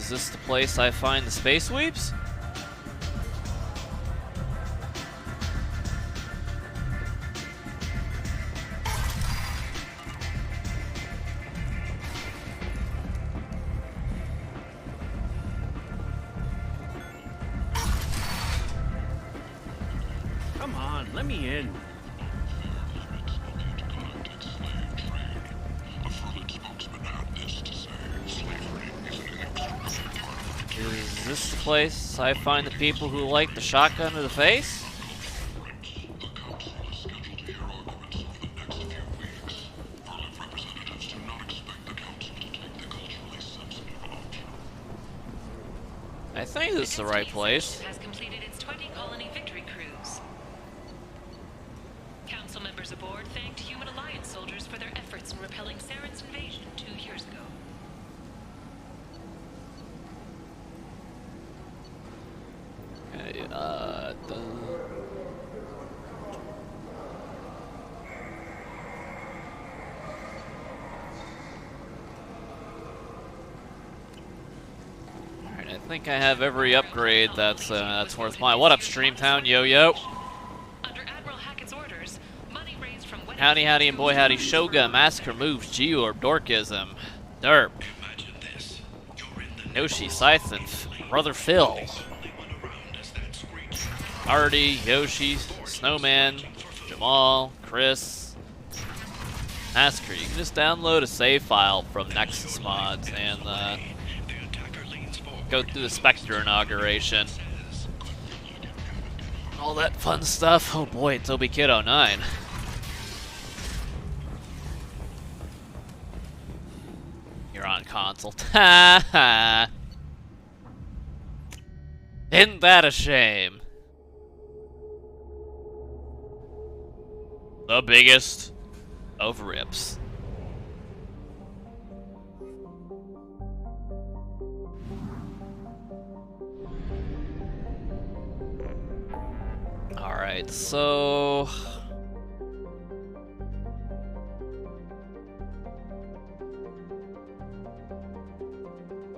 Is this the place I find the space weeps? Come on, let me in. Is this the place I find the people who like the shotgun to the face? I think this is the right place. Has completed its 20-colony victory cruise. Council members aboard thanked Human Alliance soldiers for their efforts in repelling Saren's invasion 2 years ago. Okay, Alright, I think I have every upgrade that's worth mine. What up, Streamtown? Yo. Under Admiral Hackett's orders, money raised from Howdy, and boy, howdy. Shogun, Massacre Moves, Georb, Dorkism, Derp, Yoshi, Scythe, and Brother Phil. Artie, Yoshi, Snowman, Jamal, Chris, Massacre. You can just download a save file from Nexus Mods and go through the Spectre inauguration. All that fun stuff. Oh boy, it's Toby Kid 09. You're on console. Ha ha. Isn't that a shame? The biggest of rips. Alright, so...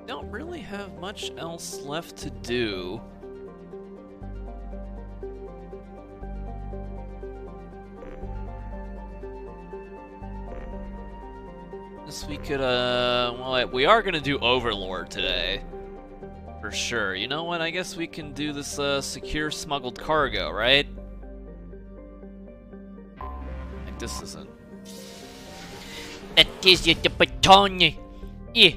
don't really have much else left to do. Guess we could, well, we are gonna do Overlord today. For sure. You know what? I guess we can do this, secure smuggled cargo, right? Like, this isn't... It gives you the baton. Yeah.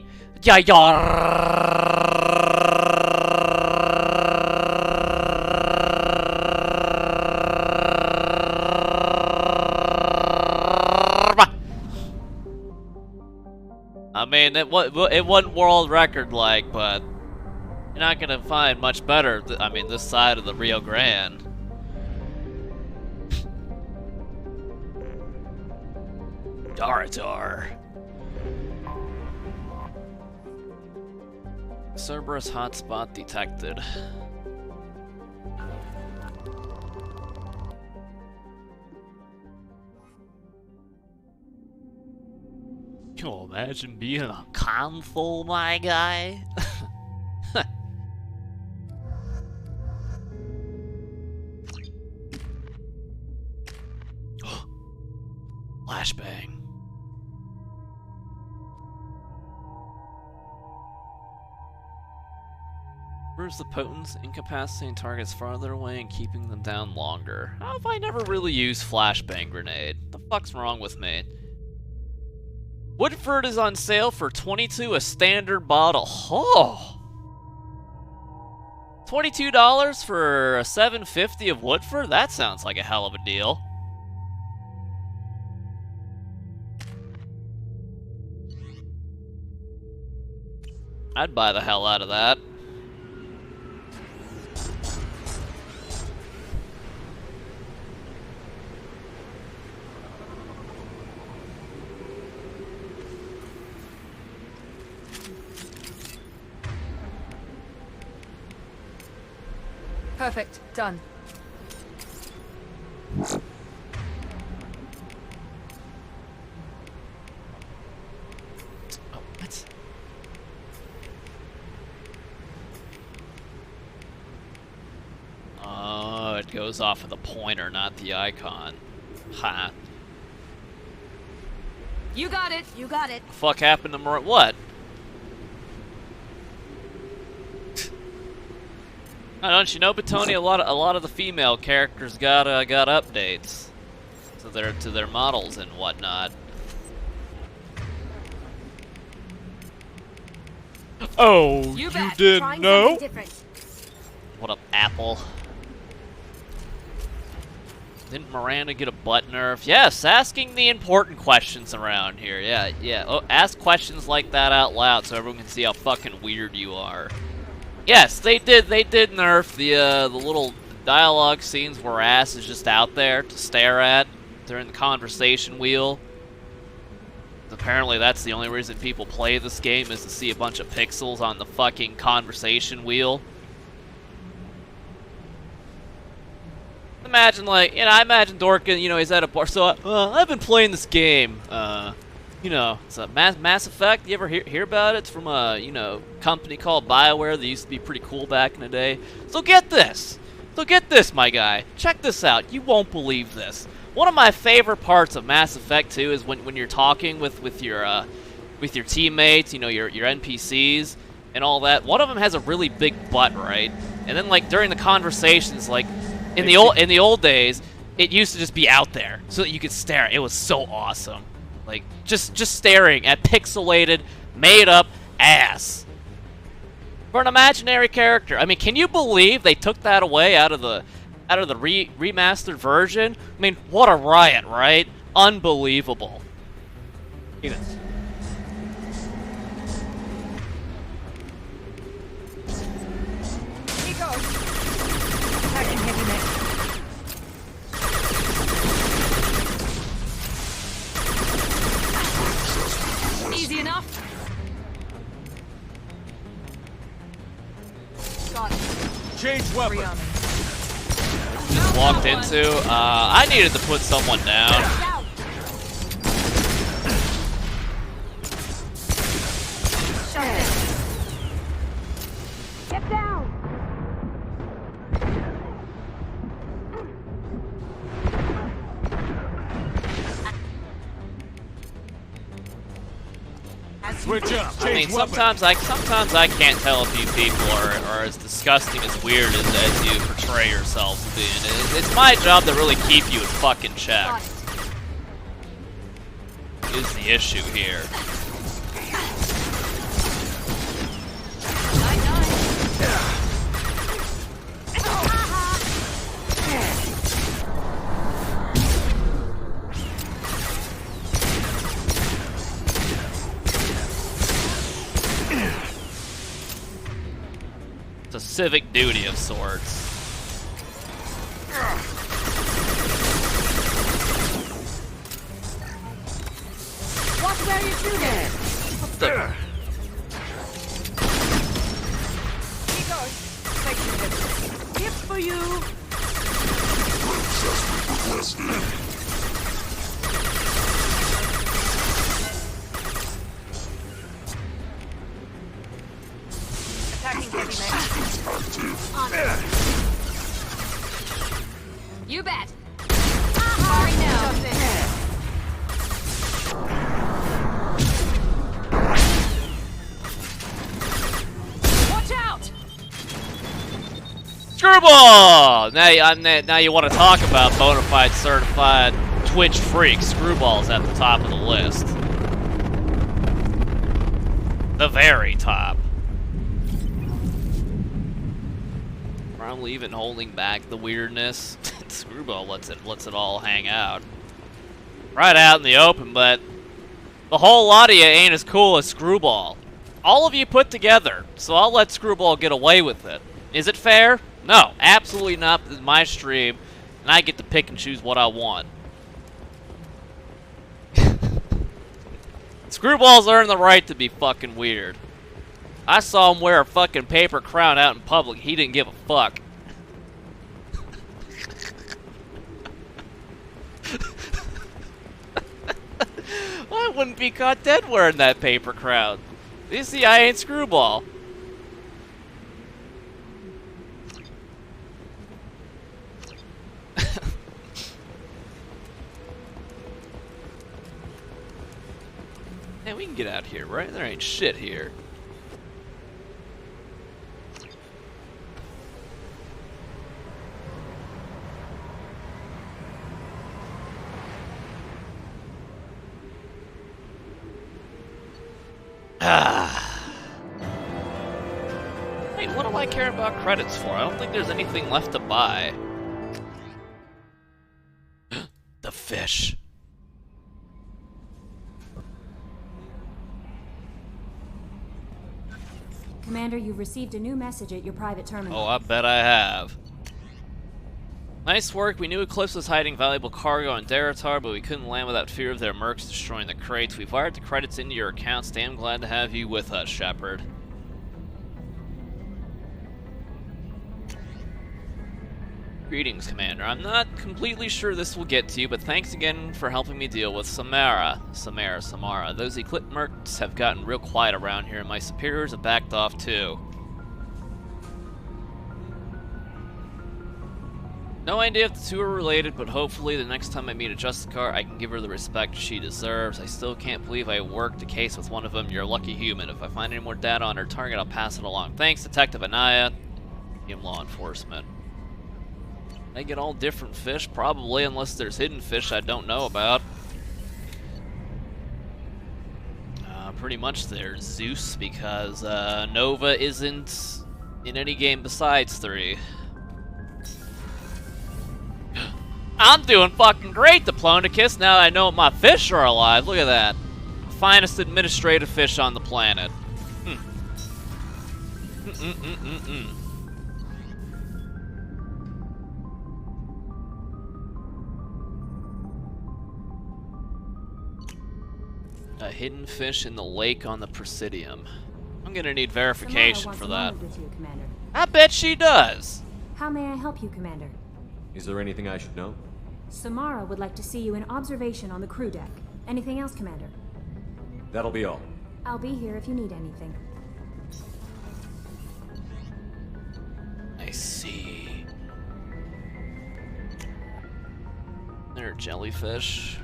I mean, it wasn't world record-like, but you're not gonna find much better, I mean, this side of the Rio Grande. Daratar. Cerberus hotspot detected. Can you imagine being a console, my guy? Flashbang. Improves the potence, incapacitating targets farther away and keeping them down longer. How have I never really used Flashbang Grenade? The fuck's wrong with me? Woodford is on sale for $22 a standard bottle. Oh! $22 for a 750 of Woodford? That sounds like a hell of a deal. I'd buy the hell out of that. Perfect. Done. Oh, what? goes off of the pointer, not the icon. Ha. You got it. You got it. Fuck happened to what? Oh, don't you know, Batoni? A lot of the female characters got updates to their models and whatnot. Oh, you didn't know? What up, Apple? Didn't Miranda get a butt nerf? Yes, asking the important questions around here. Yeah. Oh, ask questions like that out loud so everyone can see how fucking weird you are. Yes, they did nerf the little dialogue scenes where ass is just out there to stare at during the conversation wheel. Apparently that's the only reason people play this game, is to see a bunch of pixels on the fucking conversation wheel. Imagine, like, I imagine Dorkin, he's at a bar, so, I've been playing this game, it's a Mass Effect. You ever hear about it? It's from a, company called BioWare that used to be pretty cool back in the day. So get this, my guy. Check this out. You won't believe this. One of my favorite parts of Mass Effect 2 is when you're talking with your teammates, your NPCs and all that. One of them has a really big butt, right? And then, like, during the conversations, like, in the old days, it used to just be out there so that you could stare. It was so awesome. Like, just staring at pixelated, made-up ass. For an imaginary character. I mean, can you believe they took that away out of the remastered version? I mean, what a riot, right? Unbelievable. Here you go. Attacking heavy mech. Easy enough. Got it. Change weapon. Free on me. Just walked into. I needed to put someone down. Shut it. Get down. Switch up. I mean, sometimes I can't tell if you people are as disgusting as weird as you portray yourselves being. It's my job to really keep you in fucking check. Is the issue here? It's a civic duty of sorts. Watch where you're shooting. What the? Here you go. Taking it. Gift for you. Attacking heavy mech. On it. You bet. Sorry, no. Watch out! Screwball! Now you want to talk about bona fide certified Twitch freak. Screwball's at the top of the list. The very top. Probably even holding back the weirdness. Screwball lets it all hang out. Right out in the open, but the whole lot of you ain't as cool as Screwball. All of you put together, so I'll let Screwball get away with it. Is it fair? No, absolutely not. This is my stream, and I get to pick and choose what I want. Screwball's earned the right to be fucking weird. I saw him wear a fucking paper crown out in public. He didn't give a fuck. Well, I wouldn't be caught dead wearing that paper crown. You see, I ain't Screwball. Yeah, we can get out here, right? There ain't shit here. Wait, what do I care about credits for? I don't think there's anything left to buy. The fish. Commander, you've received a new message at your private terminal. Oh, I bet I have. Nice work. We knew Eclipse was hiding valuable cargo on Daratar, but we couldn't land without fear of their mercs destroying the crates. We've wired the credits into your accounts. Damn glad to have you with us, Shepard. Greetings, Commander. I'm not completely sure this will get to you, but thanks again for helping me deal with Samara. Those Eclipse mercs have gotten real quiet around here, and my superiors have backed off too. No idea if the two are related, but hopefully the next time I meet a Justicar, I can give her the respect she deserves. I still can't believe I worked a case with one of them. You're a lucky human. If I find any more data on her target, I'll pass it along. Thanks, Detective Anaya. Law enforcement. I get all different fish, probably, unless there's hidden fish I don't know about. Pretty much there's Zeus, because Nova isn't in any game besides 3. I'm doing fucking great, Diplonicus, now that I know my fish are alive. Look at that. Finest administrative fish on the planet. A hidden fish in the lake on the Presidium. I'm gonna need verification for that. With you, Commander. I bet she does. How may I help you, Commander? Is there anything I should know? Samara would like to see you in observation on the crew deck. Anything else, Commander? That'll be all. I'll be here if you need anything. I see. There are jellyfish.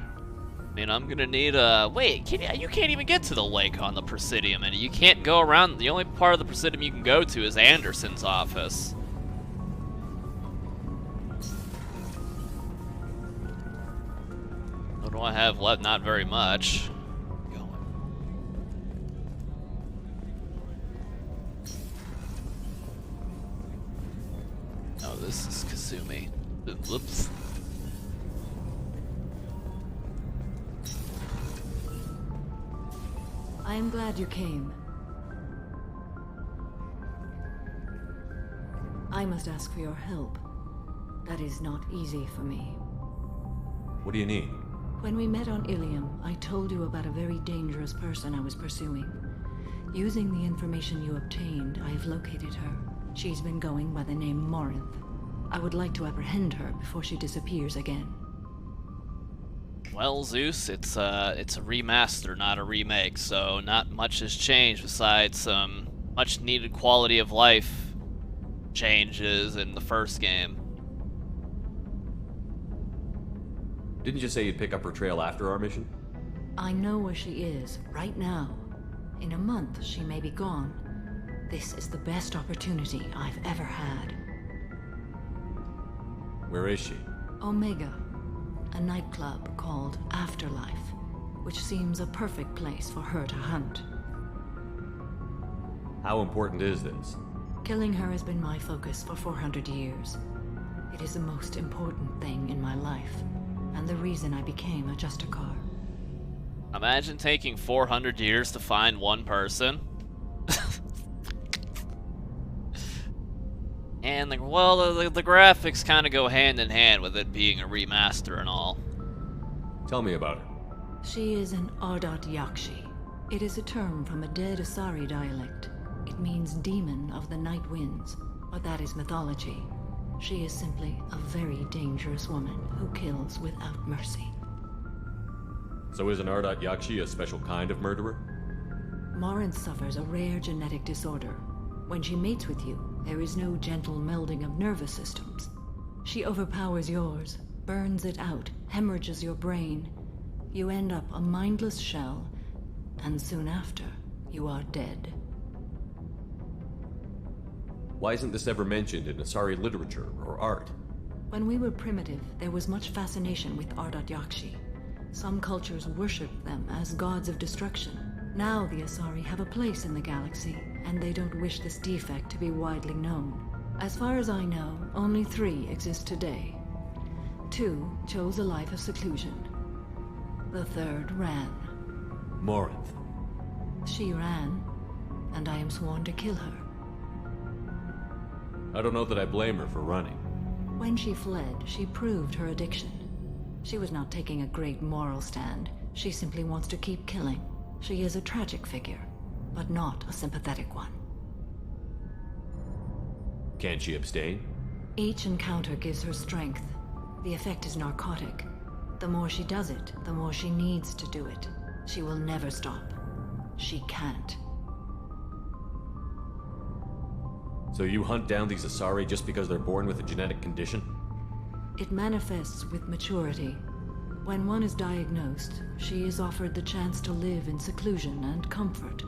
I mean, I'm gonna need a... Wait, you can't even get to the lake on the Presidium, and you can't go around... The only part of the Presidium you can go to is Anderson's office. What do I have left? Not very much. Oh, this is Kasumi. Whoops. I am glad you came. I must ask for your help. That is not easy for me. What do you need? When we met on Ilium, I told you about a very dangerous person I was pursuing. Using the information you obtained, I have located her. She's been going by the name Morinth. I would like to apprehend her before she disappears again. Well, Zeus, it's a remaster, not a remake, so not much has changed besides some much-needed quality of life changes in the first game. Didn't you say you'd pick up her trail after our mission? I know where she is, right now. In a month, she may be gone. This is the best opportunity I've ever had. Where is she? Omega, a nightclub called Afterlife, which seems a perfect place for her to hunt. How important is this? Killing her has been my focus for 400 years. It is the most important thing in my life, and the reason I became a Justicar. Imagine taking 400 years to find one person. And, the graphics kind of go hand in hand with it being a remaster and all. Tell me about her. She is an Ardat Yakshi. It is a term from a dead Asari dialect. It means demon of the night winds, but that is mythology. She is simply a very dangerous woman who kills without mercy. So is an Ardat Yakshi a special kind of murderer? Morinth suffers a rare genetic disorder. When she mates with you, there is no gentle melding of nervous systems. She overpowers yours, burns it out, hemorrhages your brain. You end up a mindless shell, and soon after, you are dead. Why isn't this ever mentioned in Asari literature or art? When we were primitive, there was much fascination with Ardat Yakshi. Some cultures worshipped them as gods of destruction. Now the Asari have a place in the galaxy, and they don't wish this defect to be widely known. As far as I know, only 3 exist today. 2 chose a life of seclusion. The 3rd ran. Morinth. She ran, and I am sworn to kill her. I don't know that I blame her for running. When she fled, she proved her addiction. She was not taking a great moral stand. She simply wants to keep killing. She is a tragic figure, but not a sympathetic one. Can she abstain? Each encounter gives her strength. The effect is narcotic. The more she does it, the more she needs to do it. She will never stop. She can't. So you hunt down these Asari just because they're born with a genetic condition? It manifests with maturity. When one is diagnosed, she is offered the chance to live in seclusion and comfort.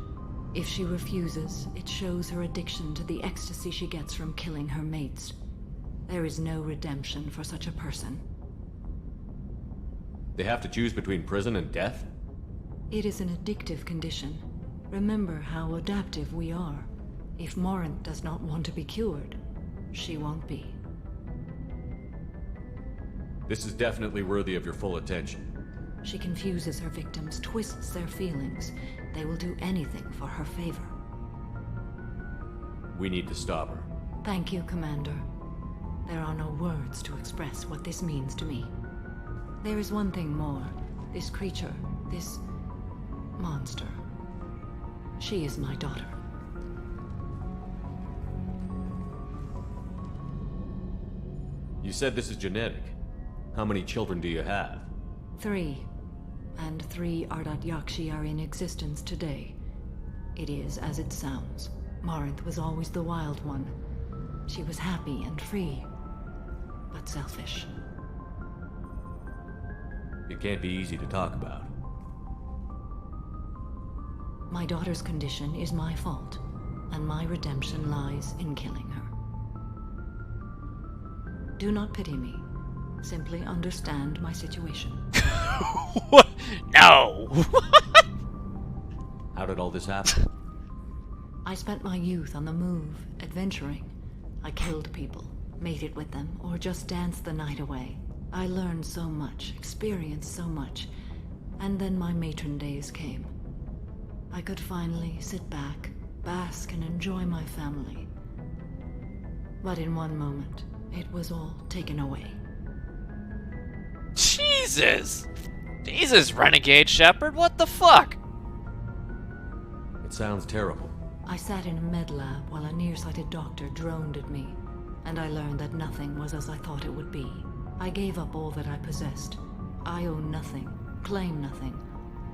If she refuses, it shows her addiction to the ecstasy she gets from killing her mates. There is no redemption for such a person. They have to choose between prison and death? It is an addictive condition. Remember how adaptive we are. If Morinth does not want to be cured, she won't be. This is definitely worthy of your full attention. She confuses her victims, twists their feelings. They will do anything for her favor. We need to stop her. Thank you, Commander. There are no words to express what this means to me. There is one thing more. This creature, this monster. She is my daughter. You said this is genetic. How many children do you have? 3. And 3 Ardat Yakshi are in existence today. It is as it sounds. Morinth was always the wild one. She was happy and free, but selfish. It can't be easy to talk about. My daughter's condition is my fault, and my redemption lies in killing her. Do not pity me. Simply understand my situation. What? No! How did all this happen? I spent my youth on the move, adventuring. I killed people, mated with them, or just danced the night away. I learned so much, experienced so much, and then my matron days came. I could finally sit back, bask, and enjoy my family. But in one moment, it was all taken away. Jesus! Jesus, Renegade Shepherd, what the fuck? It sounds terrible. I sat in a med lab while a nearsighted doctor droned at me, and I learned that nothing was as I thought it would be. I gave up all that I possessed. I own nothing, claim nothing.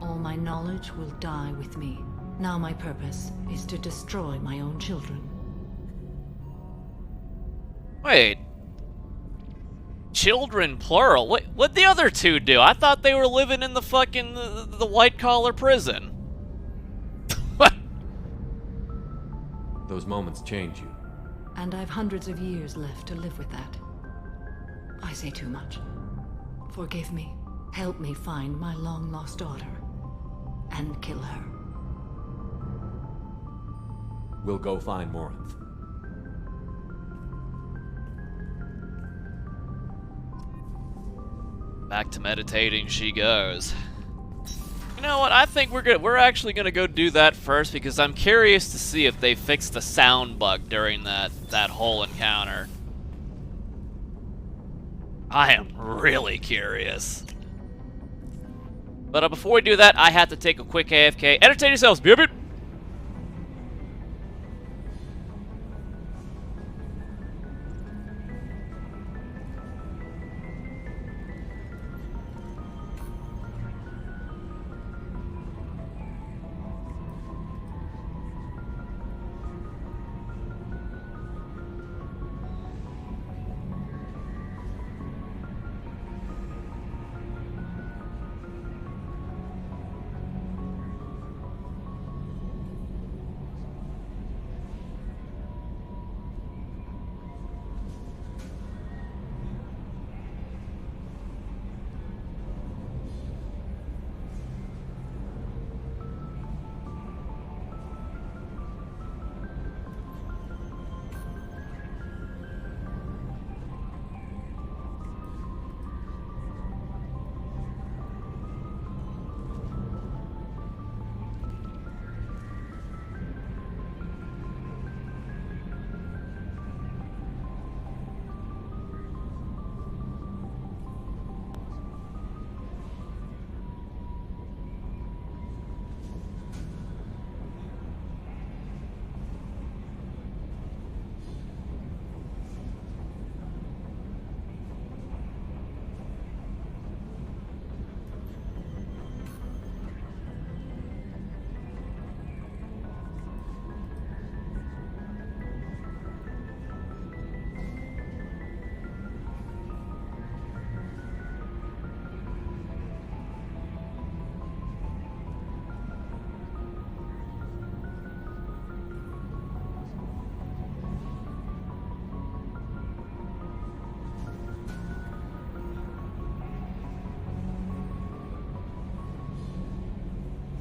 All my knowledge will die with me. Now my purpose is to destroy my own children. Wait. Children, plural? What'd the other 2 do? I thought they were living in the fucking, the white-collar prison. What? Those moments change you. And I've hundreds of years left to live with that. I say too much. Forgive me. Help me find my long-lost daughter. And kill her. We'll go find Morinth. Back to meditating she goes. You know what? I think we're actually gonna go do that first because I'm curious to see if they fixed the sound bug during that whole encounter. I am really curious. But before we do that, I have to take a quick AFK. Entertain yourselves, baby!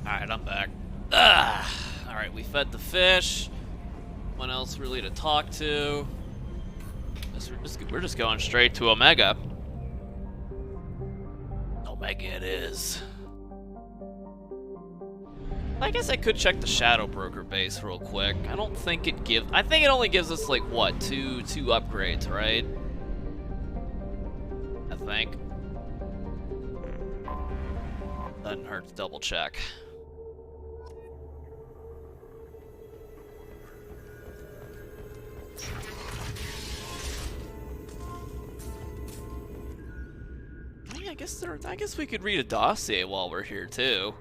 Alright, I'm back. Alright, we fed the fish. What else really to talk to? We're just going straight to Omega. Omega it is. I guess I could check the Shadow Broker base real quick. I don't think it gives... I think it only gives us, like, what? Two upgrades, right? I think. Doesn't hurt to double check. Yeah, I guess we could read a dossier while we're here too.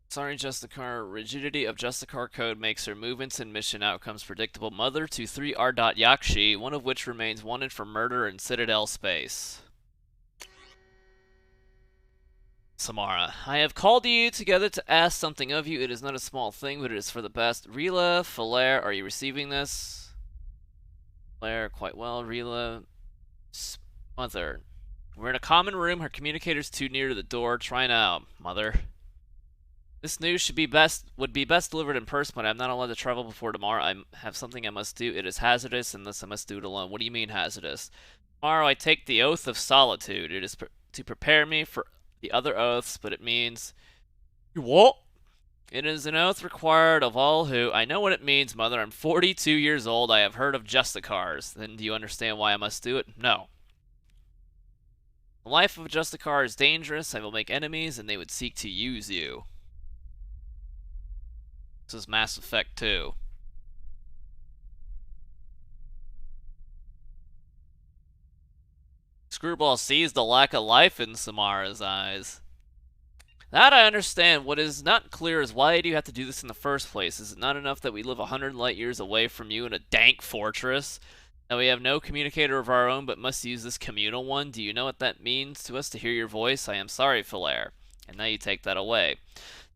Sorry, Justicar. Rigidity of Justicar code makes her movements and mission outcomes predictable. Mother to 3 R. Yakshi, one of which remains wanted for murder in Citadel space. Samara, I have called you together to ask something of you. It is not a small thing, but it is for the best. Rila, Falaire, are you receiving this? Falaire, quite well. Rila, Mother. We're in a common room. Her communicator's too near to the door. Try now, Mother. This news would be best delivered in person, but I'm not allowed to travel before tomorrow. I have something I must do. It is hazardous, and thus I must do it alone. What do you mean hazardous? Tomorrow I take the oath of solitude. It is to prepare me for the other oaths, but it means... What? It is an oath required of all who... I know what it means, Mother. I'm 42 years old. I have heard of Justicars. Then do you understand why I must do it? No. The life of a Justicar is dangerous. I will make enemies, and they would seek to use you. This is Mass Effect 2. Screwball sees the lack of life in Samara's eyes. That I understand. What is not clear is why do you have to do this in the first place? Is it not enough that we live 100 light years away from you in a dank fortress? That we have no communicator of our own but must use this communal one? Do you know what that means to us to hear your voice? I am sorry, Falaire. And now you take that away.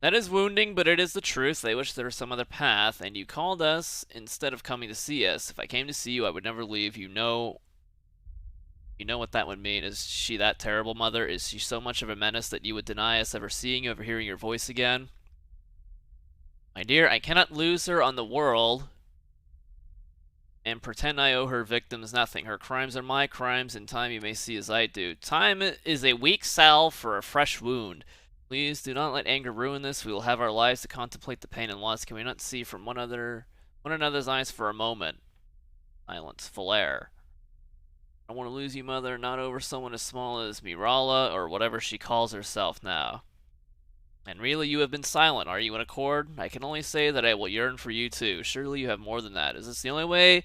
That is wounding, but it is the truth. They wish there was some other path, and you called us instead of coming to see us. If I came to see you, I would never leave. You know what that would mean. Is she that terrible, Mother? Is she so much of a menace that you would deny us ever seeing you, ever hearing your voice again? My dear, I cannot lose her on the world and pretend I owe her victims nothing. Her crimes are my crimes. In time you may see as I do. Time is a weak salve for a fresh wound. Please do not let anger ruin this. We will have our lives to contemplate the pain and loss. Can we not see from one another's eyes for a moment? Silence. Falaire. I don't want to lose you, Mother, not over someone as small as Mirala, or whatever she calls herself now. And really, you have been silent. Are you in accord? I can only say that I will yearn for you too. Surely you have more than that. Is this the only way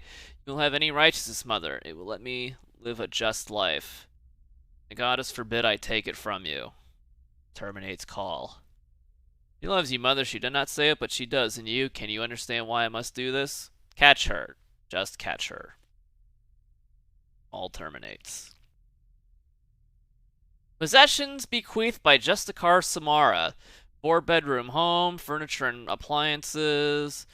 you will have any righteousness, Mother? It will let me live a just life. The goddess forbid I take it from you. Terminates call. She loves you, Mother. She did not say it, but she does. And you, can you understand why I must do this? Catch her. Just catch her. All terminates. Possessions bequeathed by Justicar Samara. 4-bedroom home, furniture and appliances,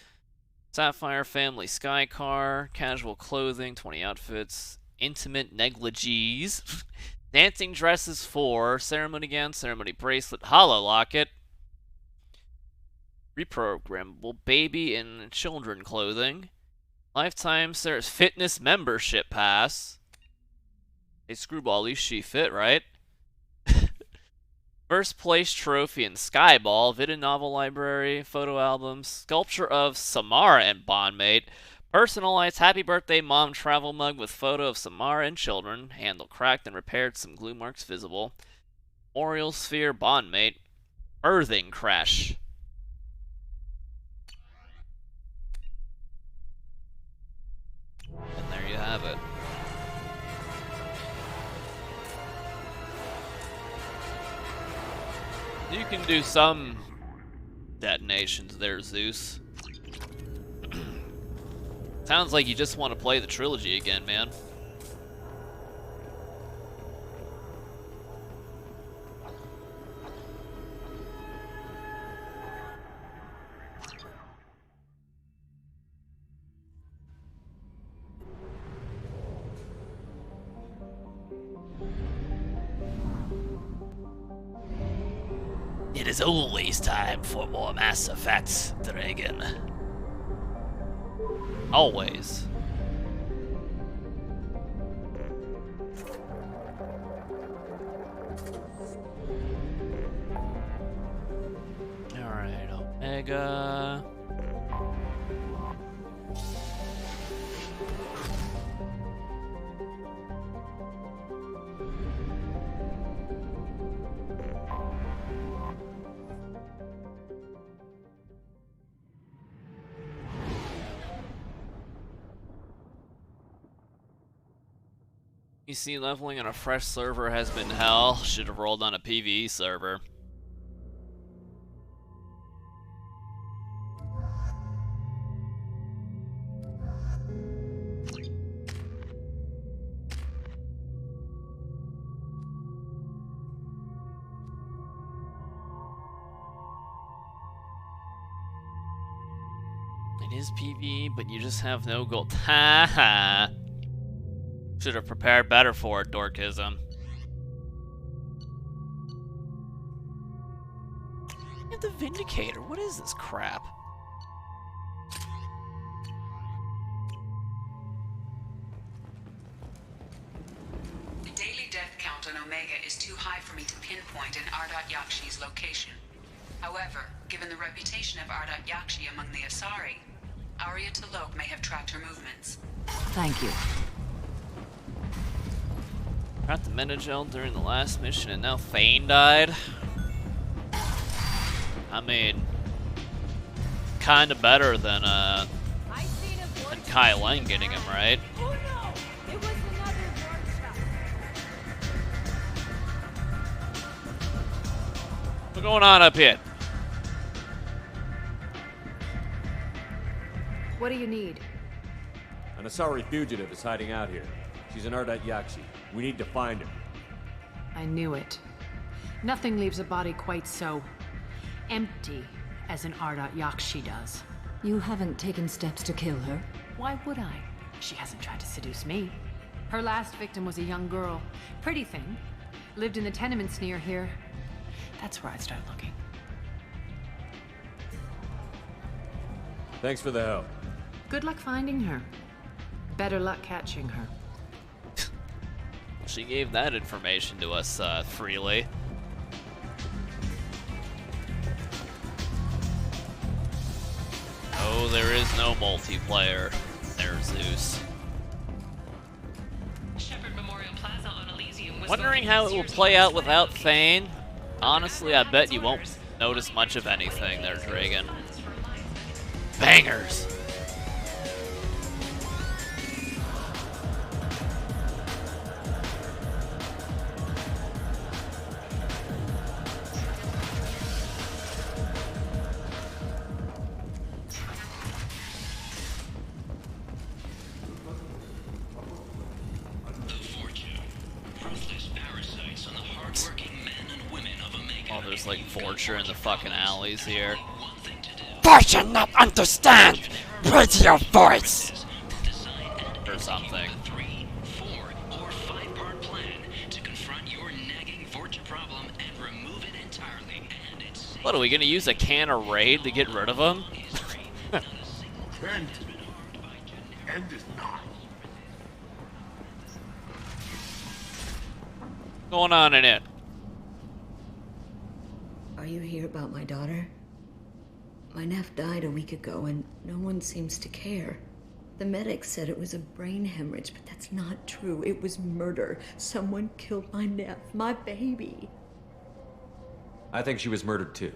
Sapphire family sky car, casual clothing, 20 outfits, intimate negligees, dancing dresses 4, ceremony gown, ceremony bracelet, hollow locket, reprogrammable baby and children clothing, lifetime fitness membership pass. Hey, Screwball, at least she fit, right? First place trophy in Skyball, Vidden novel library, photo albums, sculpture of Samara and bondmate, personalized happy birthday mom travel mug with photo of Samara and children, handle cracked and repaired, some glue marks visible, memorial sphere bondmate, earthing crash. And there you have it. You can do some detonations there, Zeus. Sounds like you just want to play the trilogy again, man. There's always time for more Mass Effects, Dragon. Always. Alright, Omega. PC leveling on a fresh server has been hell. Should have rolled on a PvE server. It is PvE, but you just have no gold. Ha ha. Should have prepared better for it, dorkism. And the Vindicator, what is this crap? The daily death count on Omega is too high for me to pinpoint an Ardat Yakshi's location. However, given the reputation of Ardat Yakshi among the Asari, Arya T'Loak may have tracked her movements. Thank you. Got the Menagel during the last mission and now Thane died? I mean, kinda better than Kai Lang getting him, right? Oh no! It was another workshop. What's going on up here? What do you need? An Asari fugitive is hiding out here. She's an Ardat Yakshi. We need to find her. I knew it. Nothing leaves a body quite so empty as an Ardat Yakshi does. You haven't taken steps to kill her? Why would I? She hasn't tried to seduce me. Her last victim was a young girl. Pretty thing. Lived in the tenements near here. That's where I'd start looking. Thanks for the help. Good luck finding her. Better luck catching her. She gave that information to us freely. Oh, there is no multiplayer. There's Zeus. Shepherd Memorial Plaza on Elysium was Wondering voted how this it will year's play out lowest without level. Thane. Honestly, I bet you won't notice much of anything there, Dragon. Bangers! Oh, there's like Fortune in the fucking alleys here. Fortune not understand! Raise your voice! Or something. What, are we gonna use a can of Raid to get rid of him? End is not. Going on in it? Are you here about my daughter? My nephew died a week ago and no one seems to care. The medics said it was a brain hemorrhage, but that's not true. It was murder. Someone killed my nephew, my baby. I think she was murdered too,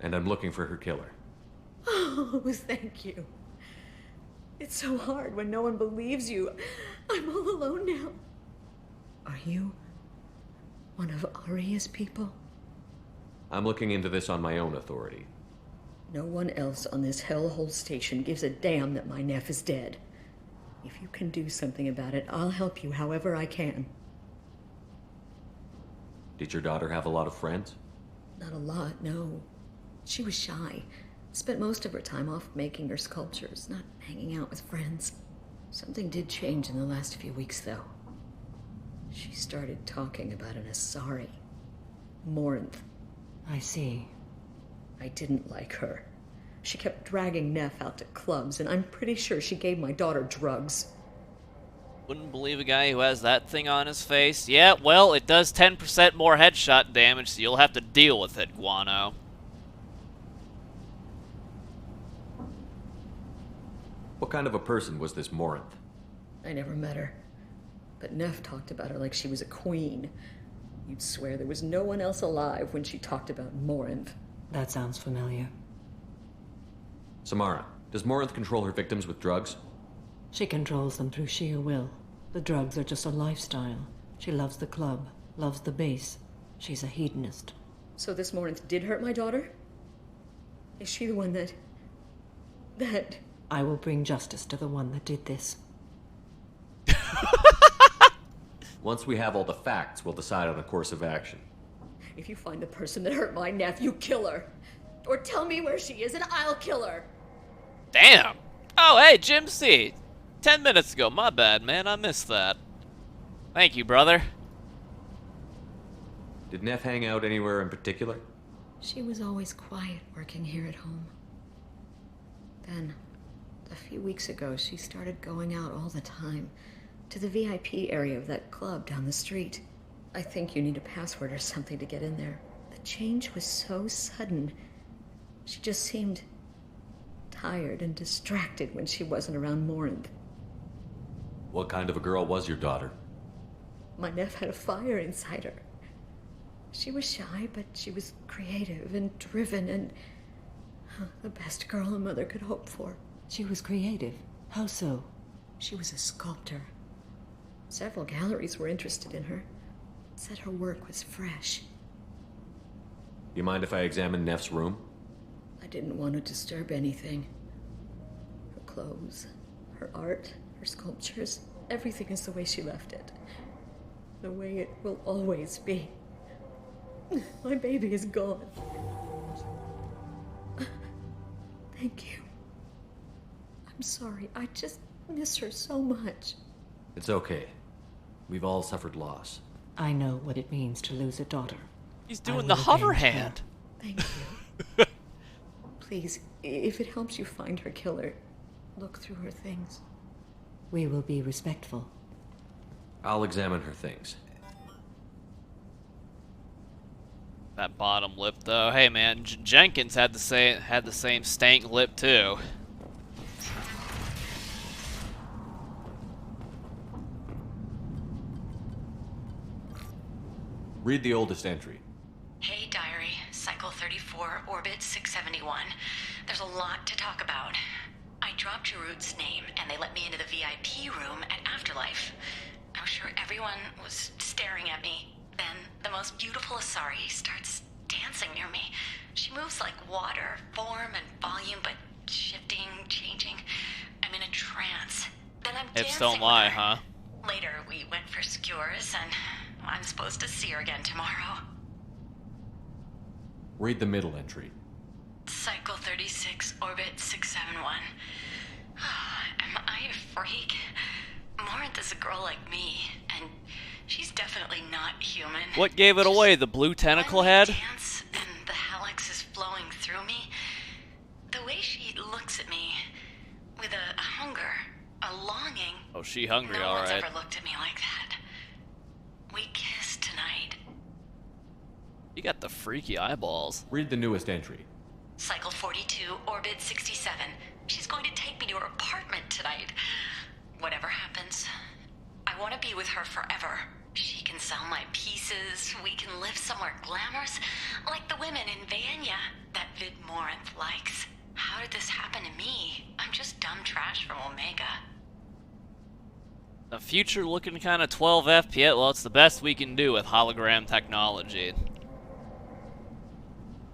and I'm looking for her killer. Oh, thank you. It's so hard when no one believes you. I'm all alone now. Are you one of Arya's people? I'm looking into this on my own authority. No one else on this hellhole station gives a damn that my nephew is dead. If you can do something about it, I'll help you however I can. Did your daughter have a lot of friends? Not a lot, no. She was shy. Spent most of her time off making her sculptures, not hanging out with friends. Something did change in the last few weeks, though. She started talking about an Asari. Morinth. I see. I didn't like her. She kept dragging Neff out to clubs, and I'm pretty sure she gave my daughter drugs. Wouldn't believe a guy who has that thing on his face. Yeah, well, it does 10% more headshot damage, so you'll have to deal with it, Guano. What kind of a person was this Morinth? I never met her, but Neff talked about her like she was a queen. You'd swear there was no one else alive when she talked about Morinth. That sounds familiar. Samara, does Morinth control her victims with drugs? She controls them through sheer will. The drugs are just a lifestyle. She loves the club, loves the base. She's a hedonist. So this Morinth did hurt my daughter? Is she the one that... I will bring justice to the one that did this. Once we have all the facts, we'll decide on a course of action. If you find the person that hurt my nephew, kill her. Or tell me where she is and I'll kill her. Damn! Oh, hey, Jim C. 10 minutes ago. My bad, man. I missed that. Thank you, brother. Did Neff hang out anywhere in particular? She was always quiet working here at home. Then, a few weeks ago, she started going out all the time to the VIP area of that club down the street. I think you need a password or something to get in there. The change was so sudden. She just seemed tired and distracted when she wasn't around Morinth. What kind of a girl was your daughter? My Neff had a fire inside her. She was shy, but she was creative and driven and the best girl a mother could hope for. She was creative. How so? She was a sculptor. Several galleries were interested in her. Said her work was fresh. You mind if I examine Neff's room? I didn't want to disturb anything. Her clothes, her art, her sculptures, everything is the way she left it. The way it will always be. My baby is gone. Thank you. I'm sorry. I just miss her so much. It's okay. We've all suffered loss. I know what it means to lose a daughter. He's doing the hover hand. Thank you. Please, if it helps you find her killer, look through her things. We will be respectful. I'll examine her things. That bottom lip, though. Hey, man, Jenkins had the same stank lip too. Read the oldest entry. Hey, Diary. Cycle 34, Orbit 671. There's a lot to talk about. I dropped Jarud's name, and they let me into the VIP room at Afterlife. I'm sure everyone was staring at me. Then, the most beautiful Asari starts dancing near me. She moves like water, form and volume, but shifting, changing. I'm in a trance. Then I'm dancing Hips don't lie, with her. huh? Later, we went for skewers, and I'm supposed to see her again tomorrow. Read the middle entry. Cycle 36, Orbit 671. Am I a freak? Morinth is a girl like me, and she's definitely not human. What gave it away? The blue tentacle head? Dance and the helix is flowing through me. The way she looks at me with a hunger, a longing. Oh, she hungry, No all one's right. ever looked at me like that. We kissed tonight. You got the freaky eyeballs. Read the newest entry. Cycle 42, Orbit 67. She's going to take me to her apartment tonight. Whatever happens, I want to be with her forever. She can sell my pieces. We can live somewhere glamorous, like the women in Vanya that Vid Morinth likes. How did this happen to me? I'm just dumb trash from Omega. The future looking kind of 12 FPS. Well, it's the best we can do with hologram technology.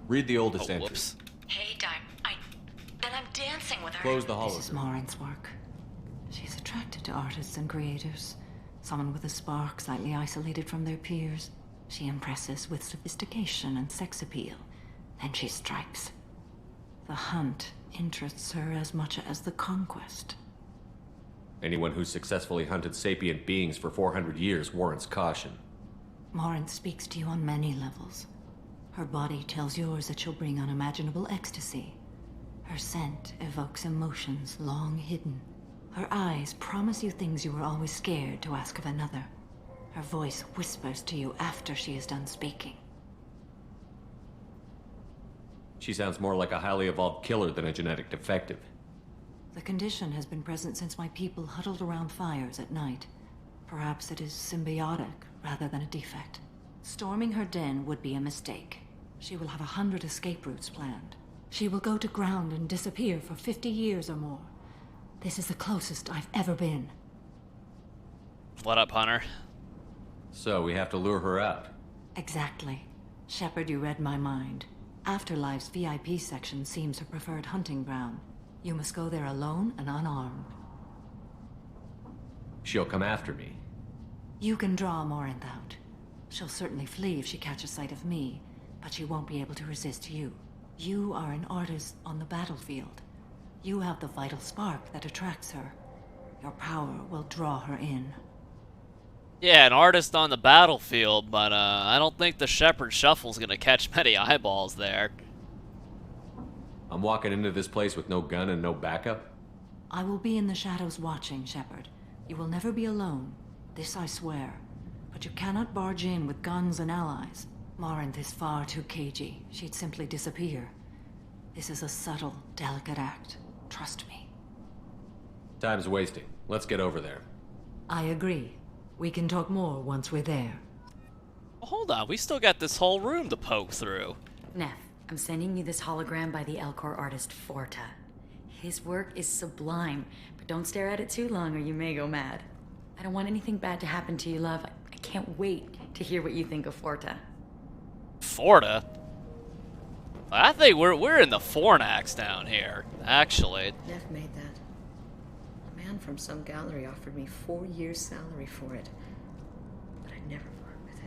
Read the oldest entry. Whoops. Hey, then I'm dancing with her. Close the This is hologram. Morinth's work. She's attracted to artists and creators. Someone with a spark, slightly isolated from their peers. She impresses with sophistication and sex appeal. Then she strikes. The hunt interests her as much as the conquest. Anyone who's successfully hunted sapient beings for 400 years warrants caution. Morinth speaks to you on many levels. Her body tells yours that she'll bring unimaginable ecstasy. Her scent evokes emotions long hidden. Her eyes promise you things you were always scared to ask of another. Her voice whispers to you after she is done speaking. She sounds more like a highly evolved killer than a genetic defective. The condition has been present since my people huddled around fires at night. Perhaps it is symbiotic rather than a defect. Storming her den would be a mistake. She will have 100 escape routes planned. She will go to ground and disappear for 50 years or more. This is the closest I've ever been. What up, Hunter? So we have to lure her out. Exactly. Shepard, you read my mind. Afterlife's VIP section seems her preferred hunting ground. You must go there alone and unarmed. She'll come after me. You can draw Morinth out. She'll certainly flee if she catches sight of me, but she won't be able to resist you. You are an artist on the battlefield. You have the vital spark that attracts her. Your power will draw her in. Yeah, an artist on the battlefield, but I don't think the Shepherd Shuffle's gonna catch many eyeballs there. I'm walking into this place with no gun and no backup? I will be in the shadows watching, Shepard. You will never be alone. This I swear. But you cannot barge in with guns and allies. Morinth is far too cagey. She'd simply disappear. This is a subtle, delicate act. Trust me. Time's wasting. Let's get over there. I agree. We can talk more once we're there. Well, hold on, we still got this whole room to poke through. Neff, I'm sending you this hologram by the Elcor artist Forta. His work is sublime, but don't stare at it too long or you may go mad. I don't want anything bad to happen to you, love. I can't wait to hear what you think of Forta. Forta? I think we're in the Fornax down here, actually. Neff made that. A man from some gallery offered me 4 years' salary for it, but I'd never part with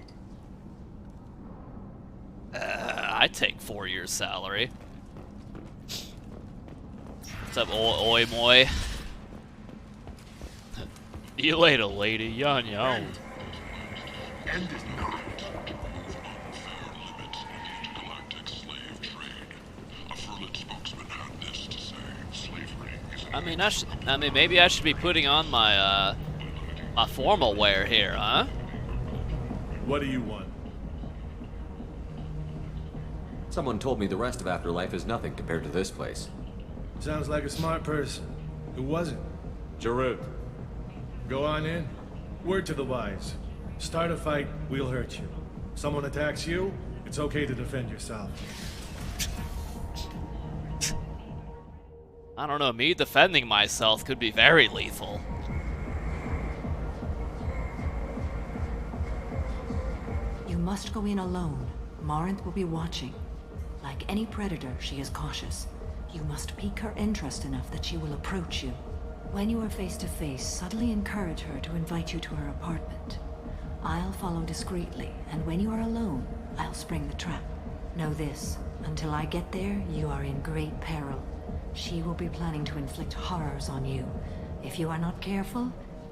it. I'd take 4 years' salary. What's up, oi moi? You later, lady. Yon yon. End is not. I mean, maybe I should be putting on my my formal wear here, huh? What do you want? Someone told me the rest of Afterlife is nothing compared to this place. Sounds like a smart person. Who was it? Jarut. Go on in. Word to the wise. Start a fight, we'll hurt you. Someone attacks you, it's okay to defend yourself. I don't know, me defending myself could be very lethal. You must go in alone. Morinth will be watching. Like any predator, she is cautious. You must pique her interest enough that she will approach you. When you are face to face, subtly encourage her to invite you to her apartment. I'll follow discreetly, and when you are alone, I'll spring the trap. Know this, until I get there, you are in great peril. She will be planning to inflict horrors on you. If you are not careful,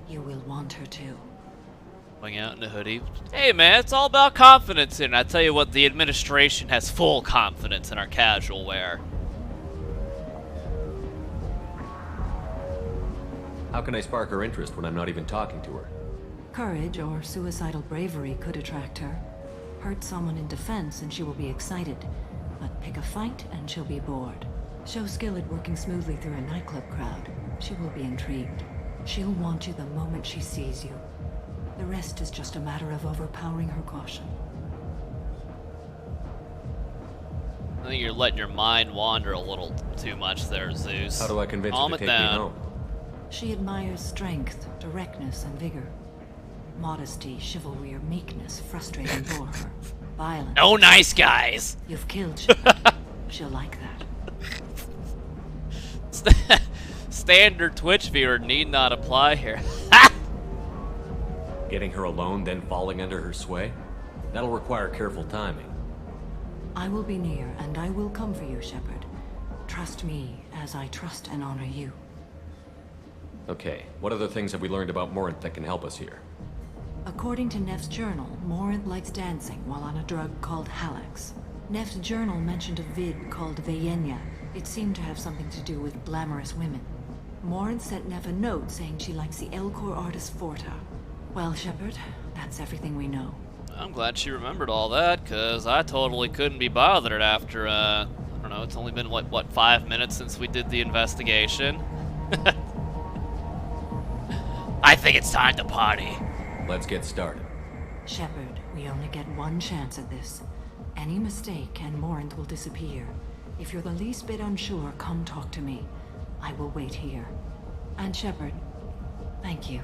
you will want her to. Going out in a hoodie. Hey man, it's all about confidence, and I tell you what, the administration has full confidence in our casual wear. How can I spark her interest when I'm not even talking to her? Courage or suicidal bravery could attract her. Hurt someone in defense and she will be excited. But pick a fight and she'll be bored. Show skill at working smoothly through a nightclub crowd. She will be intrigued. She'll want you the moment she sees you. The rest is just a matter of overpowering her caution. I think you're letting your mind wander a little too much there, Zeus. How do I convince her Calm to it take me down. home? She admires strength, directness, and vigor. Modesty, chivalry, or meekness frustrate and bore her. Violence. No nice guys! You've killed Shepard. She'll like that. Standard Twitch viewer need not apply here. Getting her alone, then falling under her sway? That'll require careful timing. I will be near, and I will come for you, Shepard. Trust me, as I trust and honor you. Okay, what other things have we learned about Morinth that can help us here? According to Neff's journal, Morinth likes dancing while on a drug called Halax. Neff's journal mentioned a vid called Vayenya. It seemed to have something to do with glamorous women. Morin sent Neff a note saying she likes the Elcor artist Forta. Well, Shepard, that's everything we know. I'm glad she remembered all that, because I totally couldn't be bothered after, I don't know, it's only been, what, 5 minutes since we did the investigation? I think it's time to party. Let's get started. Shepard, we only get one chance at this. Any mistake and Morant will disappear. If you're the least bit unsure, come talk to me. I will wait here. And Shepard, thank you.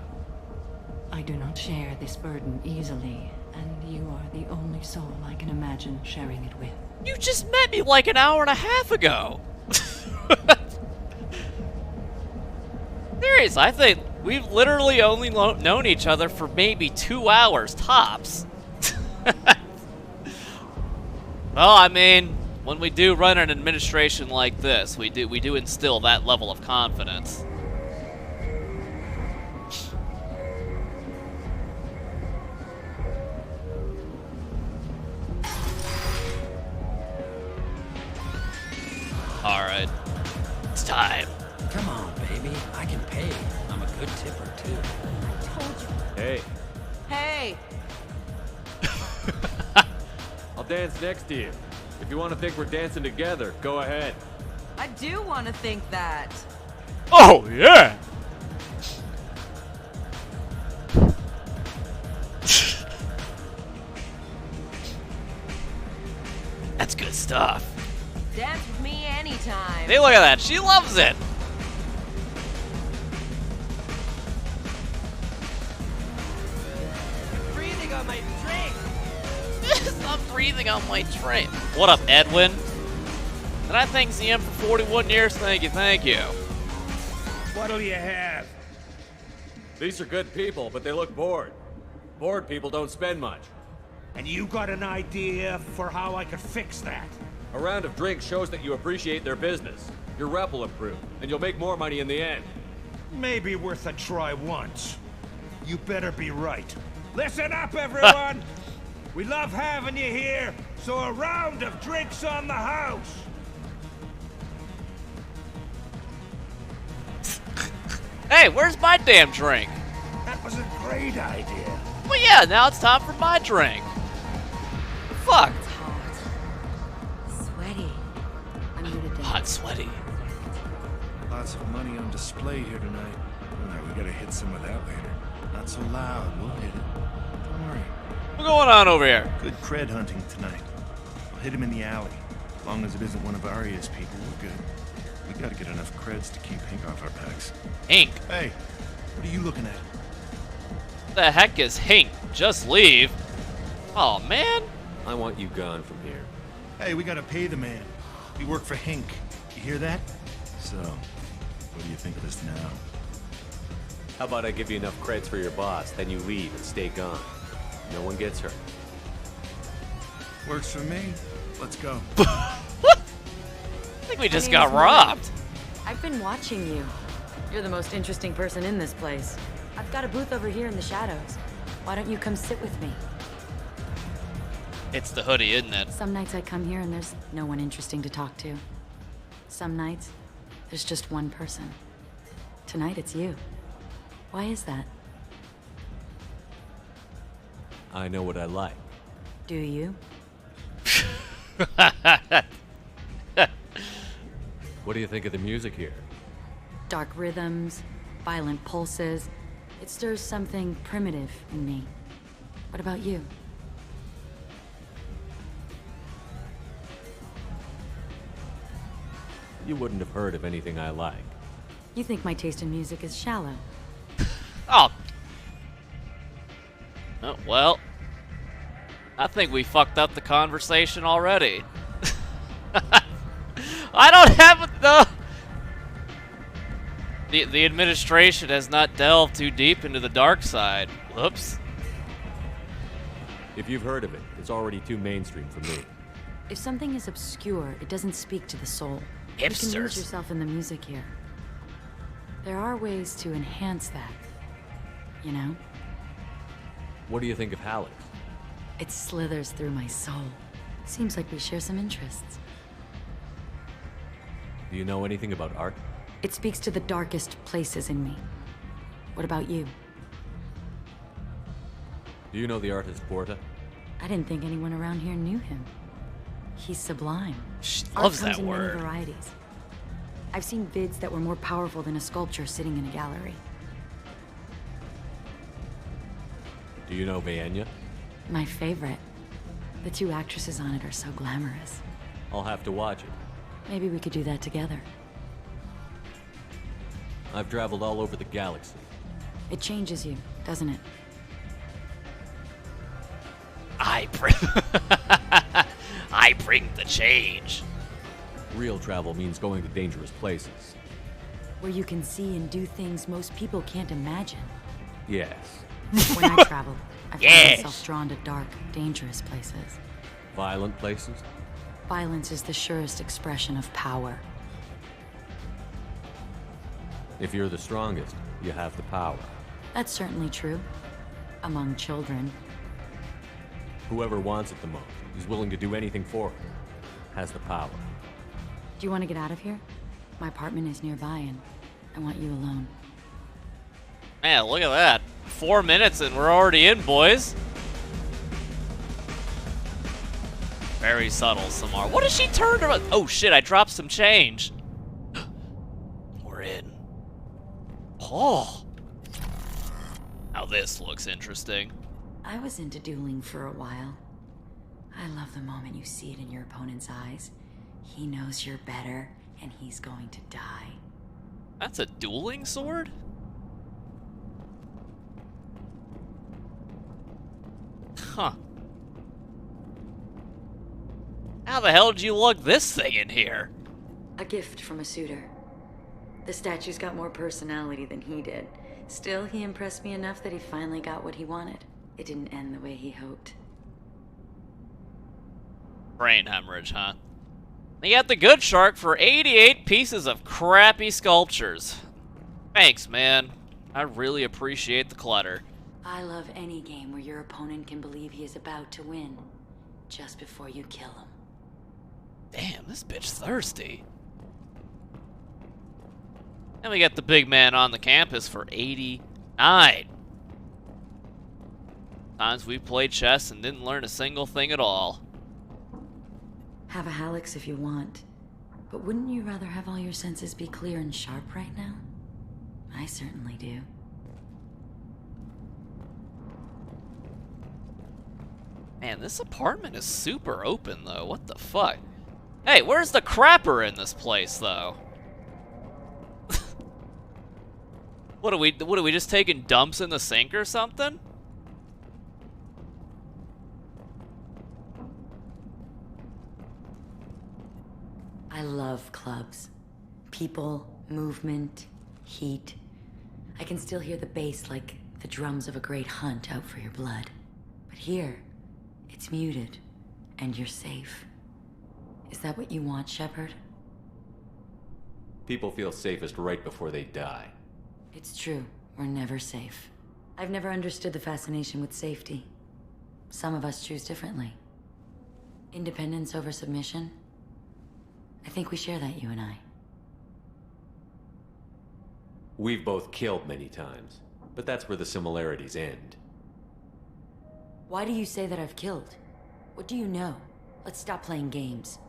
I do not share this burden easily, and you are the only soul I can imagine sharing it with. You just met me like an hour and a half ago! Serious, I think we've literally only known each other for maybe 2 hours, tops. Well, I mean, when we do run an administration like this, we do instill that level of confidence. Alright. It's time. Come on, baby. I can pay. I'm a good tipper, too. I told you. Hey, Hey! I'll dance next to you. If you want to think we're dancing together, go ahead. I do want to think that. Oh, yeah! That's good stuff. Dance with me anytime. Hey, look at that. She loves it. Breathing on my drink. Stop breathing on my train. What up, Edwin? And I thank ZM for 41 years. Thank you, thank you. What'll you have? These are good people, but they look bored. Bored people don't spend much. And you got an idea for how I could fix that? A round of drinks shows that you appreciate their business. Your rep will improve, and you'll make more money in the end. Maybe worth a try once. You better be right. Listen up, everyone! We love having you here, so a round of drinks on the house! Hey, where's my damn drink? That was a great idea. Well, yeah, now it's time for my drink. Fuck. It's hot. Sweaty. I'm here to dance. Hot, sweaty. Lots of money on display here tonight. Alright, we gotta hit some of that later. Not so loud, we'll hit it. Don't worry. What's going on over here? Good cred hunting tonight. I'll hit him in the alley. As long as it isn't one of Arya's people, we're good. We gotta get enough creds to keep Hink off our backs. Hink? Hey, what are you looking at? What the heck is Hink? Just leave. Oh, man. I want you gone from here. Hey, we gotta pay the man. We work for Hink. You hear that? So, what do you think of this now? How about I give you enough creds for your boss, then you leave and stay gone. No one gets hurt. Works for me. Let's go. I think we just got robbed. I've been watching you. You're the most interesting person in this place. I've got a booth over here in the shadows. Why don't you come sit with me? It's the hoodie, isn't it? Some nights I come here and there's no one interesting to talk to. Some nights, there's just one person. Tonight it's you. Why is that? I know what I like. Do you? What do you think of the music here? Dark rhythms, violent pulses. It stirs something primitive in me. What about you? You wouldn't have heard of anything I like. You think my taste in music is shallow. Oh. Oh, well. I think we fucked up the conversation already. I don't have the... The administration has not delved too deep into the dark side. Whoops. If you've heard of it, it's already too mainstream for me. If something is obscure, it doesn't speak to the soul. You can lose Hipsters. yourself in the music here. There are ways to enhance that. You know? What do you think of Halleck? It slithers through my soul. Seems like we share some interests. Do you know anything about art? It speaks to the darkest places in me. What about you? Do you know the artist Porta? I didn't think anyone around here knew him. He's sublime. She Art loves comes that in word. many varieties. I've seen vids that were more powerful than a sculpture sitting in a gallery. Do you know Vaenya? My favorite. The two actresses on it are so glamorous. I'll have to watch it. Maybe we could do that together. I've traveled all over the galaxy. It changes you, doesn't it? I bring the change. Real travel means going to dangerous places. Where you can see and do things most people can't imagine. Yes. When I travel, I find Yes. myself drawn to dark, dangerous places. Violent places? Violence is the surest expression of power. If you're the strongest, you have the power. That's certainly true. Among children. Whoever wants it the most, is willing to do anything for it, has the power. Do you want to get out of here? My apartment is nearby and I want you alone. Man, look at that. 4 minutes and we're already in, boys. Very subtle, Samar. What did she turn around? Oh shit, I dropped some change. We're in. Oh. Now this looks interesting. I was into dueling for a while. I love the moment you see it in your opponent's eyes. He knows you're better, and he's going to die. That's a dueling sword? Huh. How the hell did you lug this thing in here? A gift from a suitor. The statue's got more personality than he did. Still, he impressed me enough that he finally got what he wanted. It didn't end the way he hoped. Brain hemorrhage, huh? They got the good shark for 88 pieces of crappy sculptures. Thanks, man. I really appreciate the clutter. I love any game where your opponent can believe he is about to win, just before you kill him. Damn, this bitch thirsty. And we got the big man on the campus for 89. Times we played chess and didn't learn a single thing at all. Have a Halix if you want, but wouldn't you rather have all your senses be clear and sharp right now? I certainly do. Man, this apartment is super open, though. What the fuck? Hey, where's the crapper in this place, though? What are we just taking dumps in the sink or something? I love clubs. People, movement, heat. I can still hear the bass like the drums of a great hunt out for your blood. But here, it's muted, and you're safe. Is that what you want, Shepard? People feel safest right before they die. It's true. We're never safe. I've never understood the fascination with safety. Some of us choose differently. Independence over submission? I think we share that, you and I. We've both killed many times, but that's where the similarities end. Why do you say that I've killed? What do you know? Let's stop playing games.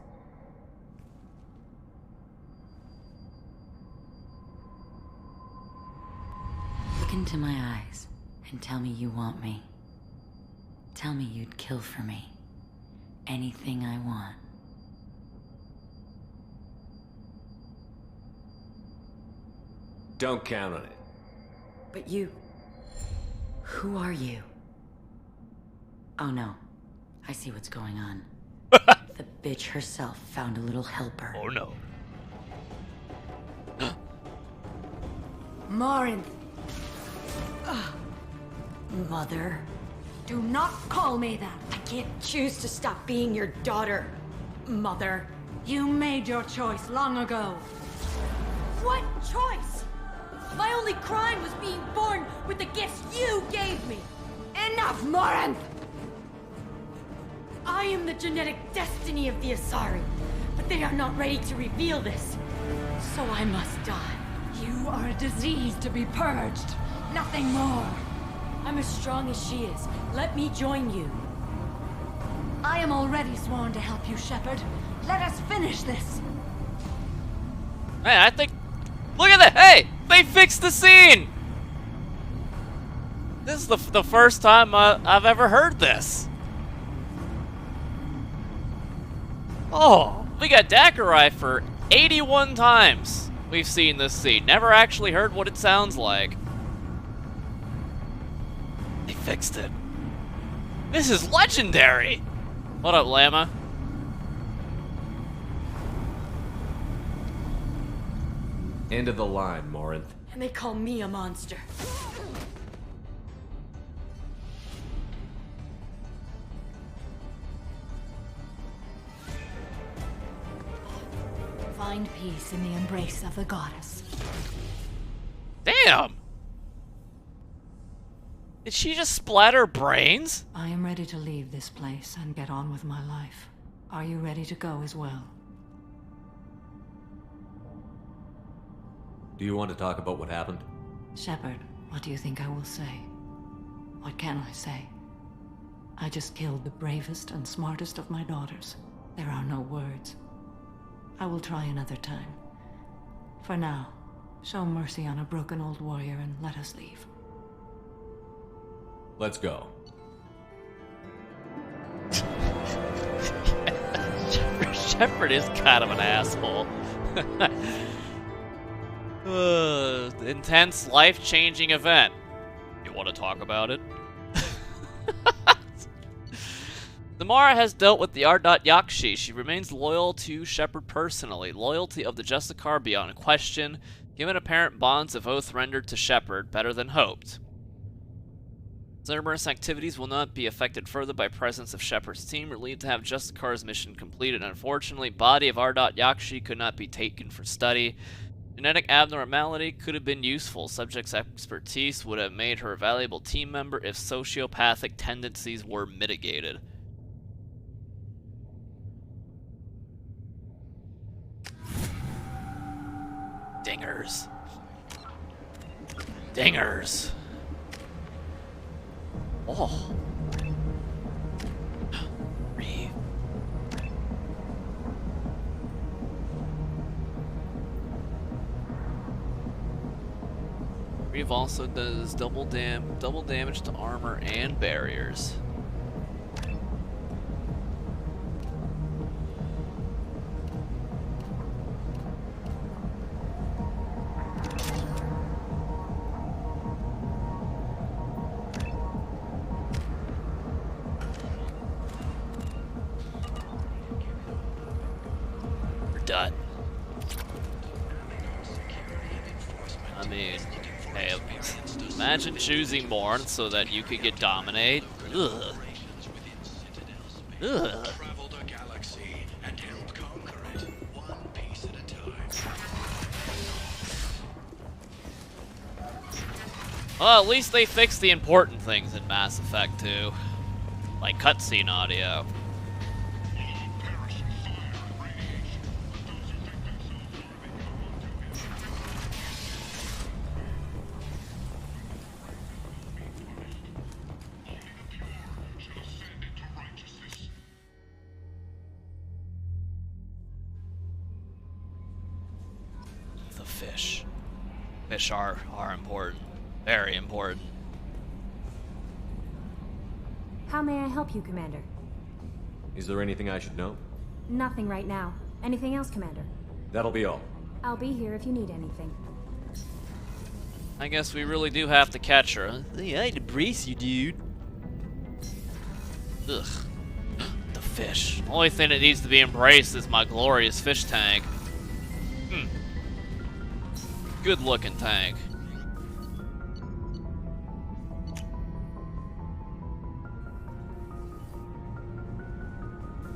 Look into my eyes and tell me you want me. Tell me you'd kill for me. Anything I want. Don't count on it. But you... Who are you? Oh no. I see what's going on. The bitch herself found a little helper. Oh no. Morinth. Mother. Do not call me that. I can't choose to stop being your daughter. Mother. You made your choice long ago. What choice? My only crime was being born with the gifts you gave me. Enough, Morinth! I am the genetic destiny of the Asari, but they are not ready to reveal this. So I must die. You are a disease to be purged. Nothing more. I'm as strong as she is. Let me join you. I am already sworn to help you, Shepard. Let us finish this. Hey, I think... Look at that! Hey! They fixed the scene! This is the first time I've ever heard this. Oh, we got Dakarai for 81 times we've seen this scene. Never actually heard what it sounds like. They fixed it. This is legendary! What up, Llama? End of the line, Morinth. And they call me a monster. Find peace in the embrace of the goddess. Damn! Did she just splatter brains? I am ready to leave this place and get on with my life. Are you ready to go as well? Do you want to talk about what happened? Shepard, what do you think I will say? What can I say? I just killed the bravest and smartest of my daughters. There are no words. I will try another time. For now, show mercy on a broken old warrior and let us leave. Let's go. Shepard is kind of an asshole. Intense, life-changing event. You want to talk about it? Zamara has dealt with the R.Yakshi. She remains loyal to Shepard personally. Loyalty of the Justicar beyond question. Given apparent bonds of oath rendered to Shepard, better than hoped. Cerberus activities will not be affected further by presence of Shepard's team. Relieved to have Justicar's mission completed. Unfortunately, body of R.Yakshi could not be taken for study. Genetic abnormality could have been useful. Subject's expertise would have made her a valuable team member if sociopathic tendencies were mitigated. Dingers. Dingers. Oh. Reeve. Reeve also does double damage to armor and barriers. Done. I mean, hey, imagine choosing Morn so that you could get Dominate. Ugh. Ugh. Well, at least they fixed the important things in Mass Effect 2. Like cutscene audio. The fish. Fish are important. Very important. How may I help you, Commander? Is there anything I should know? Nothing right now. Anything else, Commander? That'll be all. I'll be here if you need anything. I guess we really do have to catch her. Yeah, I had to brace you, dude. Ugh. The fish. Only thing that needs to be embraced is my glorious fish tank. Good looking tank.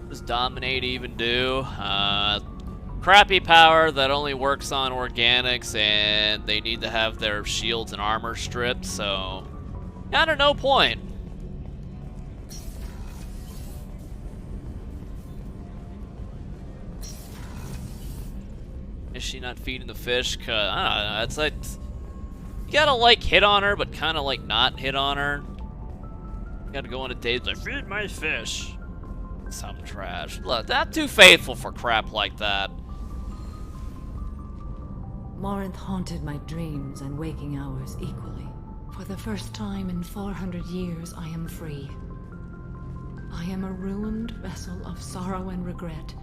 What does Dominate even do? Crappy power that only works on organics, and they need to have their shields and armor stripped, so kind of no point. Is she not feeding the fish? 'Cause, I don't know, it's like... You gotta, like, hit on her, but kind of, like, not hit on her. You gotta go on a date, like, feed my fish. Some trash. Look, not too faithful for crap like that. Morinth haunted my dreams and waking hours equally. For the first time in 400 years, I am free. I am a ruined vessel of sorrow and regret,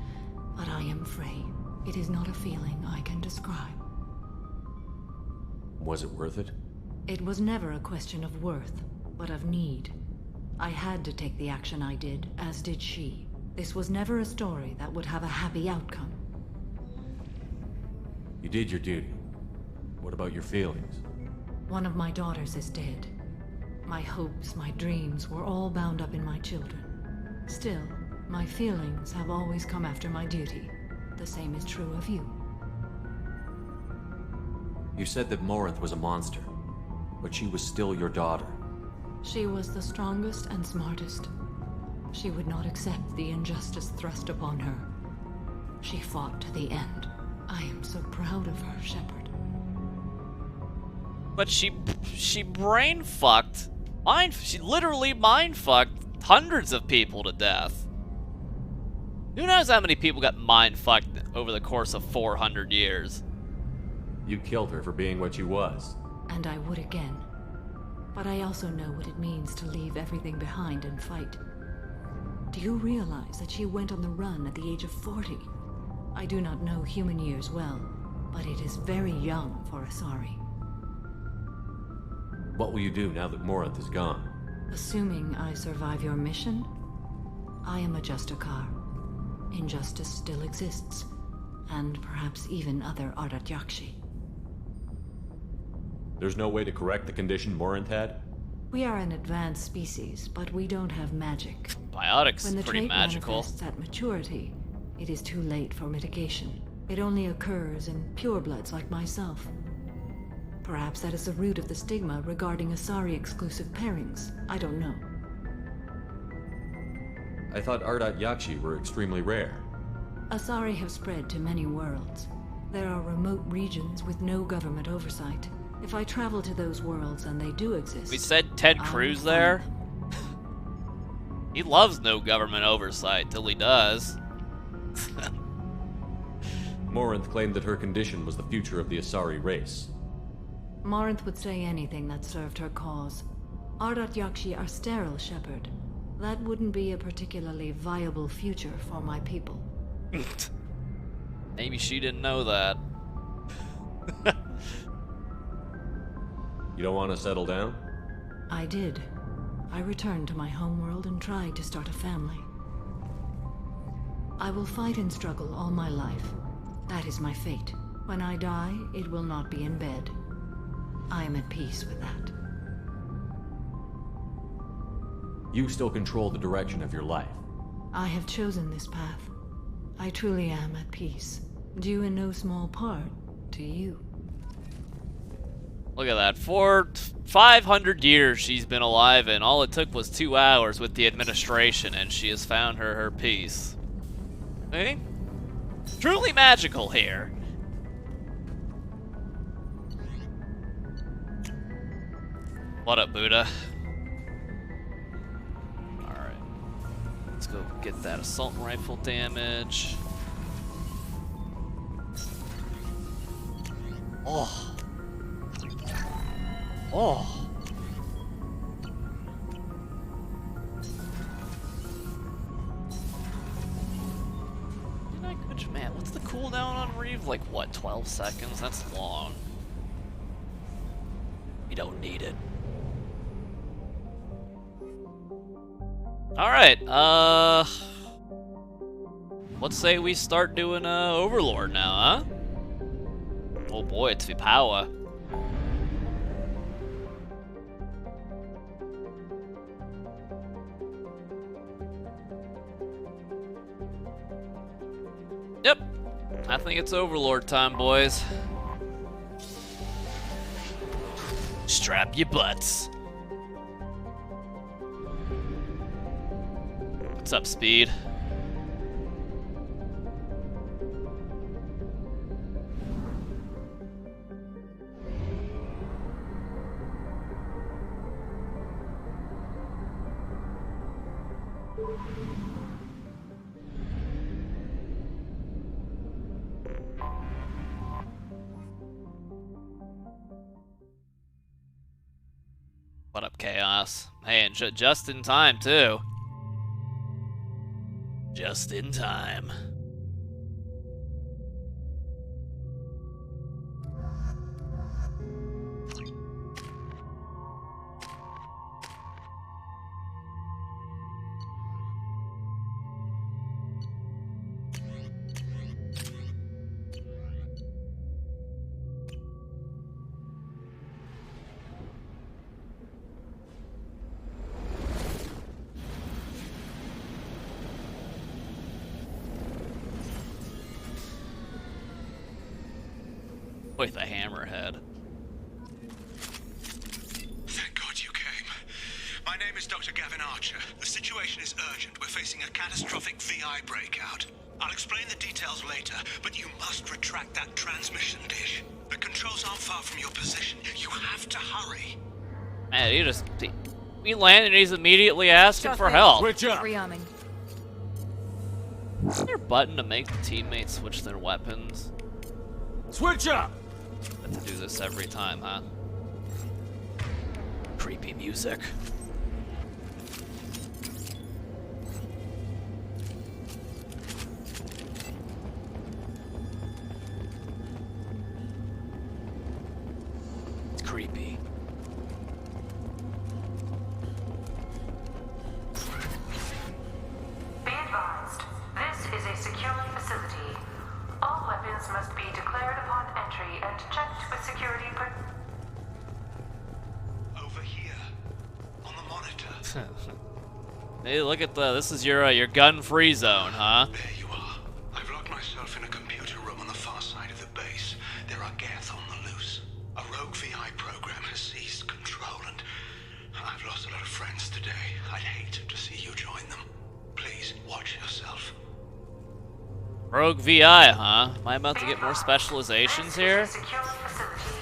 but I am free. It is not a feeling I can describe. Was it worth it? It was never a question of worth, but of need. I had to take the action I did, as did she. This was never a story that would have a happy outcome. You did your duty. What about your feelings? One of my daughters is dead. My hopes, my dreams were all bound up in my children. Still, my feelings have always come after my duty. The same is true of you. You said that Morinth was a monster, but she was still your daughter. She was the strongest and smartest. She would not accept the injustice thrust upon her. She fought to the end. I am so proud of her, Shepard. But she brain fucked. She literally mind fucked hundreds of people to death. Who knows how many people got mind fucked over the course of 400 years? You killed her for being what she was. And I would again. But I also know what it means to leave everything behind and fight. Do you realize that she went on the run at the age of 40? I do not know human years well, but it is very young for Asari. What will you do now that Morinth is gone? Assuming I survive your mission, I am a Justicar. Injustice still exists, and perhaps even other Ardat Yakshi. There's no way to correct the condition Morinth had? We are an advanced species, but we don't have magic. Biotics When the pretty trait magical. manifests at maturity, it is too late for mitigation. It only occurs in purebloods like myself. Perhaps that is the root of the stigma regarding Asari-exclusive pairings. I don't know. I thought Ardat Yakshi were extremely rare. Asari have spread to many worlds. There are remote regions with no government oversight. If I travel to those worlds, and they do exist... We said Ted Cruz there? He loves no government oversight till he does. Morinth claimed that her condition was the future of the Asari race. Morinth would say anything that served her cause. Ardat Yakshi are sterile, Shepard. That wouldn't be a particularly viable future for my people. Maybe she didn't know that. You don't want to settle down? I did. I returned to my homeworld and tried to start a family. I will fight and struggle all my life. That is my fate. When I die, it will not be in bed. I am at peace with that. You still control the direction of your life. I have chosen this path. I truly am at peace, due in no small part to you. Look at that. For 500 years she's been alive, and all it took was 2 hours with the administration, and she has found her peace. See? Truly magical here. What up, Buddha? Alright. Let's go get that assault rifle damage. Oh. Oh. Man, what's the cooldown on Reeve? Like, what, 12 seconds? That's long. We don't need it. Alright, let's say we start doing Overlord now, huh? Oh boy, it's Vipawa. Yep, I think it's Overlord time, boys. Strap your butts. What's up, Speed? What up, Chaos? Hey, and just in time, too. Just in time. With a hammerhead. Thank God you came. My name is Dr. Gavin Archer. The situation is urgent. We're facing a catastrophic VI breakout. I'll explain the details later, but you must retract that transmission dish. The controls aren't far from your position. You have to hurry. Man, we land and he's immediately asking for help. Switch up. Rearming. Is there a button to make the teammates switch their weapons? Switch up. Have to do this every time, huh? Creepy music. It's creepy. Be advised, this is a secure facility. All weapons must be declared upon entry and checked with security over here, on the monitor. Hey, look at this is your gun-free zone, huh? There you are. I've locked myself in a computer room on the far side of the base. There are Geth on the loose. A rogue VI program has seized control, and I've lost a lot of friends today. I'd hate to see you join them. Please watch yourself. Rogue VI, huh? Am I about to get more specializations here? Secure facility.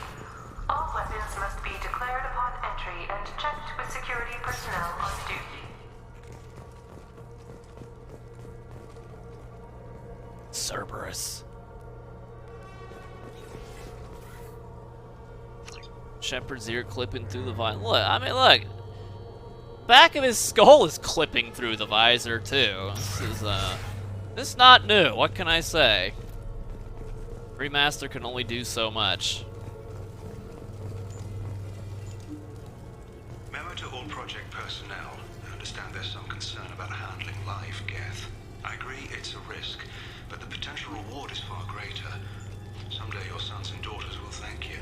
All weapons must be declared upon entry and checked with security personnel on duty. Cerberus. Shepard's ear clipping through the visor. Look, I mean, look. Back of his skull is clipping through the visor, too. This is not new. What can I say? Remaster can only do so much. Memo to all project personnel. I understand there's some concern about handling live Geth. I agree it's a risk, but the potential reward is far greater. Someday your sons and daughters will thank you.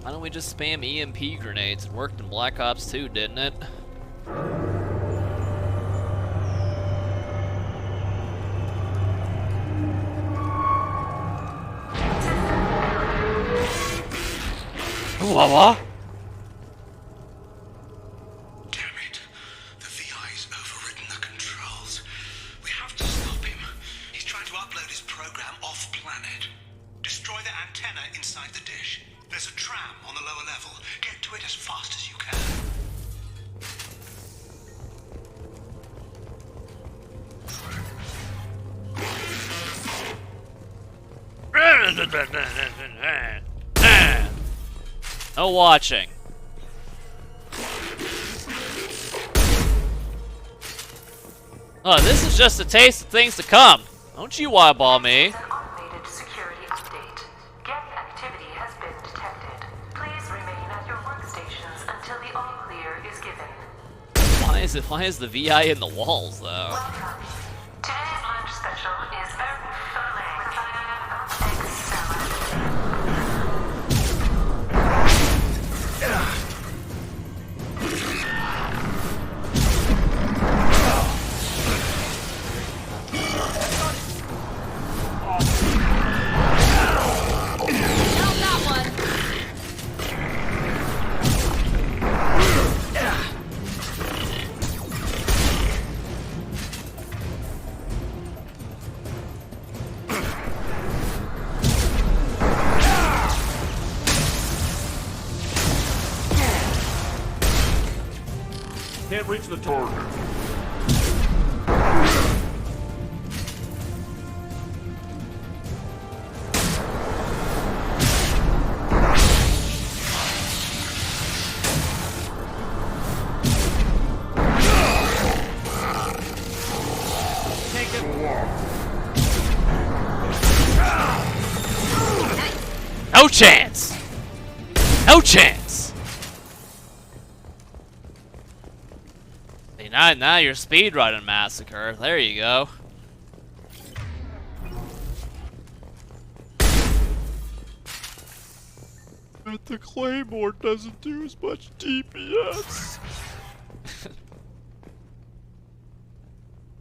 Why don't we just spam EMP grenades? It worked in Black Ops 2, didn't it? What? Damn it. The VI's overridden the controls. We have to stop him. He's trying to upload his program off-planet. Destroy the antenna inside the dish. There's a tram on the lower level. Get to it as fast as you can. No watching. Oh, this is just a taste of things to come. Don't you eyeball me. An automated security update. Geth activity has been detected. Please remain at your workstations until the all clear is given. Why is the VI in the walls, though? Welcome. Today's lunch special is herb filet with egg salad. Can't reach the target. No chance! No chance! Hey, now you're speedrunning Massacre. There you go. But the Claymore doesn't do as much DPS.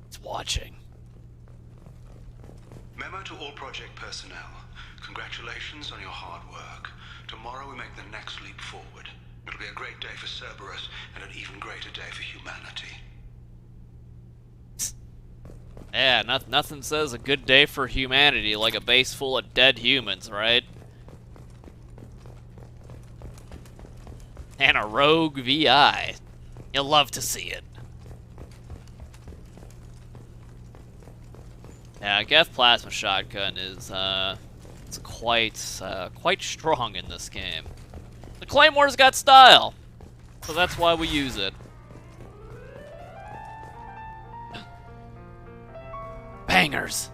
It's watching. Memo to all project personnel. Congratulations on your hard work. Tomorrow we make the next leap forward. It'll be a great day for Cerberus, and an even greater day for humanity. Yeah, nothing says a good day for humanity like a base full of dead humans, right? And a rogue VI. You'll love to see it. Yeah, Geth Plasma Shotgun is, it's quite strong in this game. The Claymore's got style, so that's why we use it. Bangers!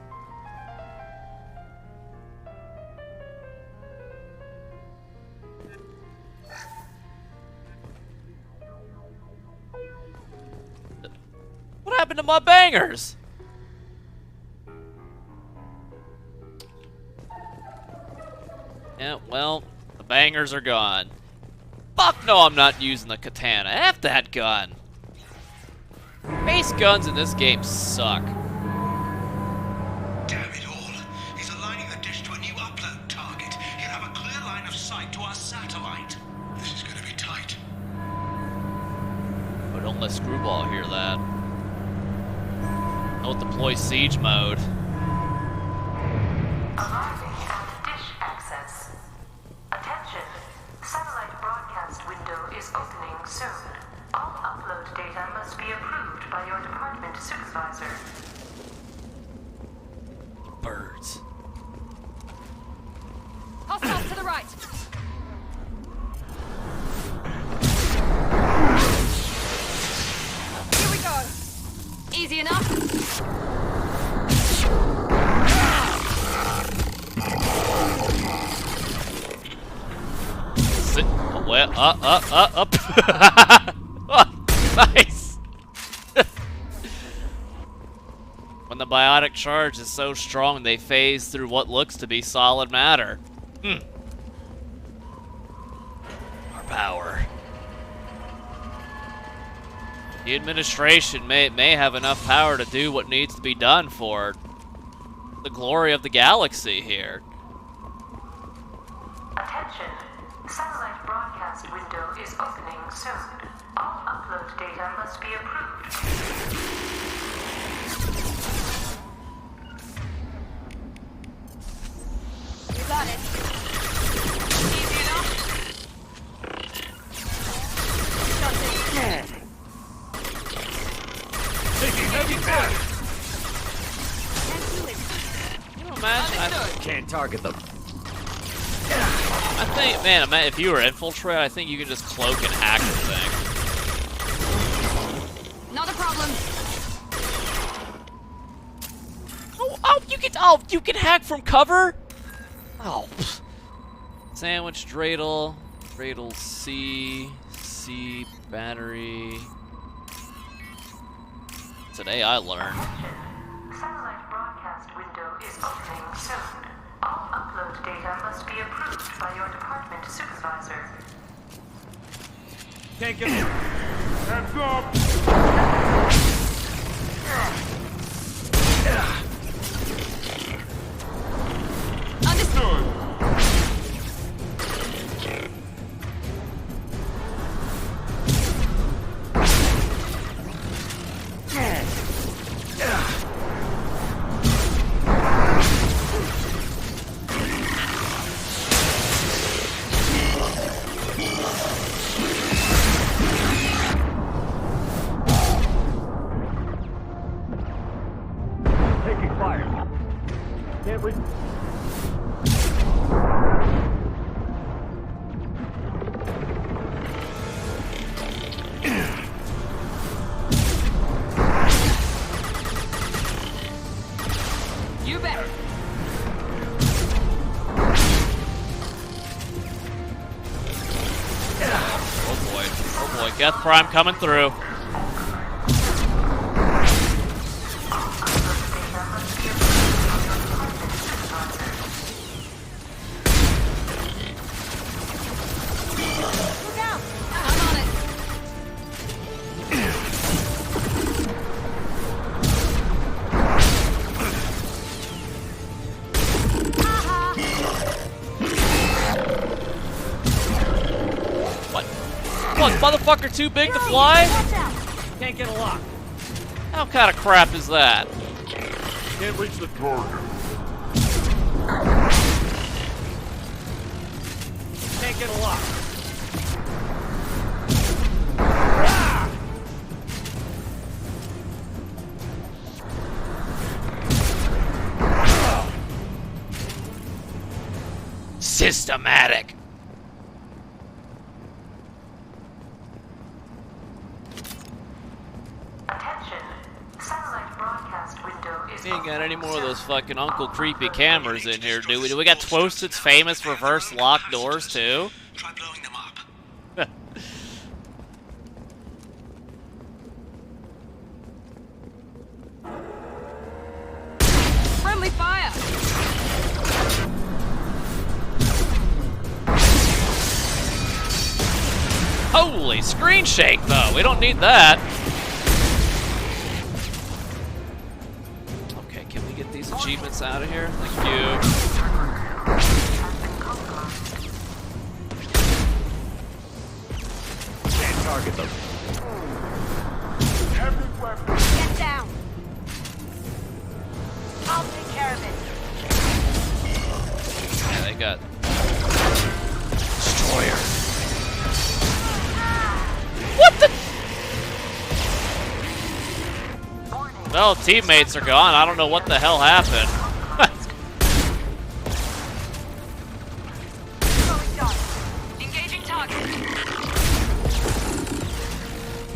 What happened to my bangers? Yeah, well, the bangers are gone. Fuck no, I'm not using the katana. F that gun. Base guns in this game suck. Damn it all. He's aligning the dish to a new upload target. He'll have a clear line of sight to our satellite. This is gonna be tight. But don't let Screwball hear that. Don't deploy siege mode. Arriving at dish access. Attention. Satellite broadcast window is opening soon. All upload data must be approved by your department supervisor. Birds. Hostiles to the right. Here we go. Easy enough. Sit. Oh, well, up. Oh, nice. When the biotic charge is so strong, they phase through what looks to be solid matter. Our power. The administration may have enough power to do what needs to be done for the glory of the galaxy here. Attention. Satellite broadcast window is opening soon. All upload data must be approved. You got it. Easy enough. Something. Taking heavy fire. Can you imagine? Can't target them. I think, man, if you were infiltrate, I think you can just cloak and hack the thing. Not a problem. You can hack from cover? Oh. Sandwich, dreidel, C, battery. Today I learned. Satellite broadcast window is opening soon. All upload data must be approved by your department supervisor. Can't get it. Hands up. Understood. You bet. Oh boy, Geth Prime coming through. Look out! I'm on it. What, motherfucker too big to fly? Watch out! Can't get a lock. How kind of crap is that? Can't reach the target. Can't get a lock. Systematic. Attention. Satellite broadcast window is We ain't got any more of those fucking Uncle Creepy cameras in here, do we? Do we got Twosted's famous reverse lock doors, too? Try blowing them up. Friendly fire. Holy screen shake, though. We don't need that. Okay, can we get these achievements out of here? Thank you. Can't target them. Get down! I'll take care of it. Yeah, they got Destroyer. What the? Well, teammates are gone. I don't know what the hell happened. Engaging target.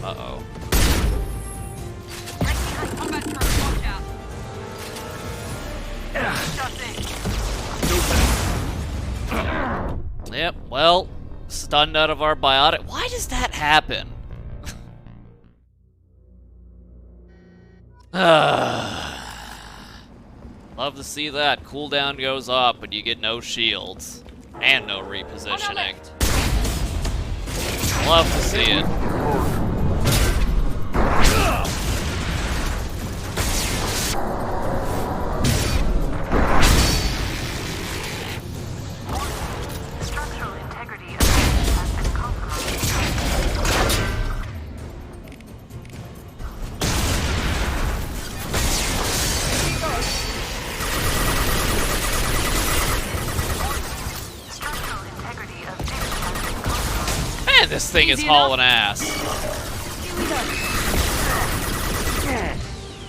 Uh-oh. Right behind combat turret. Watch out. Yep, well, stunned out of our biotic. Why does that happen? Love to see that. Cooldown goes up, but you get no shields. And no repositioning. Love to see it. Structural integrity of has been compromised. Structural integrity of has been compromised. Man, this thing is hauling ass.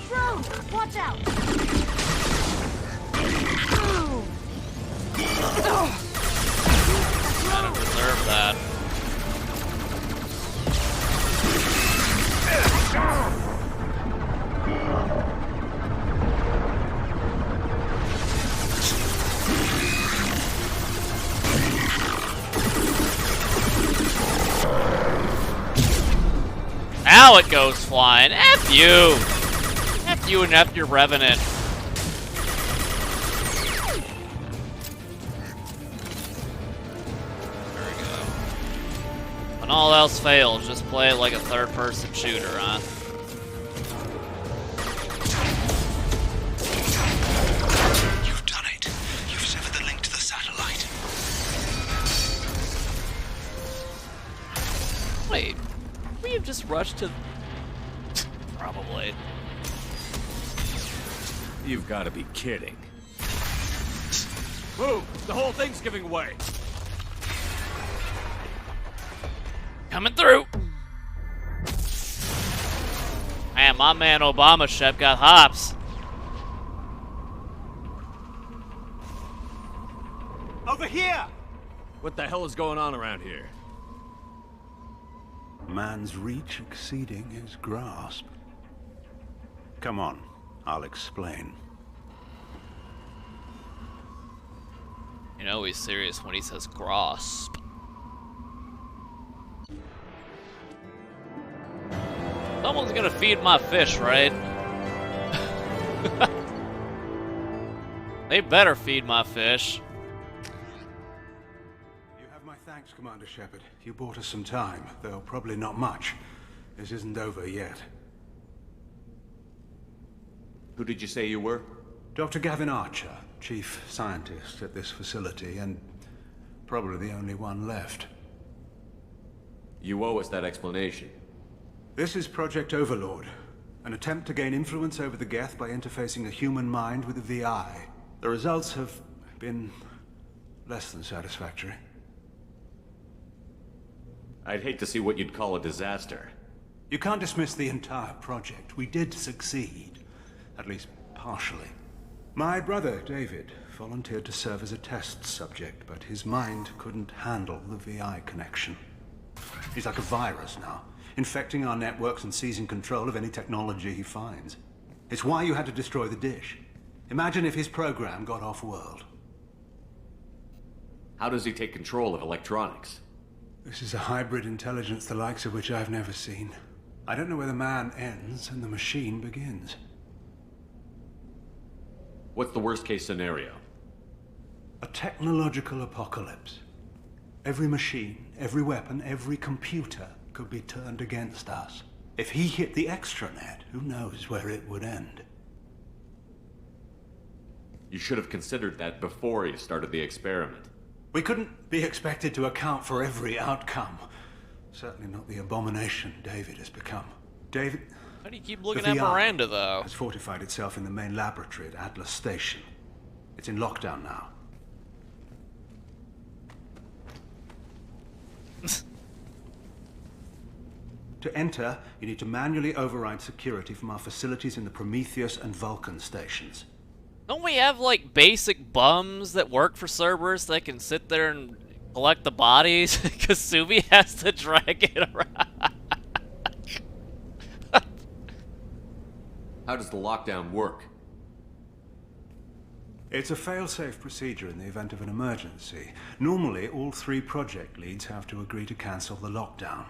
Drone! Watch out! I don't deserve that. Now it goes flying. F you! F you and F your Revenant. There we go. When all else fails, just play it like a third-person shooter, huh? You've done it. You've severed the link to the satellite. Wait, we have just rushed to... Probably. You've got to be kidding. Move! The whole thing's giving way. Coming through! Man, my man Obama Shep got hops. Over here! What the hell is going on around here? man's reach exceeding his grasp. Come on, I'll explain. You know he's serious when he says grasp. Someone's gonna feed my fish, right? They better feed my fish. You have my thanks, Commander Shepard. You bought us some time, though probably not much. This isn't over yet. Who did you say you were? Dr. Gavin Archer, chief scientist at this facility, and probably the only one left. You owe us that explanation. This is Project Overlord, an attempt to gain influence over the Geth by interfacing a human mind with a VI. The results have been less than satisfactory. I'd hate to see what you'd call a disaster. You can't dismiss the entire project. We did succeed, at least partially. My brother, David, volunteered to serve as a test subject, but his mind couldn't handle the VI connection. He's like a virus now, infecting our networks and seizing control of any technology he finds. It's why you had to destroy the dish. Imagine if his program got off-world. How does he take control of electronics? This is a hybrid intelligence the likes of which I've never seen. I don't know where the man ends and the machine begins. What's the worst-case scenario? A technological apocalypse. Every machine, every weapon, every computer could be turned against us. If he hit the extranet, who knows where it would end? You should have considered that before you started the experiment. We couldn't be expected to account for every outcome. Certainly not the abomination David has become. David... How do you keep looking at Miranda, though? ...has fortified itself in the main laboratory at Atlas Station. It's in lockdown now. To enter, you need to manually override security from our facilities in the Prometheus and Vulcan stations. Don't we have, like, basic bums that work for Cerberus that can sit there and collect the bodies? Kasumi has to drag it around. How does the lockdown work? It's a fail-safe procedure in the event of an emergency. Normally, all 3 project leads have to agree to cancel the lockdown.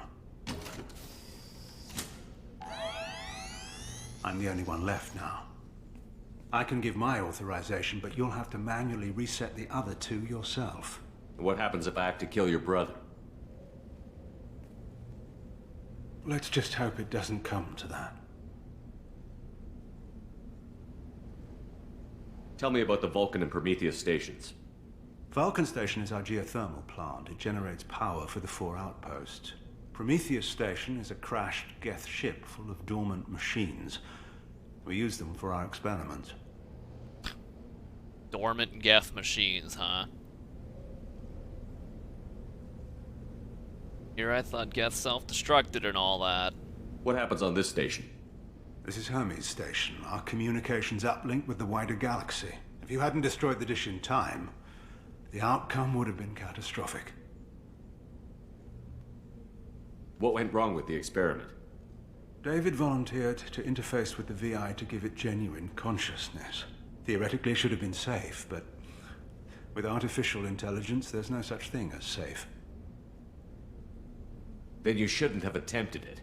I'm the only one left now. I can give my authorization, but you'll have to manually reset the other 2 yourself. What happens if I have to kill your brother? Let's just hope it doesn't come to that. Tell me about the Vulcan and Prometheus stations. Vulcan Station is our geothermal plant. It generates power for the 4 outposts. Prometheus Station is a crashed Geth ship full of dormant machines. We use them for our experiments. Dormant Geth machines, huh? Here I thought Geth self-destructed and all that. What happens on this station? This is Hermes Station, our communications uplink with the wider galaxy. If you hadn't destroyed the dish in time, the outcome would have been catastrophic. What went wrong with the experiment? David volunteered to interface with the VI to give it genuine consciousness. Theoretically, it should have been safe, but with artificial intelligence, there's no such thing as safe. Then you shouldn't have attempted it.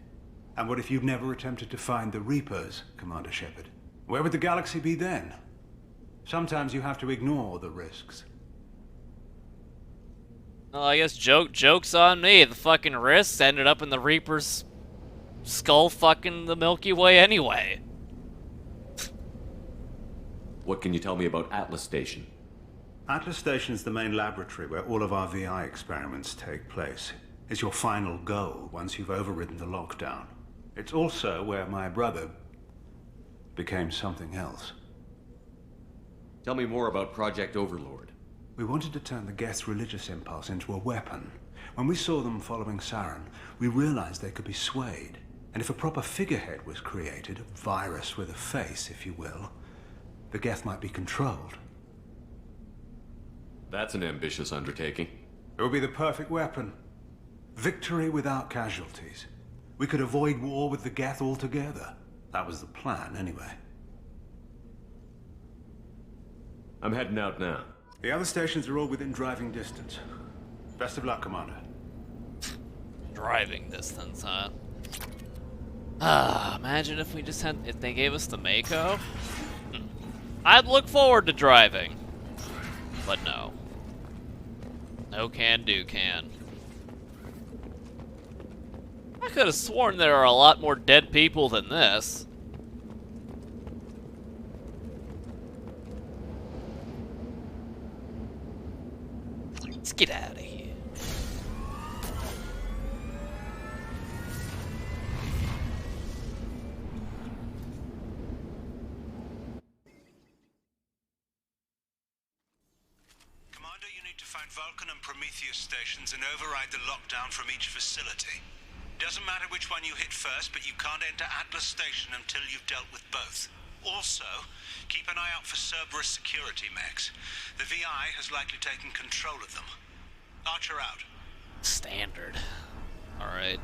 And what if you'd never attempted to find the Reapers, Commander Shepard? Where would the galaxy be then? Sometimes you have to ignore the risks. Well, I guess joke's on me. The fucking risks ended up in the Reaper's skull fucking the Milky Way anyway. What can you tell me about Atlas Station? Atlas Station is the main laboratory where all of our VI experiments take place. It's your final goal once you've overridden the lockdown. It's also where my brother became something else. Tell me more about Project Overlord. We wanted to turn the Geth's religious impulse into a weapon. When we saw them following Saren, we realized they could be swayed. And if a proper figurehead was created, a virus with a face, if you will, the Geth might be controlled. That's an ambitious undertaking. It would be the perfect weapon. Victory without casualties. We could avoid war with the Geth altogether. That was the plan, anyway. I'm heading out now. The other stations are all within driving distance. Best of luck, Commander. Driving distance, huh? Imagine if if they gave us the Mako. I'd look forward to driving. But no. No can do can. I could have sworn there are a lot more dead people than this. Let's get out of here. Commander, you need to find Vulcan and Prometheus stations and override the lockdown from each facility. Doesn't matter which one you hit first, but you can't enter Atlas Station until you've dealt with both. Also, keep an eye out for Cerberus security mechs. The VI has likely taken control of them. Archer out. Standard. Alright.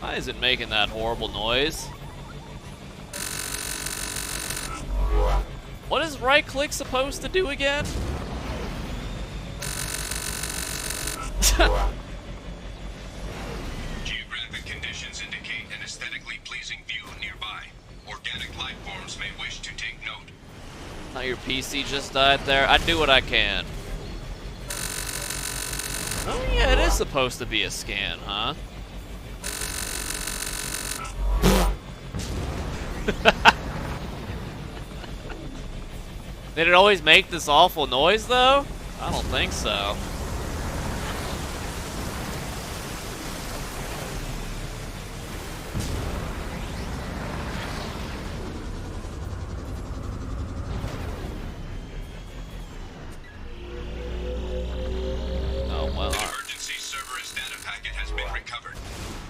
Why is it making that horrible noise? What is right click supposed to do again? Geographic conditions indicate an aesthetically pleasing view nearby. Organic life forms may wish to take note. Now your PC just died there. I do what I can. Oh yeah, it is supposed to be a scan, huh? Did it always make this awful noise, though? I don't think so. Oh, well. The emergency Cerberus data packet has been recovered.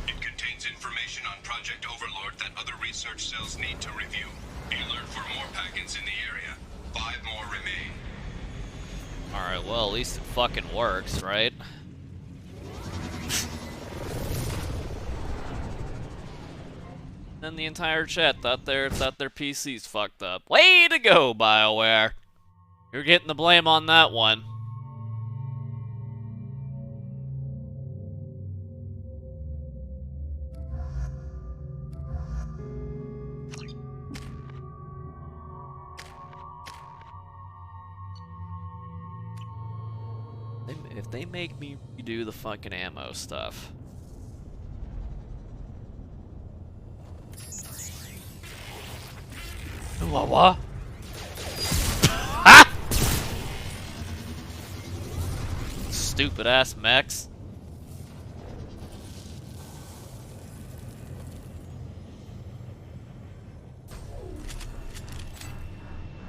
It contains information on Project Overlord that other research cells need to review. Be alert for more packets in the area. 5 more remain. Alright, well, at least it fucking works, right? Then the entire chat thought their PC's fucked up. Way to go, BioWare! You're getting the blame on that one. If they make me redo the fucking ammo stuff. What? Ha! Stupid ass mechs.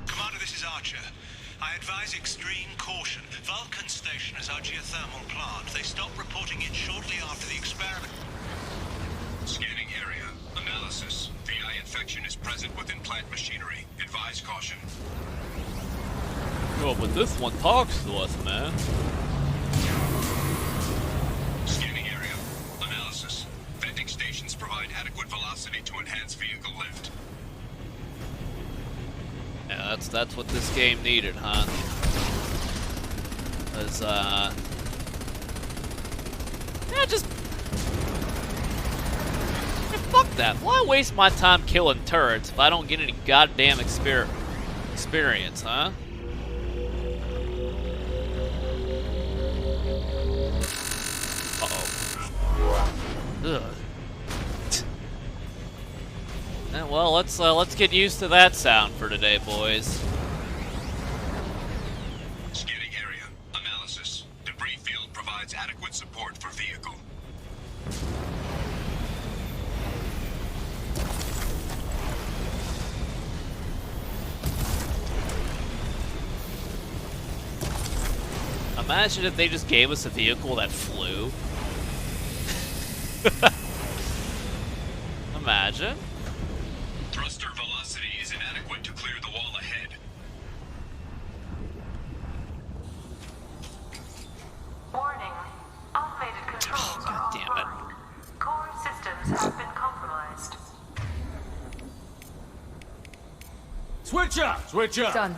Commander, this is Archer. I advise extreme caution. Vulcan Station is our geothermal plant. They stopped reporting it shortly after the experiment. Scanning area. Analysis. VI infection is present within plant machinery. Advise caution. Oh, but this one talks to us, man. Scanning area. Analysis. Venting stations provide adequate velocity to enhance vehicle lift. Yeah, that's what this game needed, huh? 'Cause, yeah, just... Yeah, fuck that. Why waste my time killing turrets if I don't get any goddamn experience, huh? Uh-oh. Ugh. Yeah, well, let's get used to that sound for today, boys. Scanning area. Analysis. Debris field provides adequate support for vehicle. Imagine if they just gave us a vehicle that flew. Imagine. Thruster velocity is inadequate to clear the wall ahead. Switch up! Switch up! Done.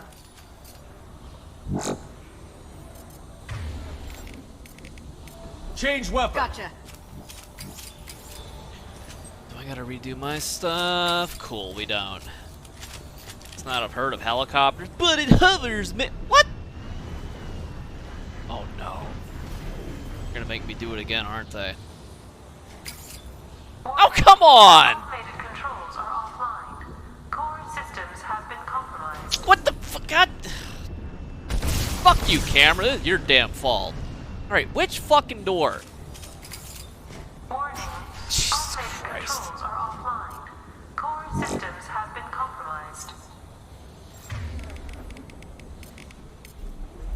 Change weapon. Gotcha. Do I gotta redo my stuff? Cool, we don't. It's not I've heard of helicopters, but it hovers, man. What? Oh no. They're gonna make me do it again, aren't they? Oh, come on! Automated controls are offline. Core systems have been compromised. What the fuck? God. Fuck you, camera. This is your damn fault. Alright, which fucking door? Warning. Jesus Automated Christ. controls are offline. Core systems have been compromised.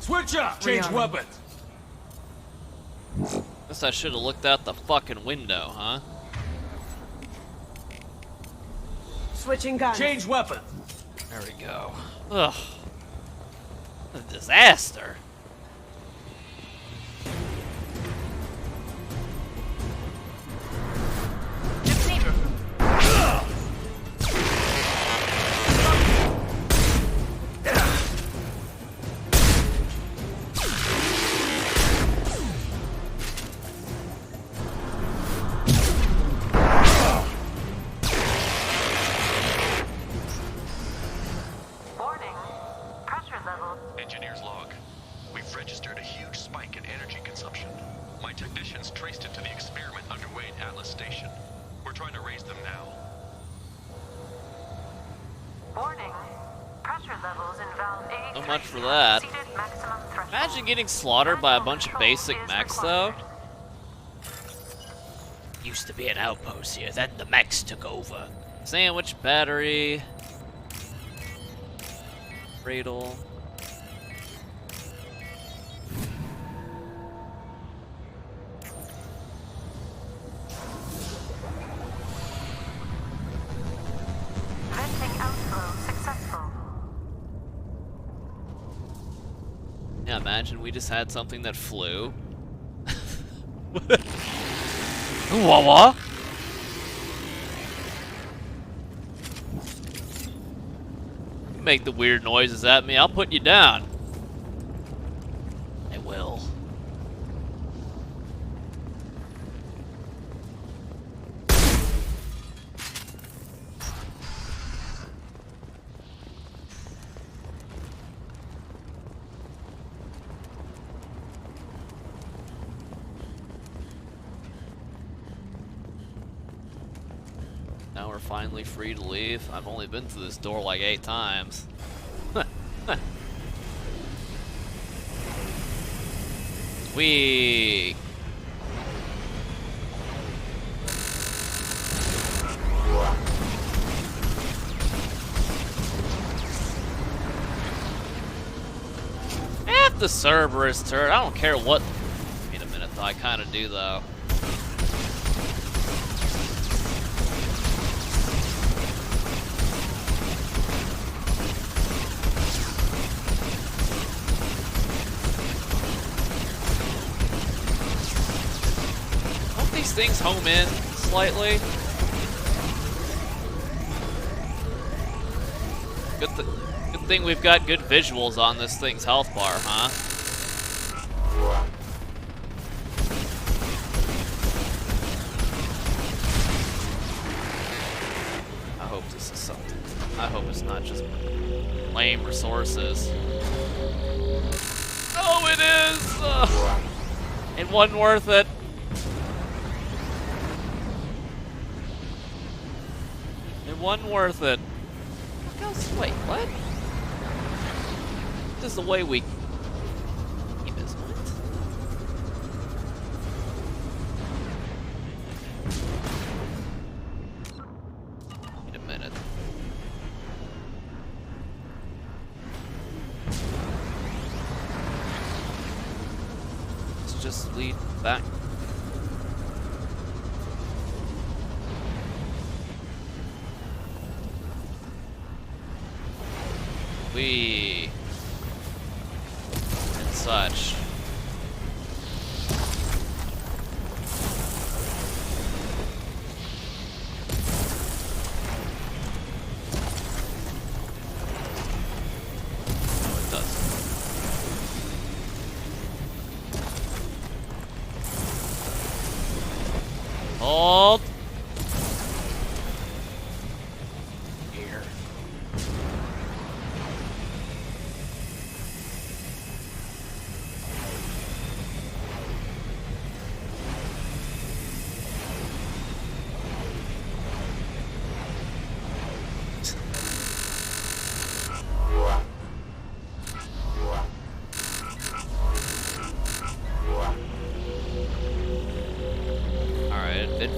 Switch up! Change weapons! Guess I should have looked out the fucking window, huh? Switching guns. Change weapon! There we go. Ugh. A disaster. Warning. Pressure level. Engineer's log. We've registered a huge spike in energy consumption. My technicians traced it to the experiment underway at Atlas Station. We're trying to raise them now. Warning. Pressure levels in valve A. So much for that. Imagine getting slaughtered by a bunch of basic mechs, though. Used to be an outpost here, then the mechs took over. Sandwich, battery. Cradle. Venting outflow successful. Yeah, imagine we just had something that flew. Wah-wah. Make the weird noises at me, I'll put you down. I will. Now we're finally free to leave. I've only been through this door like 8 times. Wee. If the Cerberus turret, I don't care what. Wait a minute, though. I kind of do, though. Things home in slightly. Good thing we've got good visuals on this thing's health bar, huh? I hope this is something. I hope it's not just lame resources. Oh, it is! It wasn't worth it. Wasn't worth it. Wait, what? This is the way we keep his what? Wait a minute. Let's just lead back. And such.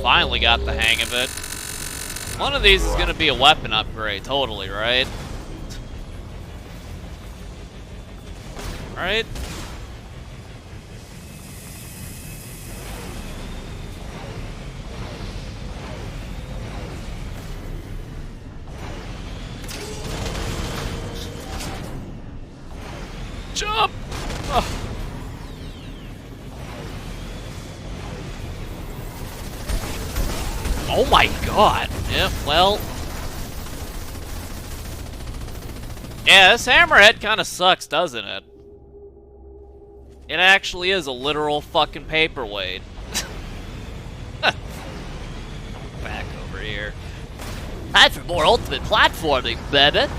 Finally got the hang of it. One of these is gonna be a weapon upgrade, totally, right? Right? Jump! Oh. Oh my god. Yeah, well. Yeah, this hammerhead kind of sucks, doesn't it? It actually is a literal fucking paperweight. Back over here. Time for more ultimate platforming, baby.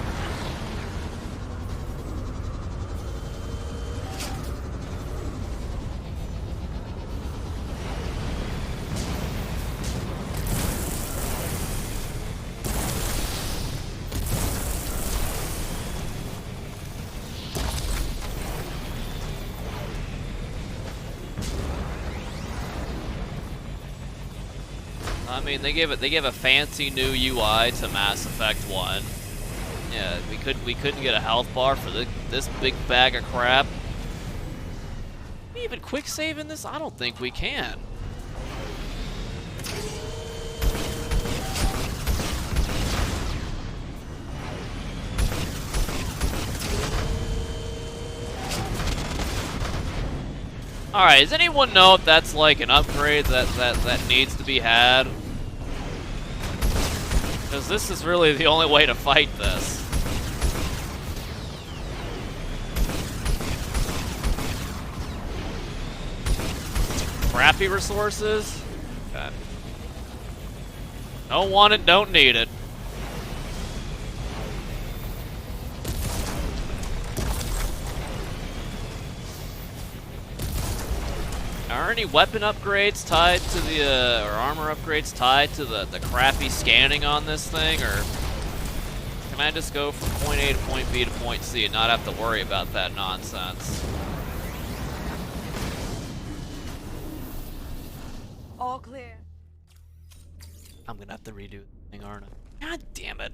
I mean, they gave a fancy new UI to Mass Effect 1. Yeah, we couldn't get a health bar for this big bag of crap. Can we even quick save in this? I don't think we can. Alright, does anyone know if that's like an upgrade that needs to be had? Because this is really the only way to fight this. Crappy resources? Okay. Don't want it, don't need it. Are any weapon upgrades tied to the, or armor upgrades tied to the crappy scanning on this thing, or can I just go from point A to point B to point C and not have to worry about that nonsense? All clear. I'm gonna have to redo the thing, aren't I? God damn it.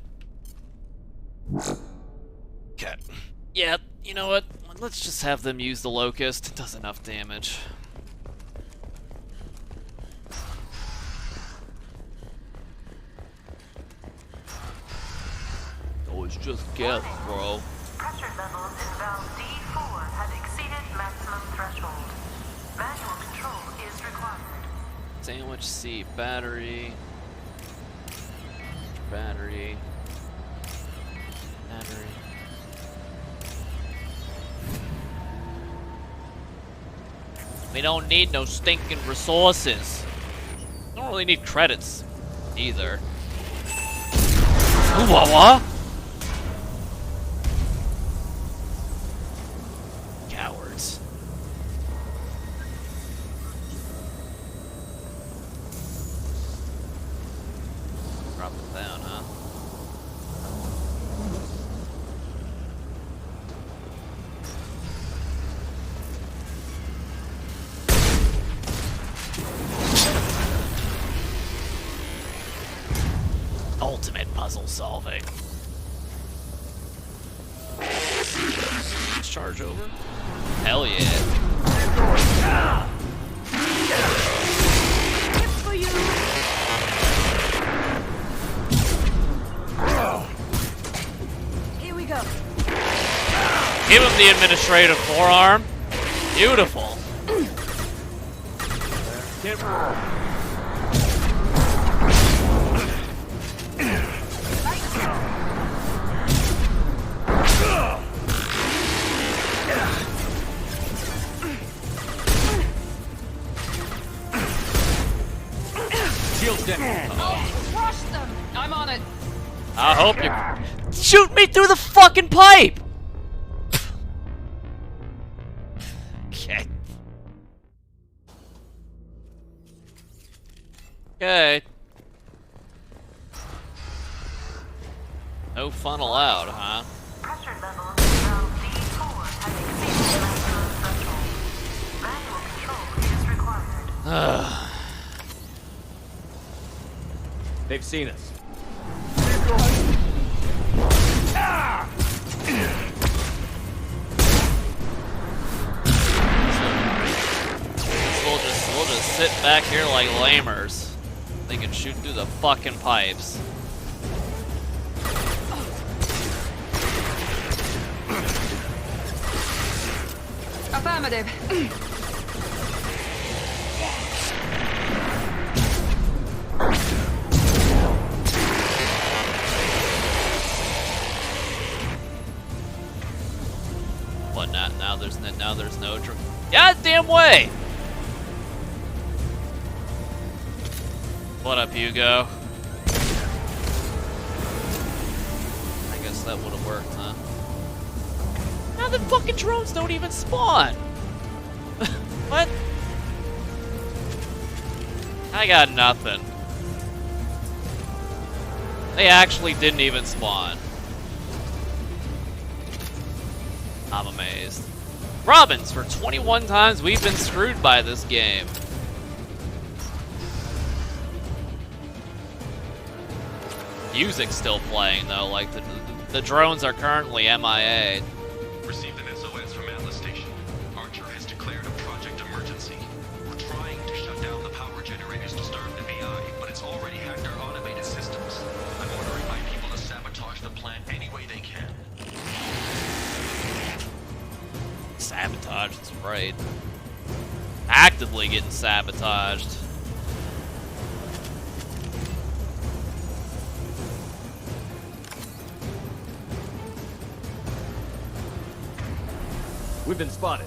Okay. Yeah, you know what? Let's just have them use the Locust. It does enough damage. Always just guess, bro. Pressure levels in valve D4 have exceeded maximum threshold. Manual control is required. Sandwich C, battery. Battery. We don't need no stinking resources. Don't really need credits either. Ooh, wah. Cowards. Drop it down, huh? Ultimate puzzle solving. Charge over. Hell yeah. Tips for you. Here we go. Give him the administrative forearm. Beautiful. Shield down. Crush them! I'm on it. I hope you shoot me through the fucking pipe. Okay. Okay. No fun allowed, huh? Pressure levels in valve D4 have exceeded maximum threshold. Manual control is required. They've seen us. We'll just sit back here like lamers. They can shoot through the fucking pipes. Affirmative. What? Now there's no goddamn way. What up, Hugo? I guess that would have worked, huh? Now the fucking drones don't even spawn! What? I got nothing. They actually didn't even spawn. I'm amazed. Robbins, for 21 times we've been screwed by this game. Music's still playing though, like the drones are currently MIA. Received an SOS from Atlas Station. Archer has declared a project emergency. We're trying to shut down the power generators to start the VI, but it's already hacked our automated systems. I'm ordering my people to sabotage the plant any way they can. Sabotage, that's right. Actively getting sabotaged. We've been spotted.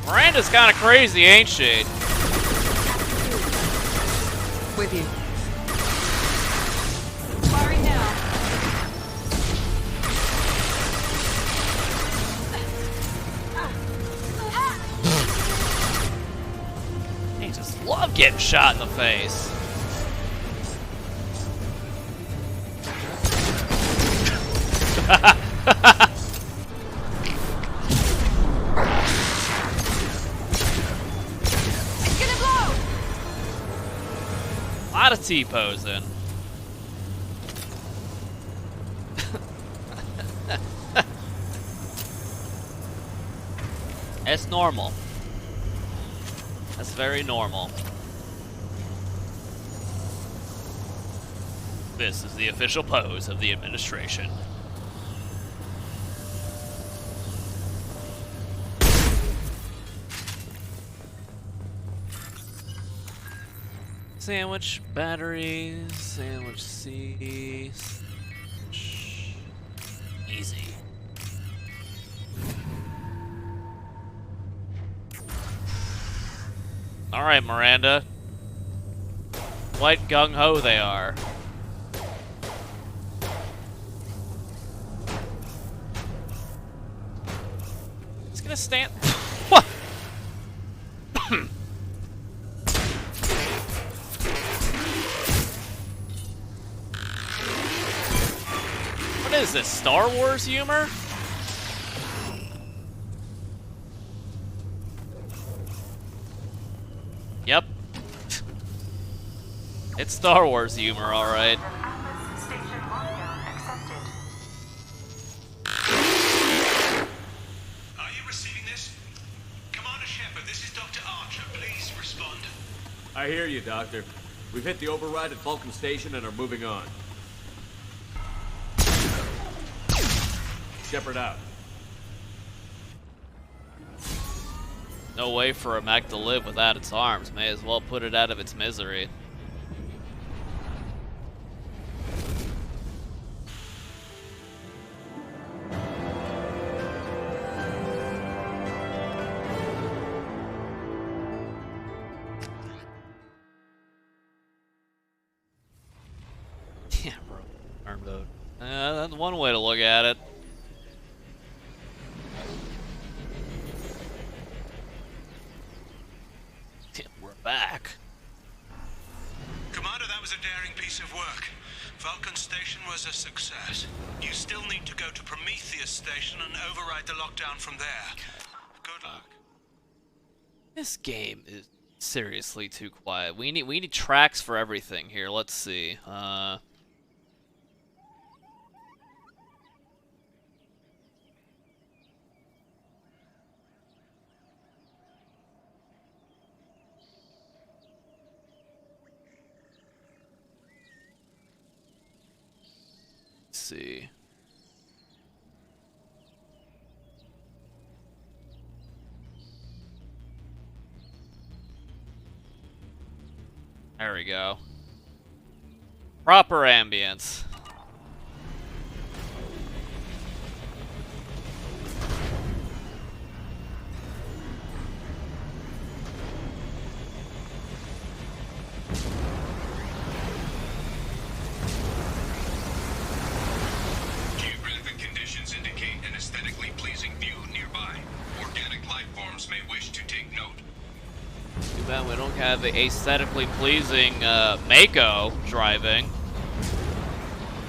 Miranda's kind of crazy, ain't she? With you. Firing now. They just love getting shot in the face. A lot of T-posing. It's normal. That's very normal. This is the official pose of the administration. Sandwich, batteries, sandwich C. Easy. Alright, Miranda. Quite gung-ho they are. He's gonna stand. What? What is this, Star Wars humor? Yep. It's Star Wars humor, alright. Are you receiving this? Commander Shepard, this is Dr. Archer. Please respond. I hear you, Doctor. We've hit the override at Vulcan Station and are moving on. Shepard out. No way for a mech to live without its arms. May as well put it out of its misery. Arm mode. That's one way to look at it. We're back. Commander, that was a daring piece of work. Vulcan Station was a success. You still need to go to Prometheus Station and override the lockdown from there. Good luck. This game is seriously too quiet. We need tracks for everything here. Let's see. Let's see. There we go. Proper ambience. Geographic conditions indicate an aesthetically pleasing view nearby. Organic life forms may wish to take note. Too bad we don't have the aesthetically pleasing Mako driving.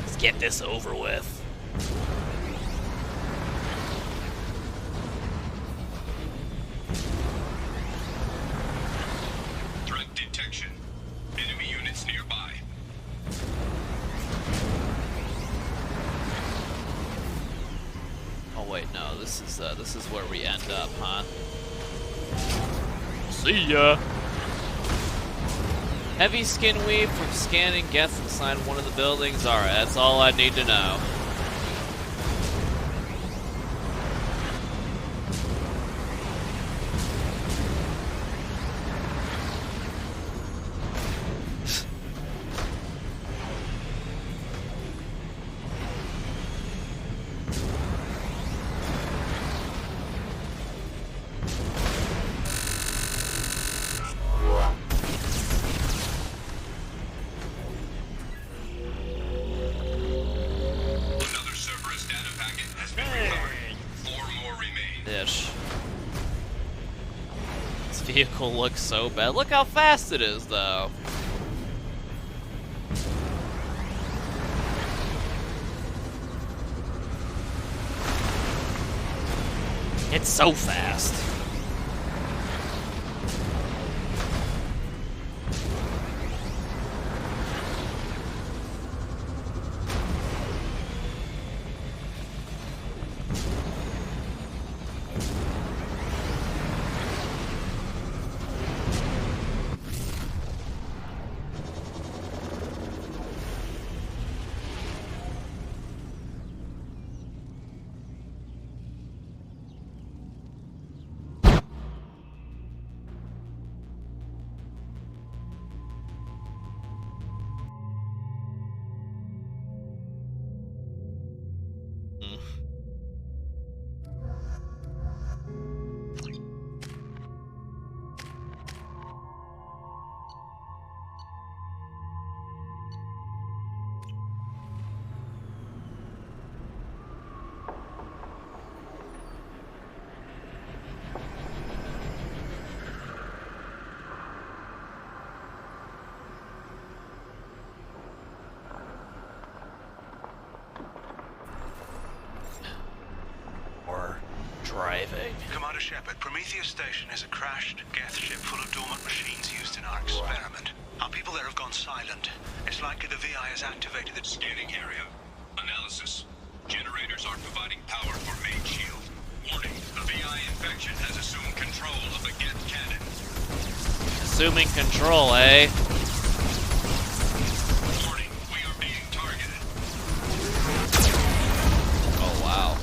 Let's get this over with. Threat detection. Enemy units nearby. Oh wait, no, this is where we end up, huh? See ya! Heavy skin weave from scanning guests inside one of the buildings. Alright, that's all I need to know. Vehicle looks so bad. Look how fast it is, though. It's so fast. Driving. Commander Shepard, Prometheus Station is a crashed Geth ship full of dormant machines used in our experiment. Our people there have gone silent. It's likely the VI has activated the Scanning area. Analysis. Generators are providing power for main shield. Warning, the VI infection has assumed control of the Geth cannon. Assuming control, eh? Warning, we are being targeted. Oh, wow.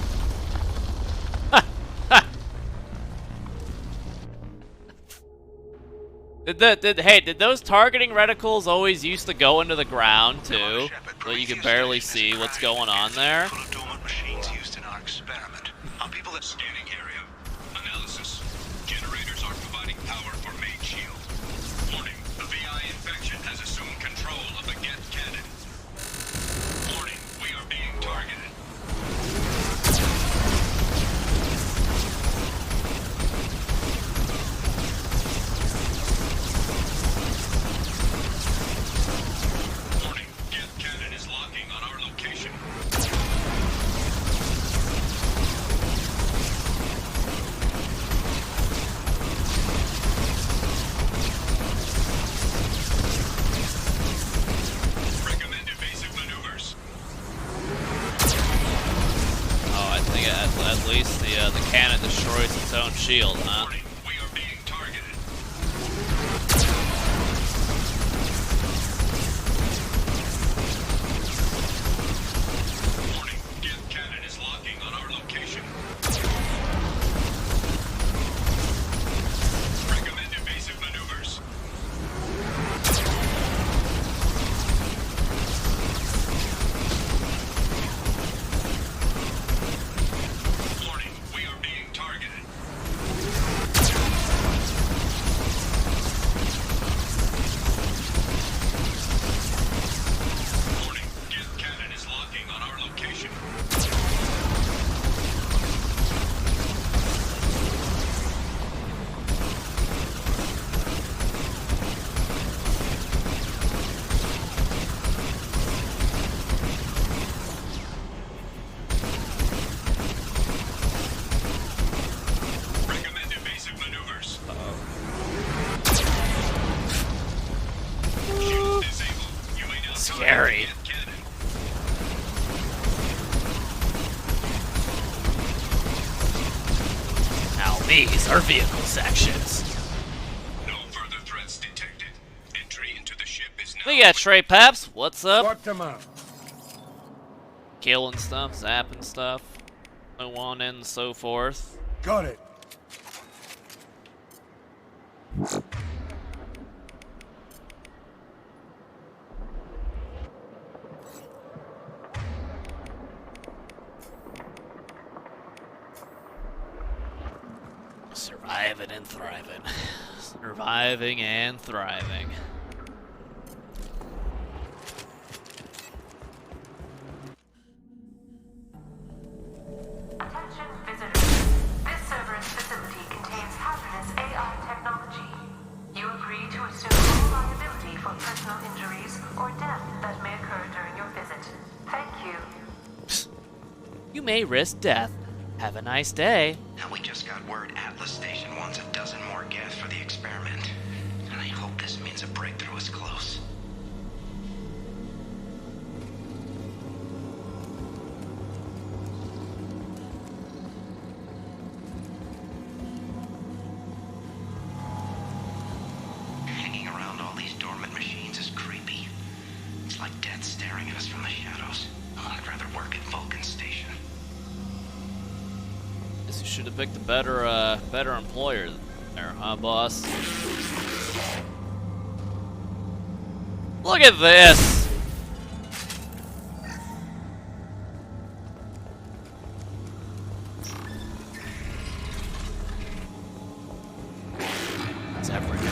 Did those targeting reticles always used to go into the ground too, so you could barely see what's going on there? full of dormant machines used in our experiment. Our people that Scanning area. Analysis. Generators are providing power for main shield. Warning, the VI infection has assumed control of the Geth cannon. Warning, its own shield, huh? We are being targeted. Warning, Geth cannon is locking on our location. Recommend evasive maneuvers. Warning, we are being targeted. Warning, Geth cannon is locking on our location. Recommend evasive maneuvers. Shield disabled. You may now Scary. target the Geth cannon. Now these are vehicle sections. No further threats detected. Entry into the ship is now. We got Trey Paps. What's up? Sort them out. Killing stuff, zapping stuff, so on and so forth. Got it. Surviving and thriving. Surviving and thriving. Attention visitors. This server's facility contains hazardous AI technology. You agree to assume all liability for personal injuries or death that may occur during your visit. Thank you. You may risk death. Have a nice day. We just got word Atlas Station wants a dozen more gas for the experiment. And I hope this means a breakthrough is close. Hanging around all these dormant machines is creepy. It's like death staring at us from the shadows. I'd rather work at Vulcan Station. Guess you should have picked a better employer there, huh, boss? Look at this! It's everything.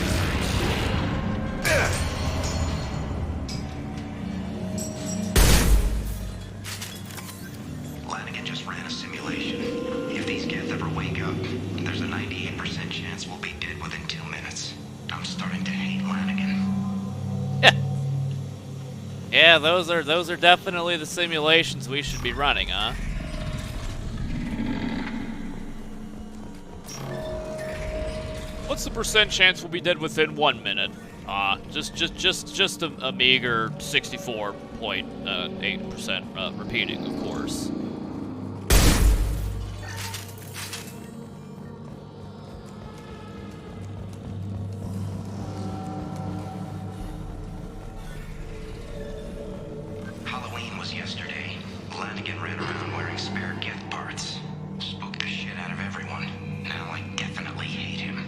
Lanigan just ran a simulation. If these Geth ever wake up, there's a 98% chance we'll be dead within 2 minutes. I'm starting to hate Lanigan. Yeah, those are definitely the simulations we should be running, huh? What's the percent chance we'll be dead within 1 minute? Just a meager 64.8% repeating, of course. Halloween was yesterday. Lanigan ran around wearing spare Geth parts. Spooked the shit out of everyone. Now I definitely hate him.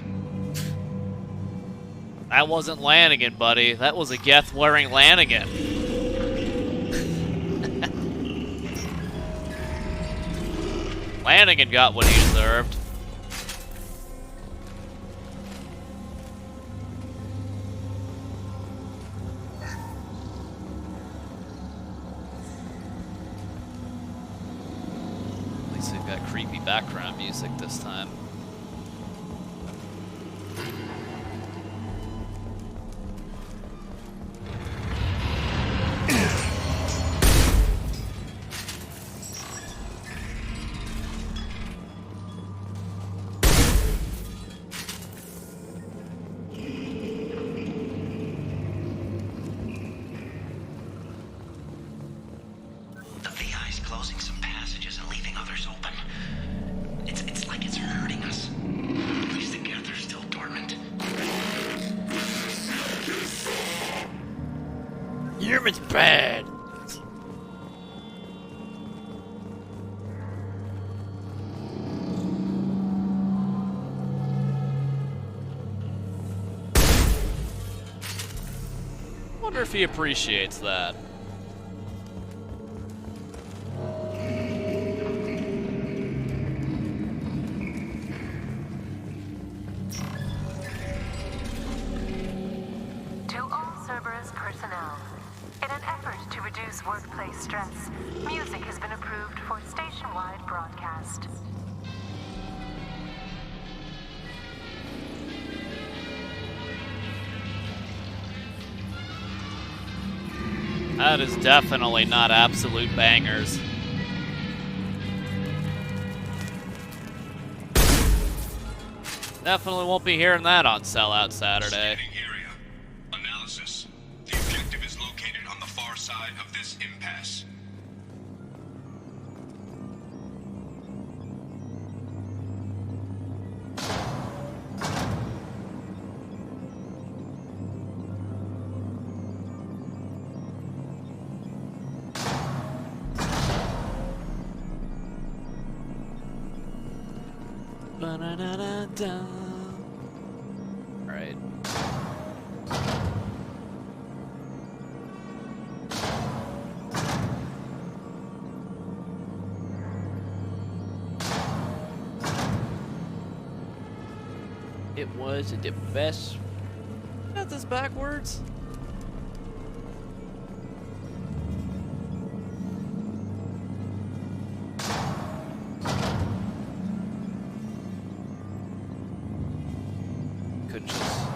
That wasn't Lanigan, buddy. That was a Geth wearing Lanigan. Lanigan got what he deserved. At least we've got creepy background music this time. The VI's closing some passages and leaving others open. It's like it's hurting Human's bad. Wonder if he appreciates that. To all Cerberus personnel, in an effort to reduce workplace stress, music has been approved for station-wide broadcast. That is definitely not absolute bangers. Definitely won't be hearing that on Sellout Saturday. Analysis. The objective is located on the far side of this impasse. Alright. It was the best. Got this backwards? Could just.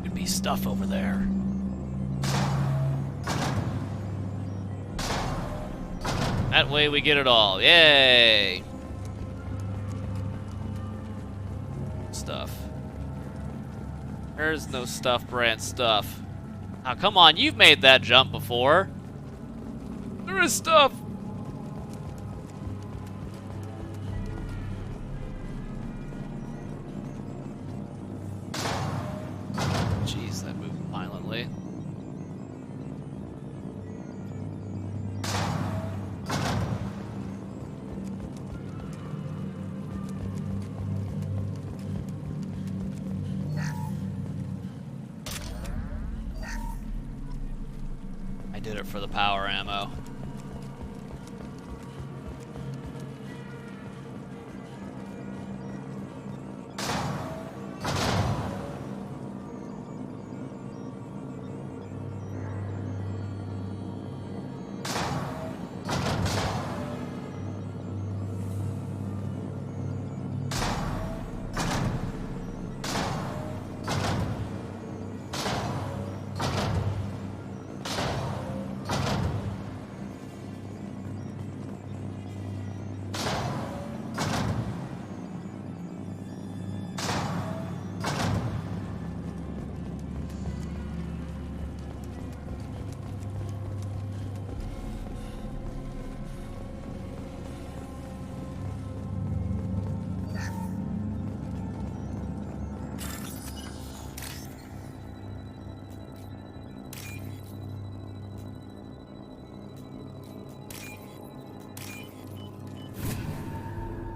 Could be stuff over there. That way we get it all. Yay! Stuff. There's no stuff, brand stuff. Oh, come on, you've made that jump before. There is stuff. Jeez, that moved violently. I did it for the power ammo.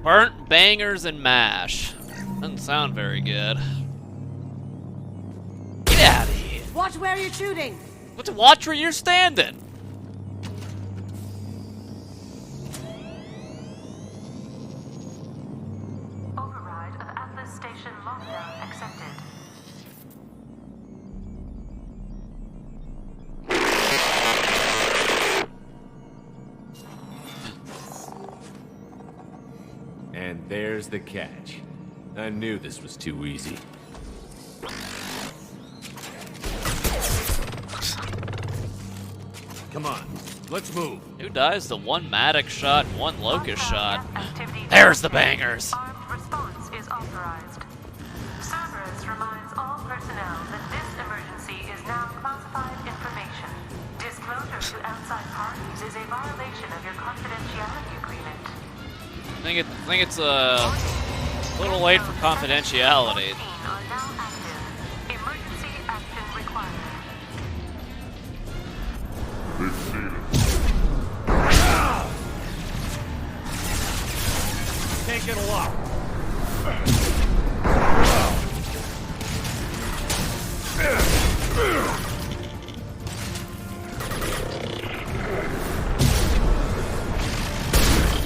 Burnt bangers and mash. Doesn't sound very good. Get out of here. Watch where you're shooting. What to watch where you're standing? Override of Atlas Station lockdown accepted. And there's the catch. I knew this was too easy. Come on, let's move. Who dies to one Maddox shot and one Locust shot? There's the bangers. Armed response is authorized. Cerberus reminds all personnel that this emergency is now classified information. Disclosure to outside parties is a violation of your confidentiality agreement. I think it's a little late for confidentiality. Are now Can't get a lock.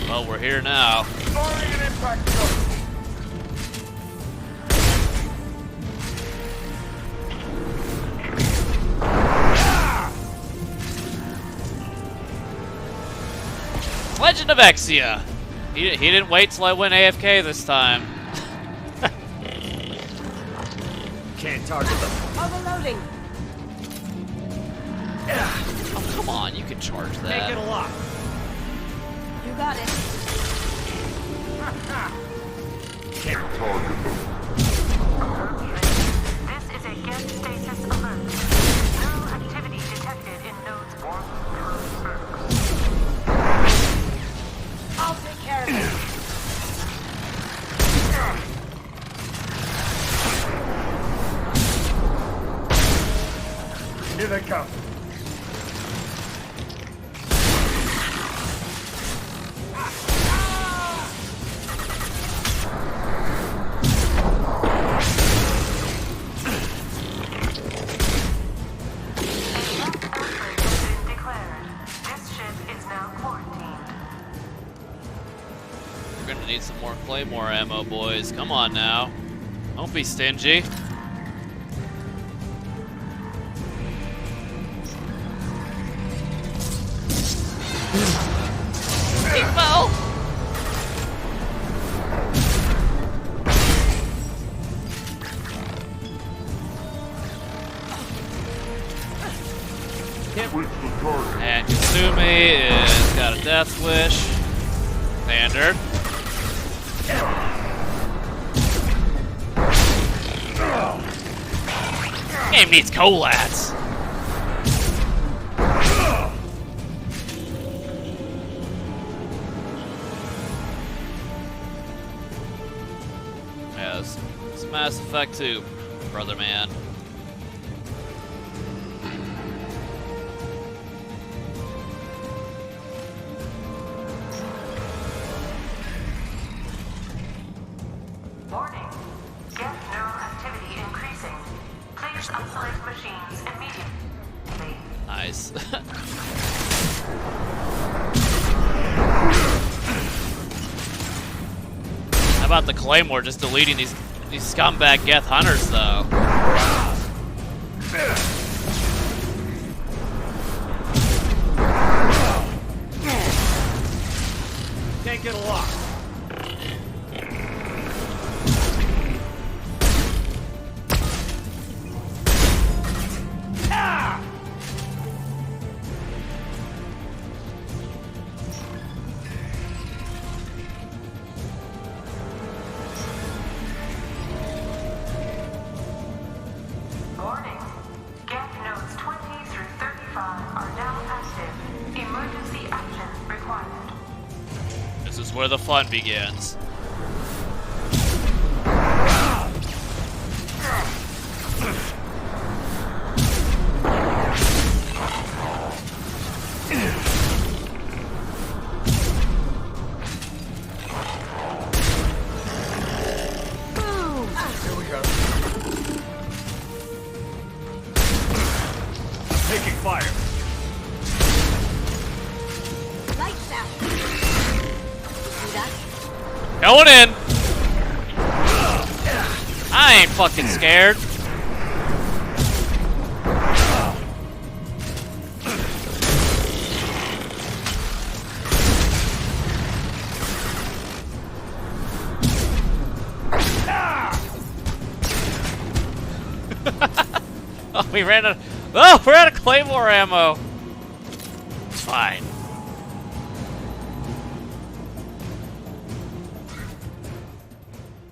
Well, we're here now. Firing an impact zone. Legend of Exia. He didn't wait till I went AFK this time. Can't target them. Overloading. Oh, come on, you can charge that. Can't get a lock. You got it. Can't target them. This is a guest status alert. No activity detected in nodes 1 through 6. I'll take care of it. Here they come. We're gonna need some more Claymore ammo, boys. Come on now. Don't be stingy. He fell! Can't reach the target. And Kasumi is got a death wish. Standard. Game needs colats. Yeah, it's Mass Effect 2, brother man. Warning. Get neural activity increasing. Please isolate machines immediately. Nice. How about the Claymore just deleting these scumbag Geth hunters though? Can't get a lock. Warning. Gap nodes 20 through 35 are now active. Emergency action required. This is where the fun begins. Here we go. Taking fire. Lights out. See that? Going in. I ain't fucking scared. Oh, we ran out. Oh, we're out of Claymore ammo. It's fine.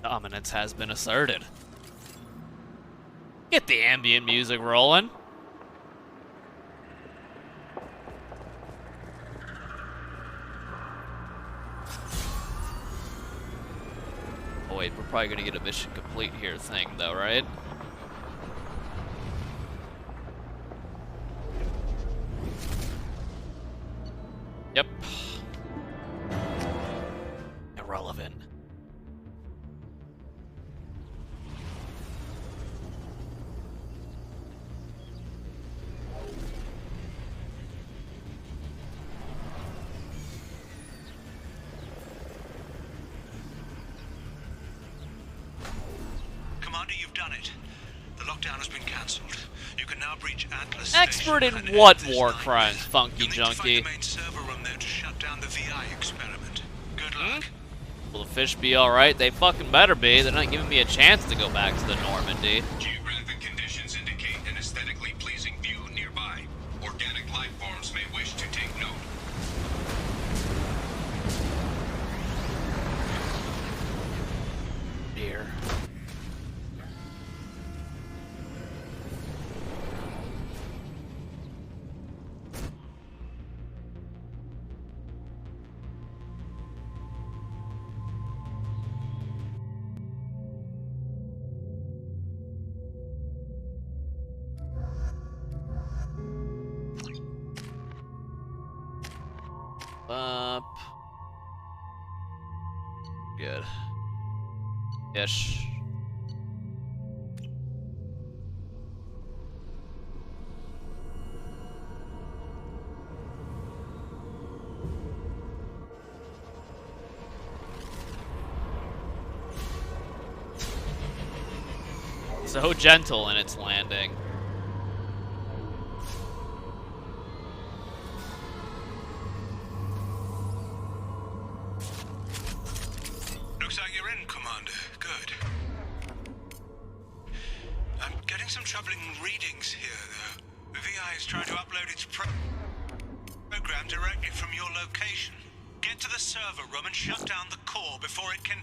Dominance has been asserted. Get the ambient music rolling. Oh wait, we're probably gonna get a mission complete here thing though, right? pt.11. Commander, you've done it. The lockdown has been cancelled. You can now breach Atlas Expert in Station what and war Atlas crimes, 9. funky You'll need to junkie? find the main server room there to shut down the VI experiment. Good luck. Will the fish be alright? They fucking better be. They're not giving me a chance to go back to the Normandy. Geographic conditions indicate an aesthetically pleasing view nearby. Organic life forms may wish to take note. Dear. Up. Good. Ish. So gentle in its landing. Looks like you're in, Commander. Good. I'm getting some troubling readings here, though. The VI is trying to upload its program directly from your location. Get to the server room and shut down the core before it can...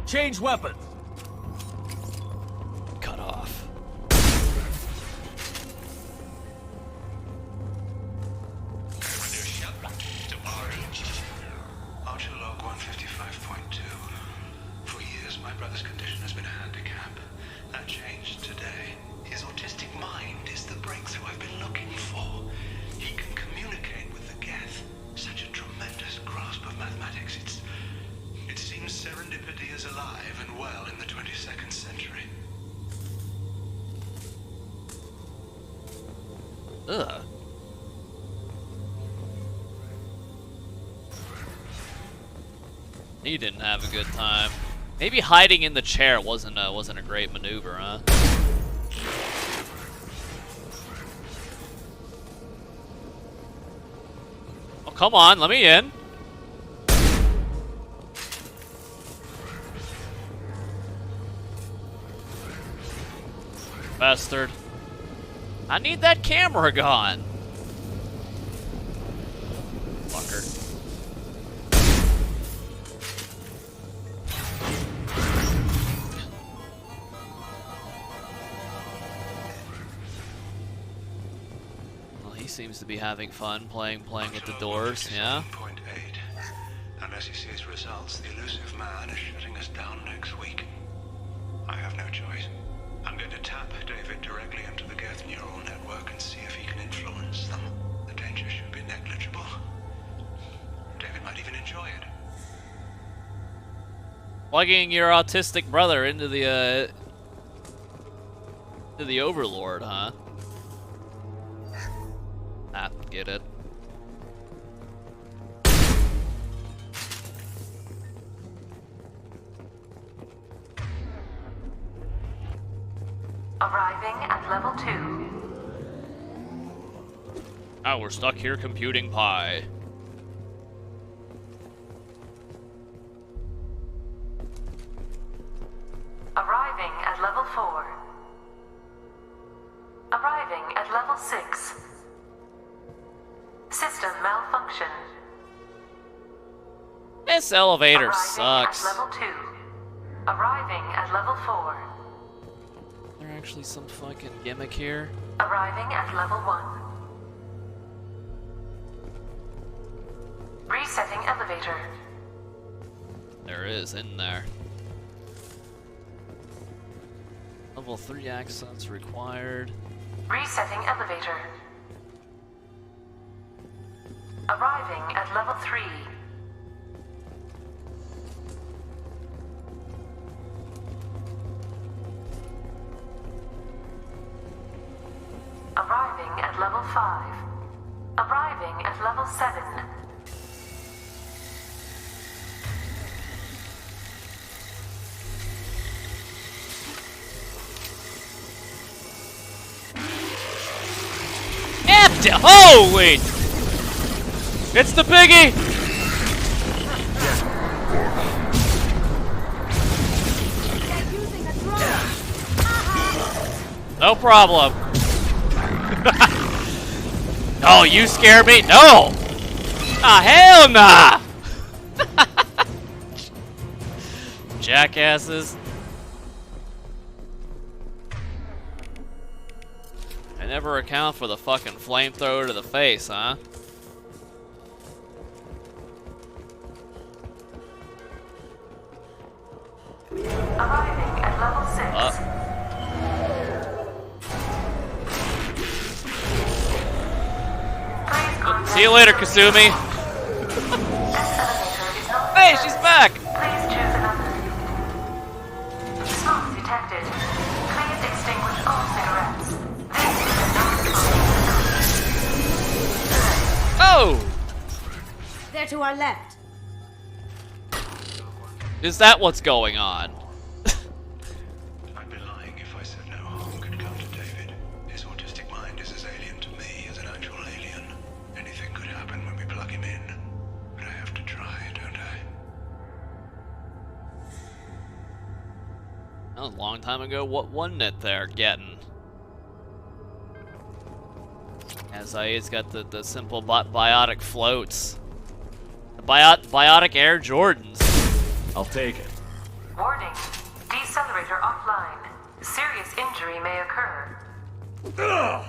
Change weapons! Cut off. Archer log 155.2. For years, my brother's condition has been a handicap. That changed today. His autistic mind is the breakthrough I've been looking for. He can communicate with the Geth. Such a tremendous grasp of mathematics. It seems serendipity is alive and well in the 22nd century. Ugh. He didn't have a good time. Maybe hiding in the chair wasn't a great maneuver, huh? Oh, come on, let me in. Bastard. I need that camera gone. Fucker. Well, he seems to be having fun playing with the doors, yeah? Unless he sees results, the elusive man is shutting us down next week. I have no choice. I'm going to tap David directly into the Geth neural network and see if he can influence them. The danger should be negligible. David might even enjoy it. Plugging your autistic brother into the Overlord, huh? Ah, get it. Arriving at level 2. Now we're stuck here computing pi. Arriving at level 4. Arriving at level 6. System malfunction. This elevator Arriving sucks. at level 2. Arriving at level 4. Is there actually some fucking gimmick here? Arriving at level 1. Resetting elevator. There is in there. Level 3 access required. Resetting elevator. Arriving at level 3. Arriving at level 5. Arriving at level 7. Empty! Holy! It's the biggie! No problem. Oh, you scare me? No! Ah, hell nah! Jackasses. I never account for the fucking flamethrower to the face, huh? Arriving at level 6. See you later, Kasumi. Hey, she's back! Please choose another. Smoke detected. Please extinguish all cigarettes. This is a non-smoking. Oh! They're to our left. Is that what's going on? I'd be lying if I said no harm could come to David. His autistic mind is as alien to me as an actual alien. Anything could happen when we plug him in. But I have to try, don't I? That was a long time ago. What wasn't it there getting? As Zaid's got the simple biotic floats. The biotic Air Jordans. I'll take it. Warning. Decelerator offline. Serious injury may occur. Ugh!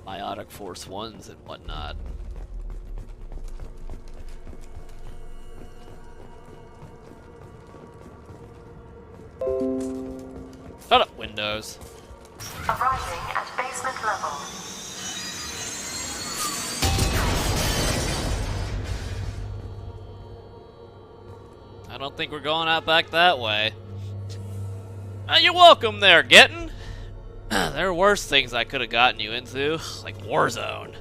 Biotic Force 1s and whatnot. Shut up, Windows. Arriving at basement level. I don't think we're going out back that way. You're welcome there, Gettin'. There are worse things I could have gotten you into, like Warzone.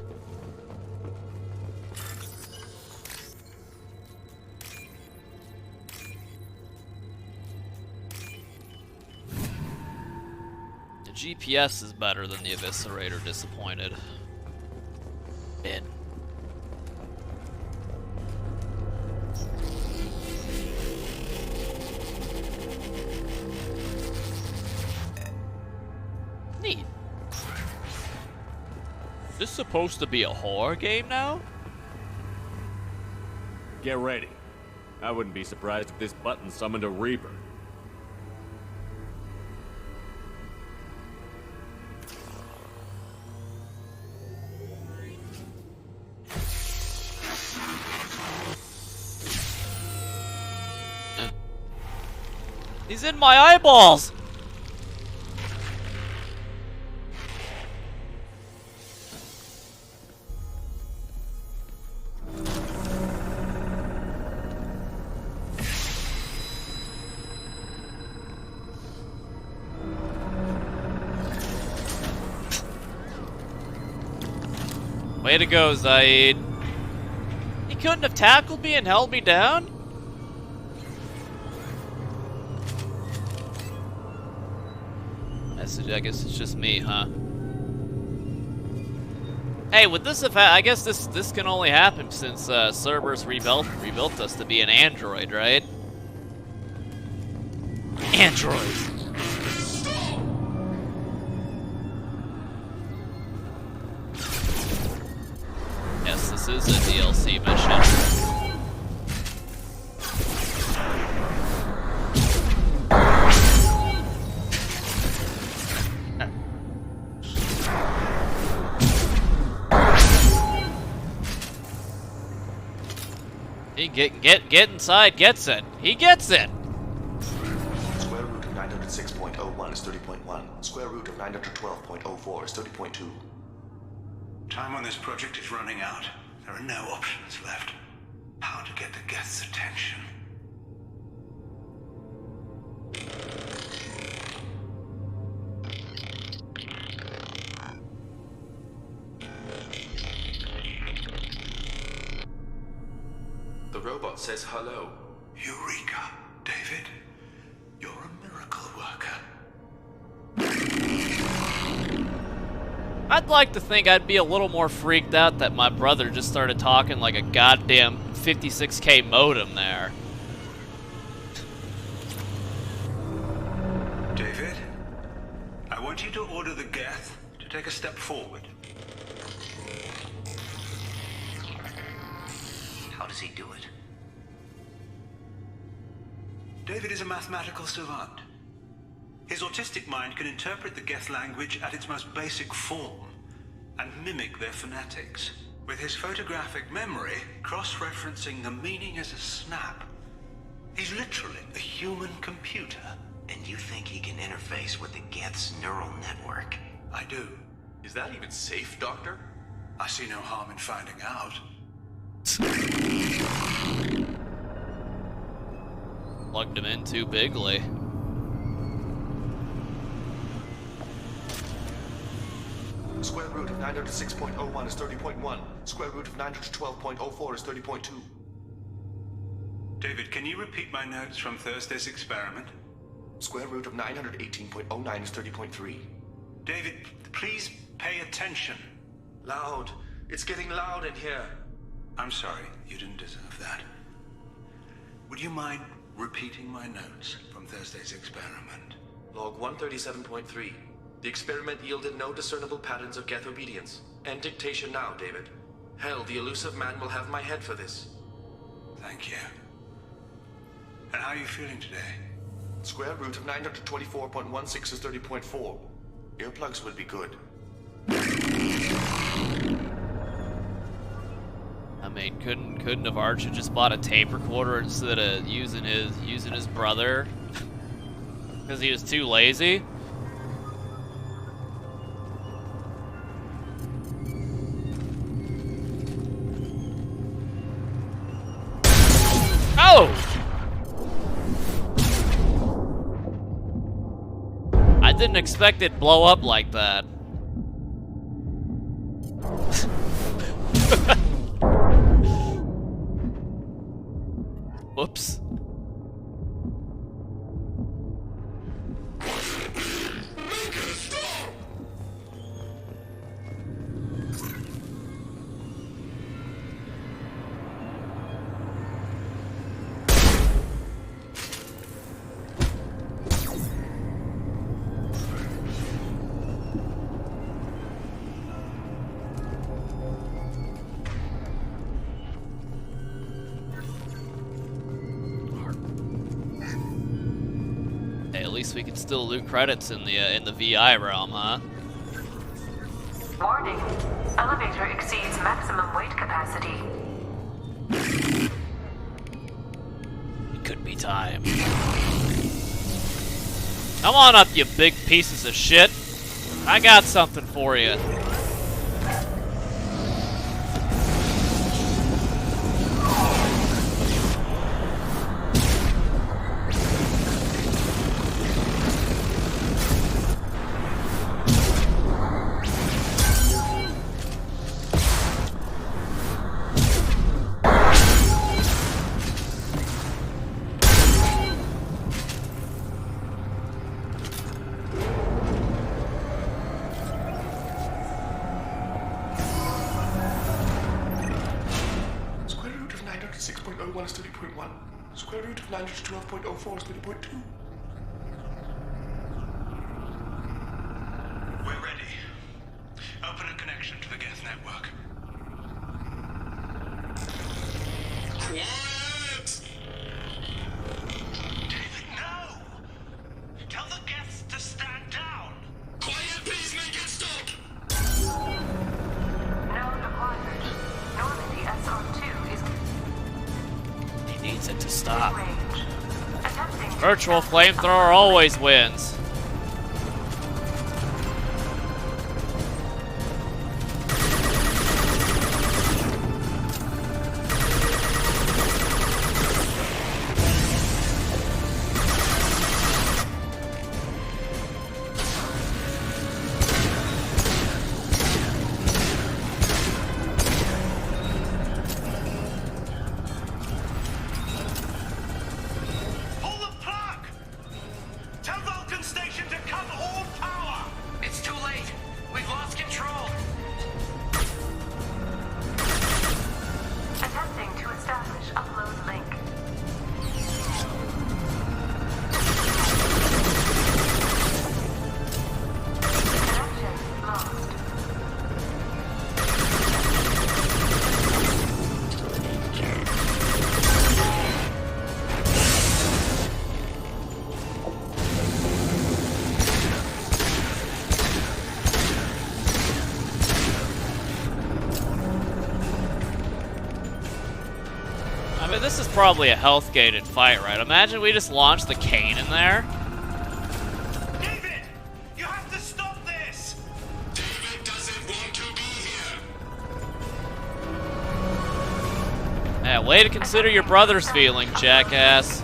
The GPS is better than the Eviscerator, disappointed. Bin. Neat. Is this supposed to be a horror game now? Get ready. I wouldn't be surprised if this button summoned a Reaper. He's in my eyeballs! Way to go, Zaid. He couldn't have tackled me and held me down? I guess it's just me, huh? Hey, would this have I guess this can only happen since Cerberus rebuilt us to be an android, right? Android. Yes, this is a DLC mission. He get inside, gets it. He gets it. Square root of 906.01 is 30.1. Square root of 912.04 is 30.2. Time on this project is running out. There are no options left. How to get the guest's attention? The robot says hello. Eureka, David. You're a miracle worker. I'd like to think I'd be a little more freaked out that my brother just started talking like a goddamn 56K modem there. David, I want you to order the Geth to take a step forward. How does he do it? David is a mathematical savant. His autistic mind can interpret the Geth language at its most basic form and mimic their phonetics. With his photographic memory, cross-referencing the meaning as a snap. He's literally a human computer. And you think he can interface with the Geth's neural network? I do. Is that even safe, Doctor? I see no harm in finding out. Plugged him in too bigly. Square root of 906.01 is 30.1. Square root of 912.04 is 30.2. David, can you repeat my notes from Thursday's experiment? Square root of 918.09 is 30.3. David, please pay attention. Loud. It's getting loud in here. I'm sorry, you didn't deserve that. Would you mind repeating my notes from Thursday's experiment? Log 137.3. The experiment yielded no discernible patterns of Geth obedience. End dictation now, David. Hell, the elusive man will have my head for this. Thank you. And how are you feeling today? Square root of 924.16 is 30.4. Earplugs would be good. I mean, couldn't have Archer just bought a tape recorder instead of using his brother? Because he was too lazy? Oh! I didn't expect it to blow up like that. Whoops. We can still loot credits in the VI realm, huh? Warning. Elevator exceeds maximum weight capacity. It could be time. Come on up, you big pieces of shit. I got something for you. Is 30.1. Square root of 912.04 is 30.2. We're ready. Open a connection to the Geth network. Quiet! David, no! Tell the Geths to stand down! Quiet, please make it stop! Node acquired. Normandy SR2 is... He needs it to stop. range. Attempting Virtual flamethrower always wins. this is probably a health-gated fight, right? Imagine we just launched the cane in there. David! You have to stop this! David doesn't want to be here! Yeah, way to consider your brother's feeling, jackass.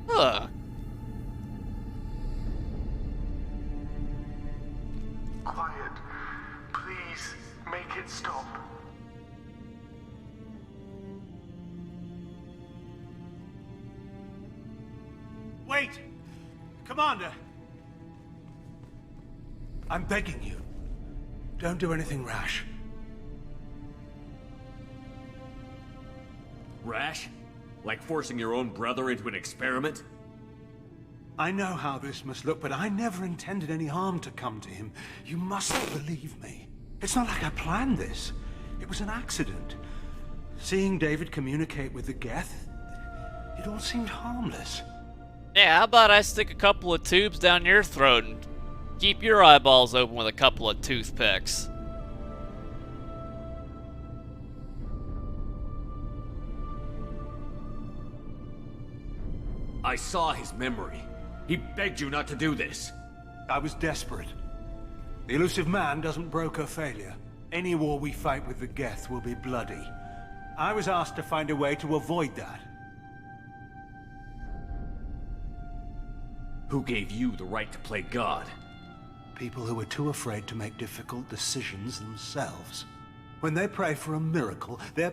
Huh. Quiet. Please, make it stop. Wait! Commander! I'm begging you. Don't do anything rash. Rash? Like forcing your own brother into an experiment? I know how this must look, but I never intended any harm to come to him. You must believe me. It's not like I planned this. It was an accident. Seeing David communicate with the Geth, it all seemed harmless. Yeah, how about I stick a couple of tubes down your throat and keep your eyeballs open with a couple of toothpicks? I saw his memory. He begged you not to do this. I was desperate. The elusive man doesn't broker failure. Any war we fight with the Geth will be bloody. I was asked to find a way to avoid that. Who gave you the right to play God? People who are too afraid to make difficult decisions themselves. When they pray for a miracle, they're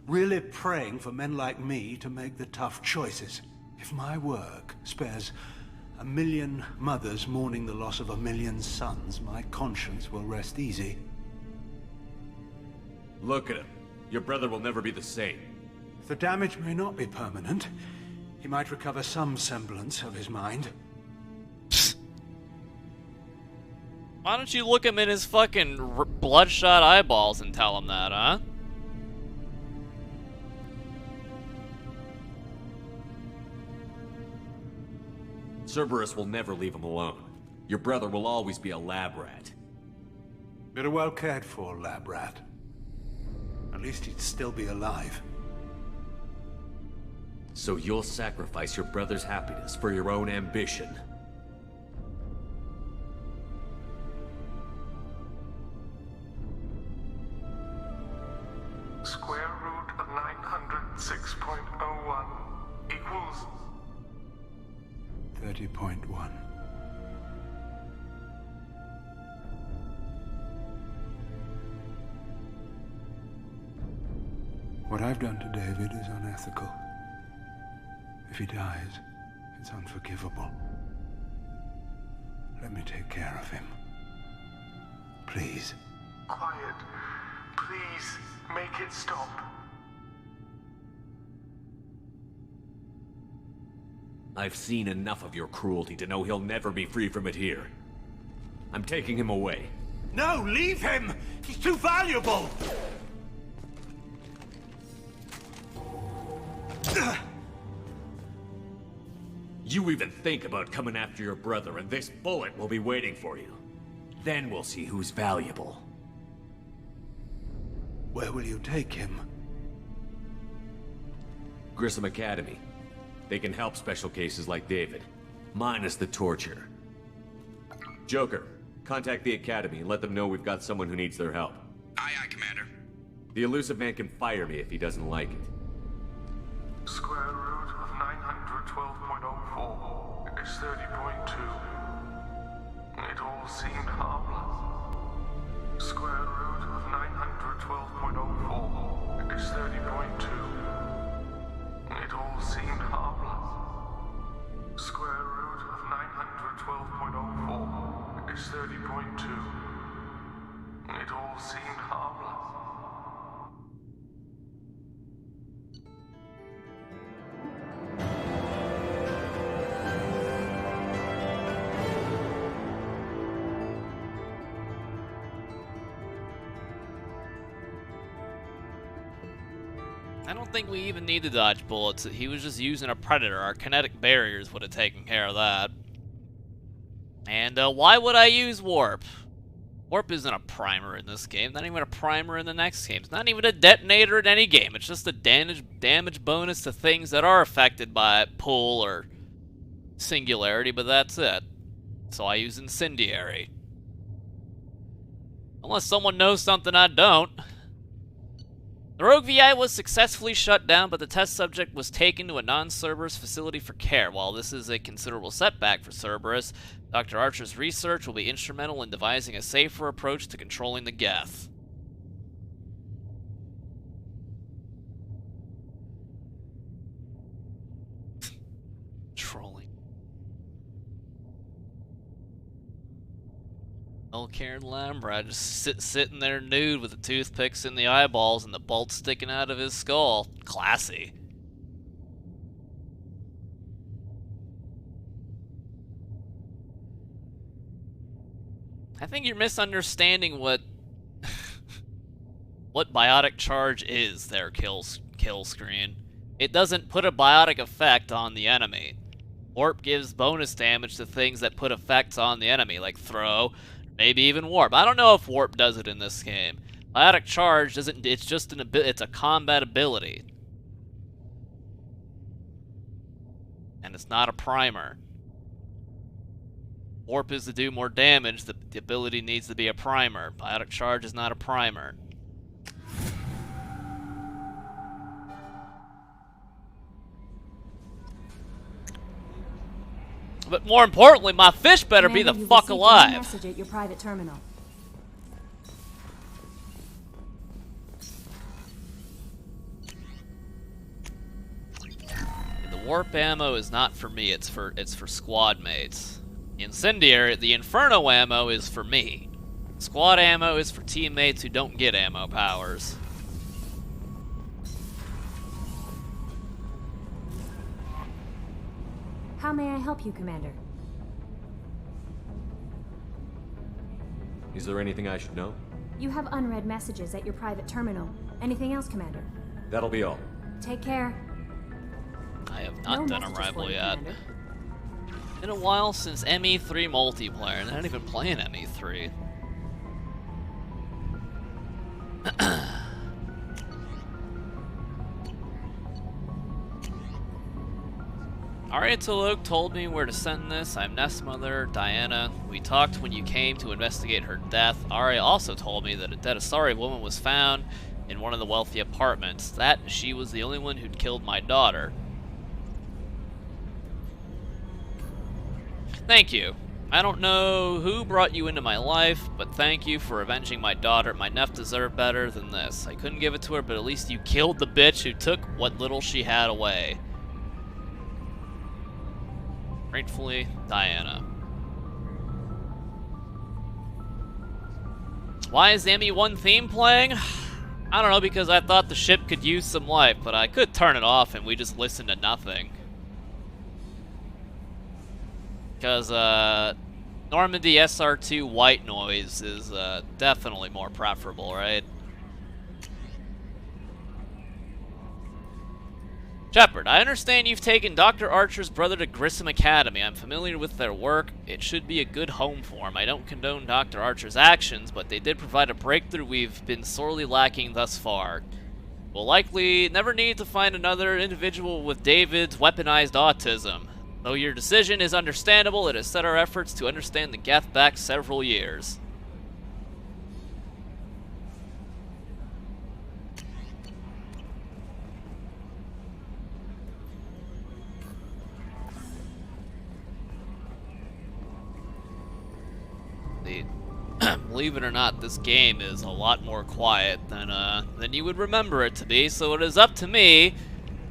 really praying for men like me to make the tough choices. If my work spares 1 million mothers mourning the loss of 1 million sons, my conscience will rest easy. Look at him. Your brother will never be the same. The damage may not be permanent. He might recover some semblance of his mind. Why don't you look him in his fucking bloodshot eyeballs and tell him that, huh? Cerberus will never leave him alone. Your brother will always be a lab rat. But a well cared for lab rat. At least he'd still be alive. So you'll sacrifice your brother's happiness for your own ambition. Square root of 906.01 equals 30.1. What I've done to David is unethical. If he dies, it's unforgivable. Let me take care of him. Please. Quiet. Please, make it stop. I've seen enough of your cruelty to know he'll never be free from it here. I'm taking him away. No, leave him! He's too valuable! You even think about coming after your brother, and this bullet will be waiting for you. Then we'll see who's valuable. Where will you take him? Grissom Academy. They can help special cases like David, minus the torture. Joker, contact the Academy and let them know we've got someone who needs their help. Aye, aye, Commander. The elusive man can fire me if he doesn't like it. Square root of 912.04 is 30.2. It all seemed harmless. Square root of 912.04 is 30.2. Matrix 30.2. It all seemed harmless. I don't think we even need to dodge bullets. He was just using a predator. Our kinetic barriers would have taken care of that. And why would I use warp? Warp isn't a primer in this game. Not even a primer in the next game. It's not even a detonator in any game. It's just a damage bonus to things that are affected by pull or singularity, but that's it. So I use incendiary. Unless someone knows something I don't. The Rogue VI was successfully shut down, but the test subject was taken to a non-Cerberus facility for care. While this is a considerable setback for Cerberus, Dr. Archer's research will be instrumental in devising a safer approach to controlling the Geth. Trolling. Well-cared Lambra just sitting there nude with the toothpicks in the eyeballs and the bolt sticking out of his skull. Classy. I think you're misunderstanding what what biotic charge is there, kill screen. It doesn't put a biotic effect on the enemy. Warp gives bonus damage to things that put effects on the enemy, like throw, maybe even warp. I don't know if warp does it in this game. Biotic charge doesn't. It's just it's a combat ability, and it's not a primer. Warp is to do more damage. The ability needs to be a primer. Biotic charge is not a primer. But more importantly, my fish better be the fuck alive. Message at your private terminal. The warp ammo is not for me. It's for squad mates. The incendiary, the inferno ammo is for me. Squad ammo is for teammates who don't get ammo powers. How may I help you, Commander? Is there anything I should know? You have unread messages at your private terminal. Anything else, Commander? That'll be all. Take care. I have not done a rival yet. Been a while since ME3 multiplayer, and I don't even playing ME3. Arya Tolok told me where to send this. I'm Nest's mother, Diana. We talked when you came to investigate her death. Arya also told me that a dead Asari woman was found in one of the wealthy apartments. That she was the only one who'd killed my daughter. Thank you. I don't know who brought you into my life, but thank you for avenging my daughter. My Neff deserved better than this. I couldn't give it to her, but at least you killed the bitch who took what little she had away. Gratefully, Diana. Why is the ME1 theme playing? I don't know, because I thought the ship could use some life, but I could turn it off and we just listen to nothing. Because, Normandy SR2 white noise is, definitely more preferable, right? Shepard, I understand you've taken Dr. Archer's brother to Grissom Academy. I'm familiar with their work. It should be a good home for him. I don't condone Dr. Archer's actions, but they did provide a breakthrough we've been sorely lacking thus far. We'll likely never need to find another individual with David's weaponized autism. Though your decision is understandable, it has set our efforts to understand the Geth back several years. Believe it or not, this game is a lot more quiet than you would remember it to be, so it is up to me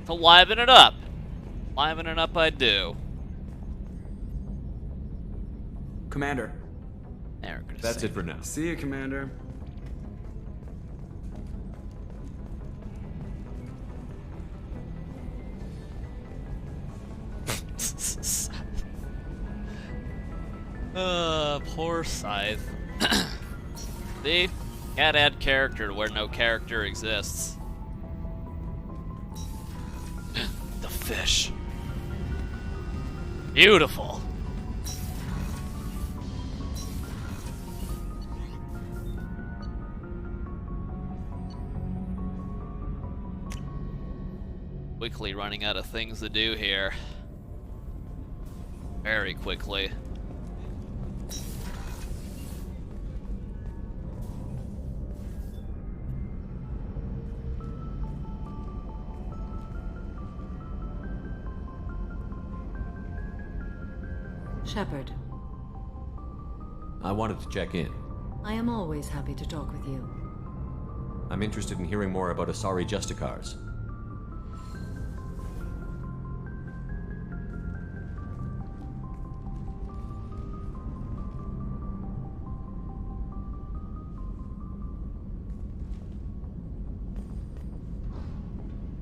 to liven it up. Liven it up I do. Commander, That's it for now. See you, Commander. Poor Scythe. See? Can't add character where no character exists. The fish. Beautiful. Quickly running out of things to do here. Very quickly. Shepard, I wanted to check in. I am always happy to talk with you. I'm interested in hearing more about Asari Justicars.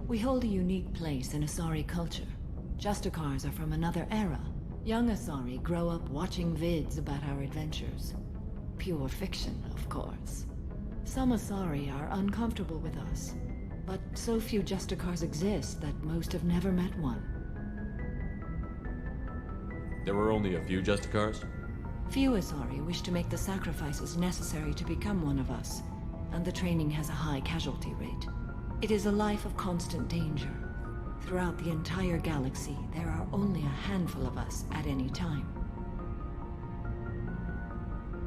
We hold a unique place in Asari culture. Justicars are from another era. Young Asari grow up watching vids about our adventures. Pure fiction, of course. Some Asari are uncomfortable with us, but so few Justicars exist that most have never met one. There were only a few Justicars? Few Asari wish to make the sacrifices necessary to become one of us, and the training has a high casualty rate. It is a life of constant danger. Throughout the entire galaxy, there are only a handful of us at any time.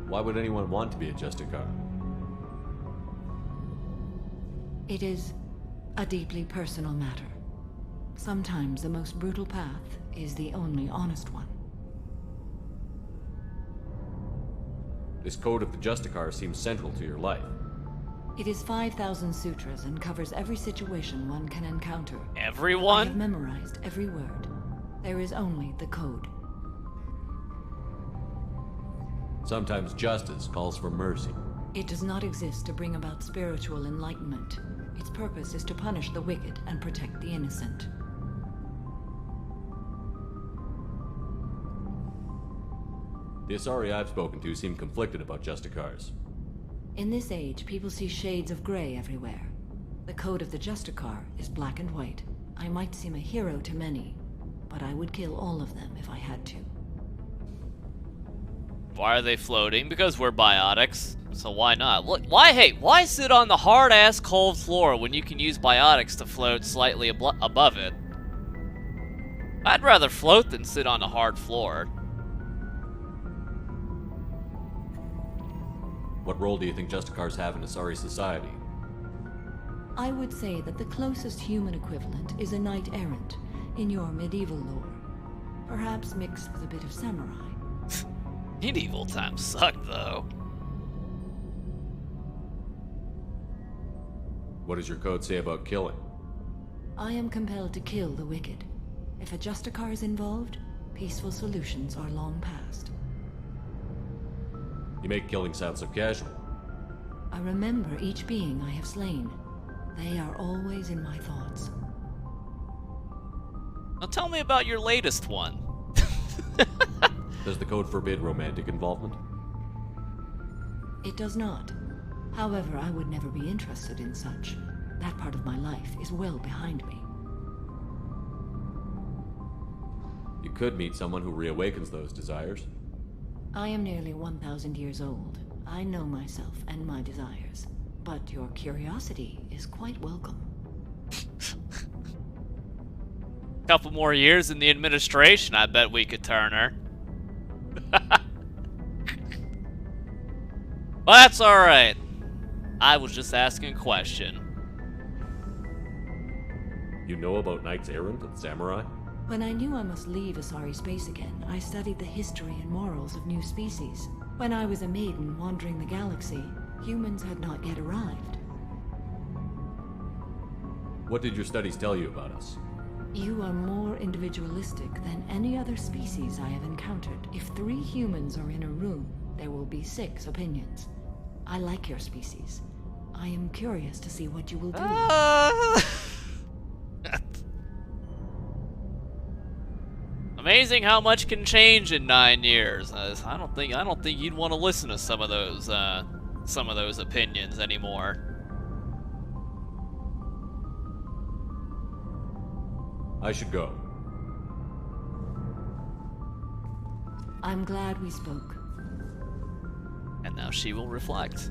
Why would anyone want to be a Justicar? It is a deeply personal matter. Sometimes the most brutal path is the only honest one. This code of the Justicar seems central to your life. It is 5,000 sutras and covers every situation one can encounter. Everyone? I have memorized every word. There is only the code. Sometimes justice calls for mercy. It does not exist to bring about spiritual enlightenment. Its purpose is to punish the wicked and protect the innocent. The Asari I've spoken to seem conflicted about Justicars. In this age, people see shades of gray everywhere. The code of the Justicar is black and white. I might seem a hero to many, but I would kill all of them if I had to. Why are they floating? Because we're biotics. So why not? Why sit on the hard-ass cold floor when you can use biotics to float slightly above it? I'd rather float than sit on a hard floor. What role do you think Justicars have in Asari society? I would say that the closest human equivalent is a knight-errant in your medieval lore. Perhaps mixed with a bit of samurai. Medieval times sucked, though. What does your code say about killing? I am compelled to kill the wicked. If a Justicar is involved, peaceful solutions are long past. You make killing sound so casual. I remember each being I have slain. They are always in my thoughts. Now tell me about your latest one. Does the code forbid romantic involvement? It does not. However, I would never be interested in such. That part of my life is well behind me. You could meet someone who reawakens those desires. I am nearly 1,000 years old. I know myself and my desires. But your curiosity is quite welcome. Couple more years in the administration, I bet we could turn her. Well, that's alright. I was just asking a question. You know about knights errant and samurai? When I knew I must leave Asari space again, I studied the history and morals of new species. When I was a maiden wandering the galaxy, humans had not yet arrived. What did your studies tell you about us? You are more individualistic than any other species I have encountered. If 3 humans are in a room, there will would be 6 opinions. I like your species. I am curious to see what you will do. Amazing how much can change in 9 years. I don't think you'd want to listen to some of those opinions anymore. I should go. I'm glad we spoke. And now she will reflect.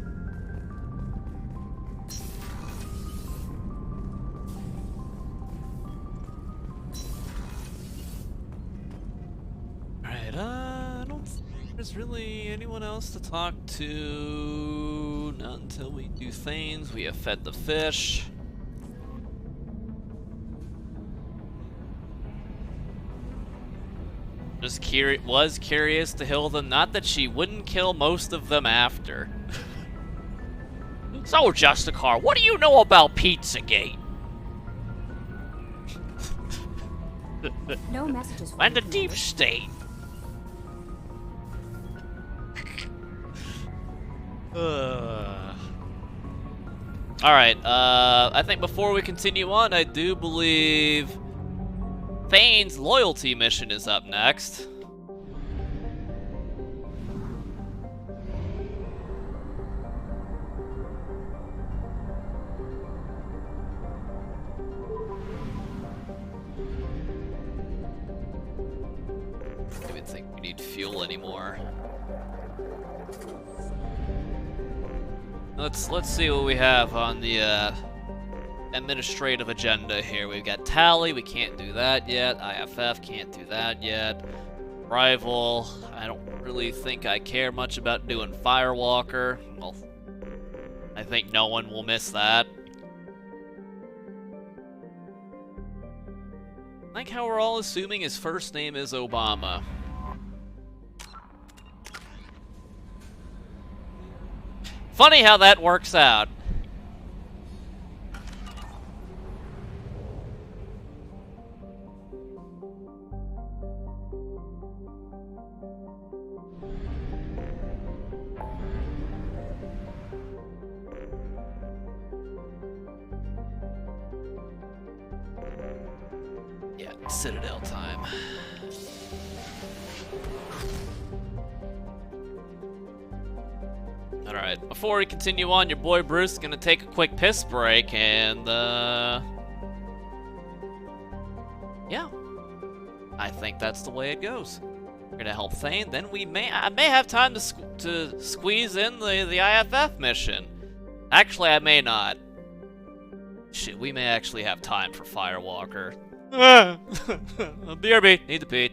Alright, I don't think there's really anyone else to talk to. Not until we do Thanes. We have fed the fish. Just was curious to kill them, not that she wouldn't kill most of them after. So, Justicar, what do you know about Pizzagate? No messages. And the deep state. Alright, I think before we continue on, I do believe Thane's loyalty mission is up next. I don't even think we need fuel anymore. Let's see what we have on the administrative agenda here. We've got Tally, we can't do that yet. IFF, can't do that yet. Rival, I don't really think I care much about doing Firewalker. Well, I think no one will miss that. I like how we're all assuming his first name is Obama. Funny how that works out. Yeah, Citadel time. Alright, before we continue on, your boy Bruce is gonna take a quick piss break, and, yeah. I think that's the way it goes. We're gonna help Thane, then I may have time to squeeze in the IFF mission. Actually, I may not. Shit, we may actually have time for Firewalker. BRB, need to pee.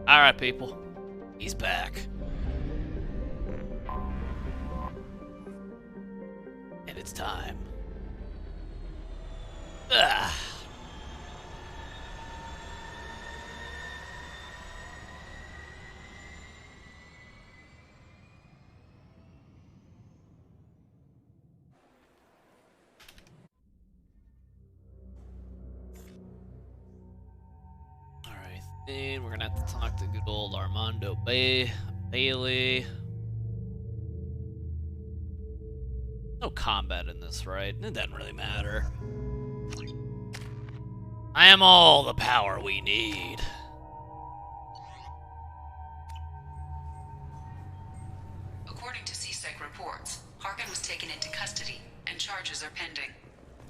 Alright, people. He's back. And it's time Ugh. Alright, then we're gonna have to talk to good old Armando Bailey. No combat in this, right? It doesn't really matter. I am all the power we need. According to CSEC reports, Harkin was taken into custody, and charges are pending.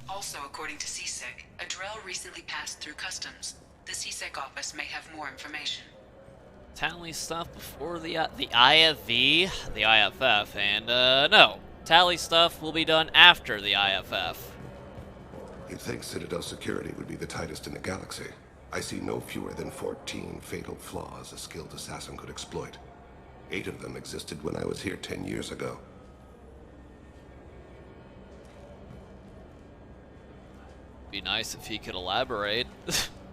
Also, according to CSEC, a Drell recently passed through customs. The CSEC office may have more information. Tally stuff before the IFV, the IFF, and no. Tally stuff will be done after the IFF. You'd think Citadel security would be the tightest in the galaxy. I see no fewer than 14 fatal flaws a skilled assassin could exploit. 8 of them existed when I was here 10 years ago. Be nice if he could elaborate.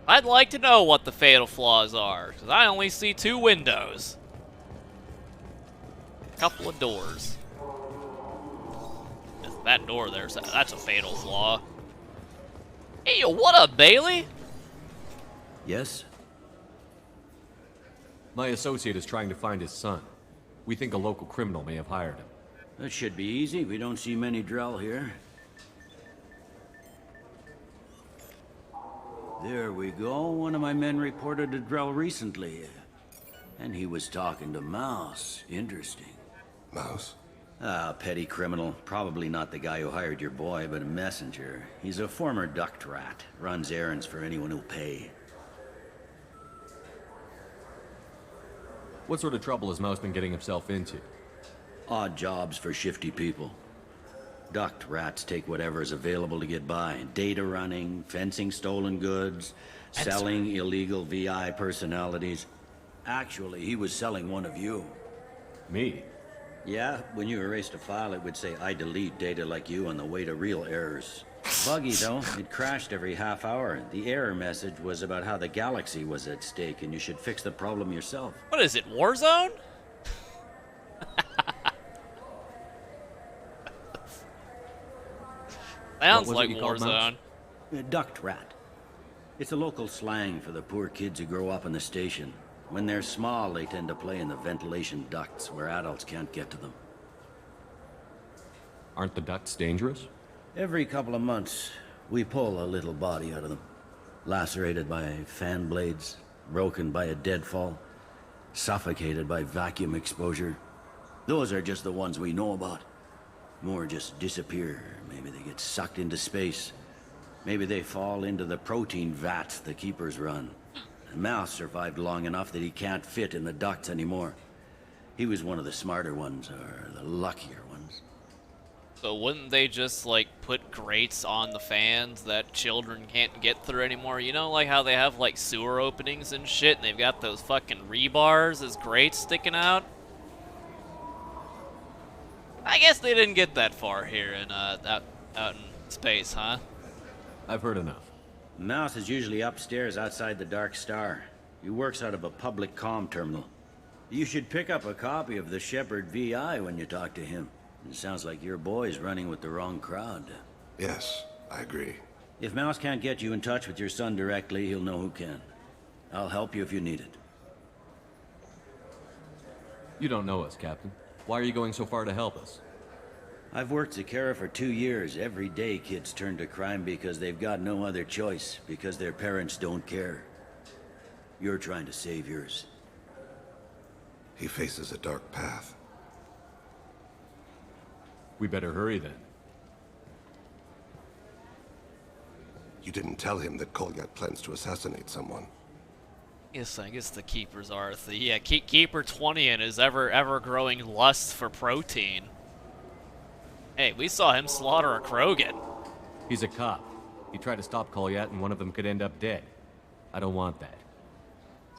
I'd like to know what the fatal flaws are, because I only see 2 windows. A couple of doors. That door there's that's a fatal flaw. Hey, what up, Bailey? Yes? My associate is trying to find his son. We think a local criminal may have hired him. That should be easy. We don't see many Drell here. There we go. One of my men reported a Drell recently. And he was talking to Mouse. Interesting. Mouse? Ah, petty criminal. Probably not the guy who hired your boy, but a messenger. He's a former duct rat. Runs errands for anyone who'll pay. What sort of trouble has Mouse been getting himself into? Odd jobs for shifty people. Duct rats take whatever is available to get by. Data running, fencing stolen goods, selling illegal VI personalities. Actually, he was selling one of you. Me? Yeah, when you erased a file, it would say, I delete data like you on the way to real errors. Buggy, though. It crashed every half hour. The error message was about how the galaxy was at stake, and you should fix the problem yourself. What is it, Warzone? Sounds like Warzone. Duct rat. It's a local slang for the poor kids who grow up in the station. When they're small, they tend to play in the ventilation ducts where adults can't get to them. Aren't the ducts dangerous? Every couple of months, we pull a little body out of them. Lacerated by fan blades, broken by a deadfall, suffocated by vacuum exposure. Those are just the ones we know about. More just disappear. Maybe they get sucked into space. Maybe they fall into the protein vats the keepers run. Mouse survived long enough that he can't fit in the ducts anymore. He was one of the smarter ones, or the luckier ones. So wouldn't they just, like, put grates on the fans that children can't get through anymore? You know, like how they have, like, sewer openings and shit, and they've got those fucking rebars as grates sticking out? I guess they didn't get that far here in, out in space, huh? I've heard enough. Mouse is usually upstairs outside the Dark Star. He works out of a public comm terminal. You should pick up a copy of the Shepherd VI when you talk to him. It sounds like your boy's running with the wrong crowd. Yes, I agree. If Mouse can't get you in touch with your son directly, he'll know who can. I'll help you if you need it. You don't know us, Captain. Why are you going so far to help us? I've worked Zakera for 2 years. Every day kids turn to crime because they've got no other choice, because their parents don't care. You're trying to save yours. He faces a dark path. We better hurry then. You didn't tell him that Kolyat plans to assassinate someone. Yes, I guess the keepers are Keeper 20 and his ever growing lust for protein. Hey, we saw him slaughter a Krogan. He's a cop. He tried to stop Kolyat and one of them could end up dead. I don't want that.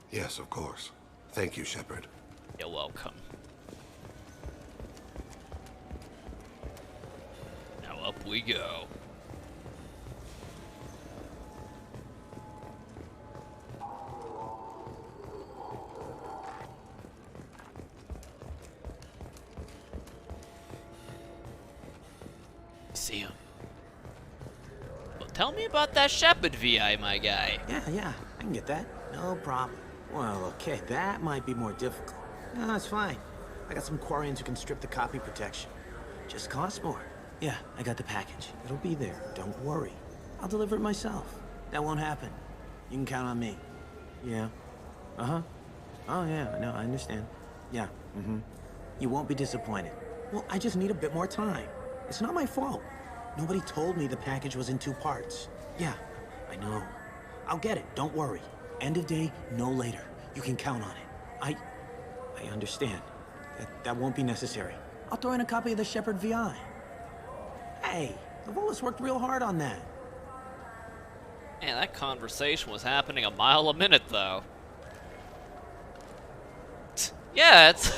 Yes, of course. Thank you, Shepard. You're welcome. Now up we go. Tell me about that Shepard VI, my guy. Yeah, I can get that. No problem. Well, okay, that might be more difficult. No, it's fine. I got some Quarians who can strip the copy protection. Just costs more. Yeah, I got the package. It'll be there. Don't worry. I'll deliver it myself. That won't happen. You can count on me. Yeah. Uh-huh. Oh, yeah, no, I understand. Yeah, You won't be disappointed. Well, I just need a bit more time. It's not my fault. Nobody told me the package was in 2 parts. Yeah, I know. I'll get it, don't worry. End of day, no later. You can count on it. I understand. That won't be necessary. I'll throw in a copy of the Shepard VI. Hey, the Volus worked real hard on that. Man, that conversation was happening a mile a minute, though. Yeah, it's...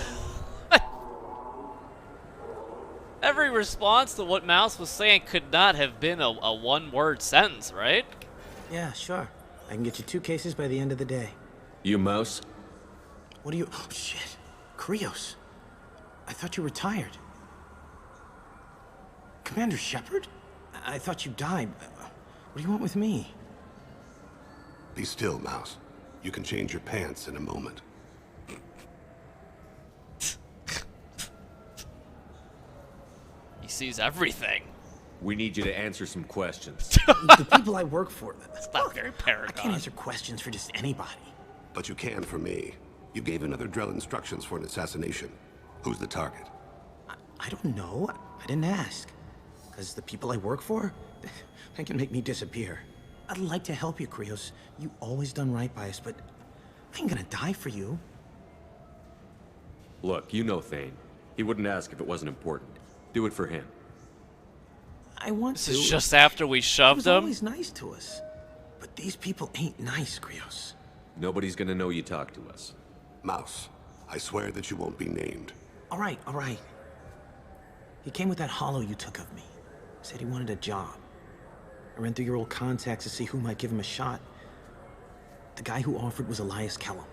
Every response to what Mouse was saying could not have been a one-word sentence, right? Yeah, sure. I can get you 2 cases by the end of the day. You Mouse? What do you... Oh, shit. Krios. I thought you retired. Commander Shepard? I thought you died. What do you want with me? Be still, Mouse. You can change your pants in a moment. He sees everything. We need you to answer some questions. The people I work for... That's not very Paragon. I can't answer questions for just anybody. But you can for me. You gave another Drell instructions for an assassination. Who's the target? I don't know. I didn't ask. Because the people I work for, they can make me disappear. I'd like to help you, Krios. You always done right by us, but I ain't gonna die for you. Look, you know Thane. He wouldn't ask if it wasn't important. Do it for him. I want to. This is just after we shoved him? He was always nice to us. But these people ain't nice, Krios. Nobody's gonna know you talk to us. Mouse, I swear that you won't be named. All right. He came with that hollow you took of me. Said he wanted a job. I ran through your old contacts to see who might give him a shot. The guy who offered was Elias Kellum.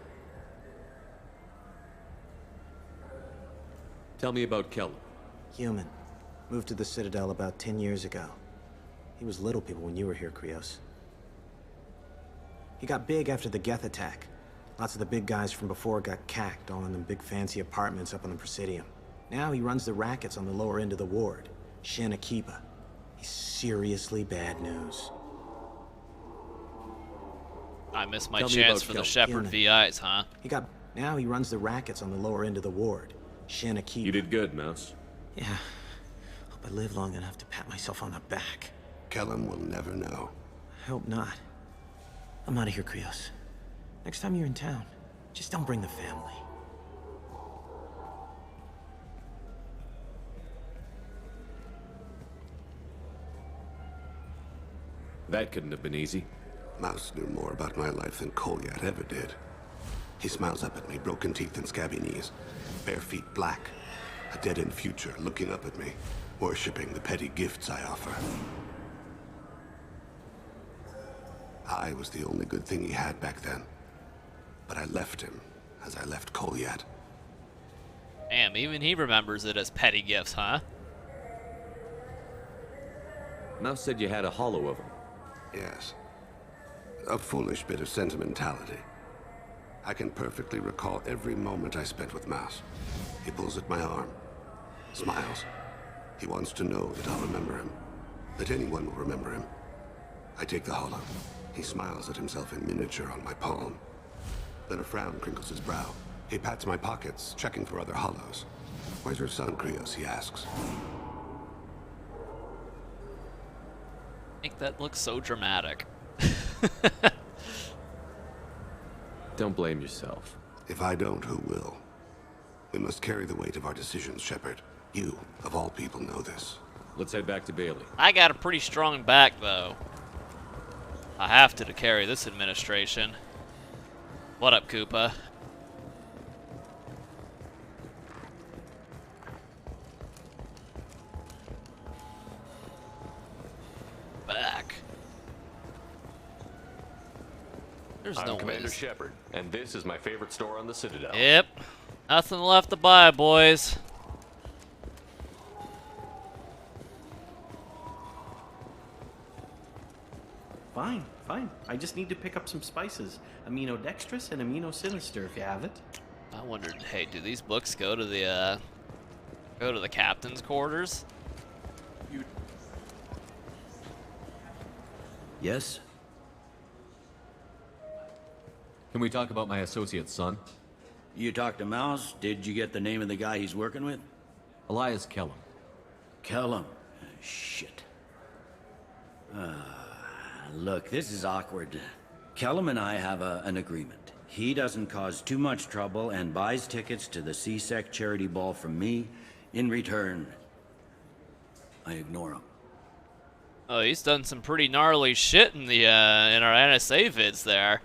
Tell me about Kellum. Human. Moved to the Citadel about 10 years ago. He was little people when you were here, Krios. He got big after the Geth attack. Lots of the big guys from before got cacked, all in them big fancy apartments up on the Presidium. Now he runs the rackets on the lower end of the ward, Shin Akiba. He's seriously bad news. I missed my chance for the Shepard VIs, huh? Now he runs the rackets on the lower end of the ward, Shin Akiba. You did good, Mouse. Yeah. Hope I live long enough to pat myself on the back. Kellum will never know. I hope not. I'm out of here, Krios. Next time you're in town, just don't bring the family. That couldn't have been easy. Mouse knew more about my life than Kolyat ever did. He smiles up at me, broken teeth and scabby knees. Bare feet black. A dead-end future looking up at me, worshipping the petty gifts I offer. I was the only good thing he had back then. But I left him, as I left Kolyat. Damn, even he remembers it as petty gifts, huh? Mouse said you had a hollow of him. Yes. A foolish bit of sentimentality. I can perfectly recall every moment I spent with Mouse. He pulls at my arm, smiles. He wants to know that I'll remember him, that anyone will remember him. I take the hollow. He smiles at himself in miniature on my palm. Then a frown crinkles his brow. He pats my pockets, checking for other hollows. Where's your son, Krios? He asks. Make that look so dramatic. Don't blame yourself. If I don't, who will? We must carry the weight of our decisions, Shepard. You, of all people, know this. Let's head back to Bailey. I got a pretty strong back, though. I have to carry this administration. What up, Koopa? Back. There's I'm no Commander ways. Shepard, and this is my favorite store on the Citadel. Yep. Nothing left to buy, boys. Fine, fine. I just need to pick up some spices. Aminodextrous and aminosinister, if you have it. I wondered, hey, do these books go to the captain's quarters? Yes? Can we talk about my associate's son? You talked to Mouse? Did you get the name of the guy he's working with? Elias Kellum. Kellum? Shit. Look, this is awkward. Kellum and I have an agreement. He doesn't cause too much trouble and buys tickets to the C-Sec charity ball from me. In return, I ignore him. Oh, he's done some pretty gnarly shit in the in our NSA vids there.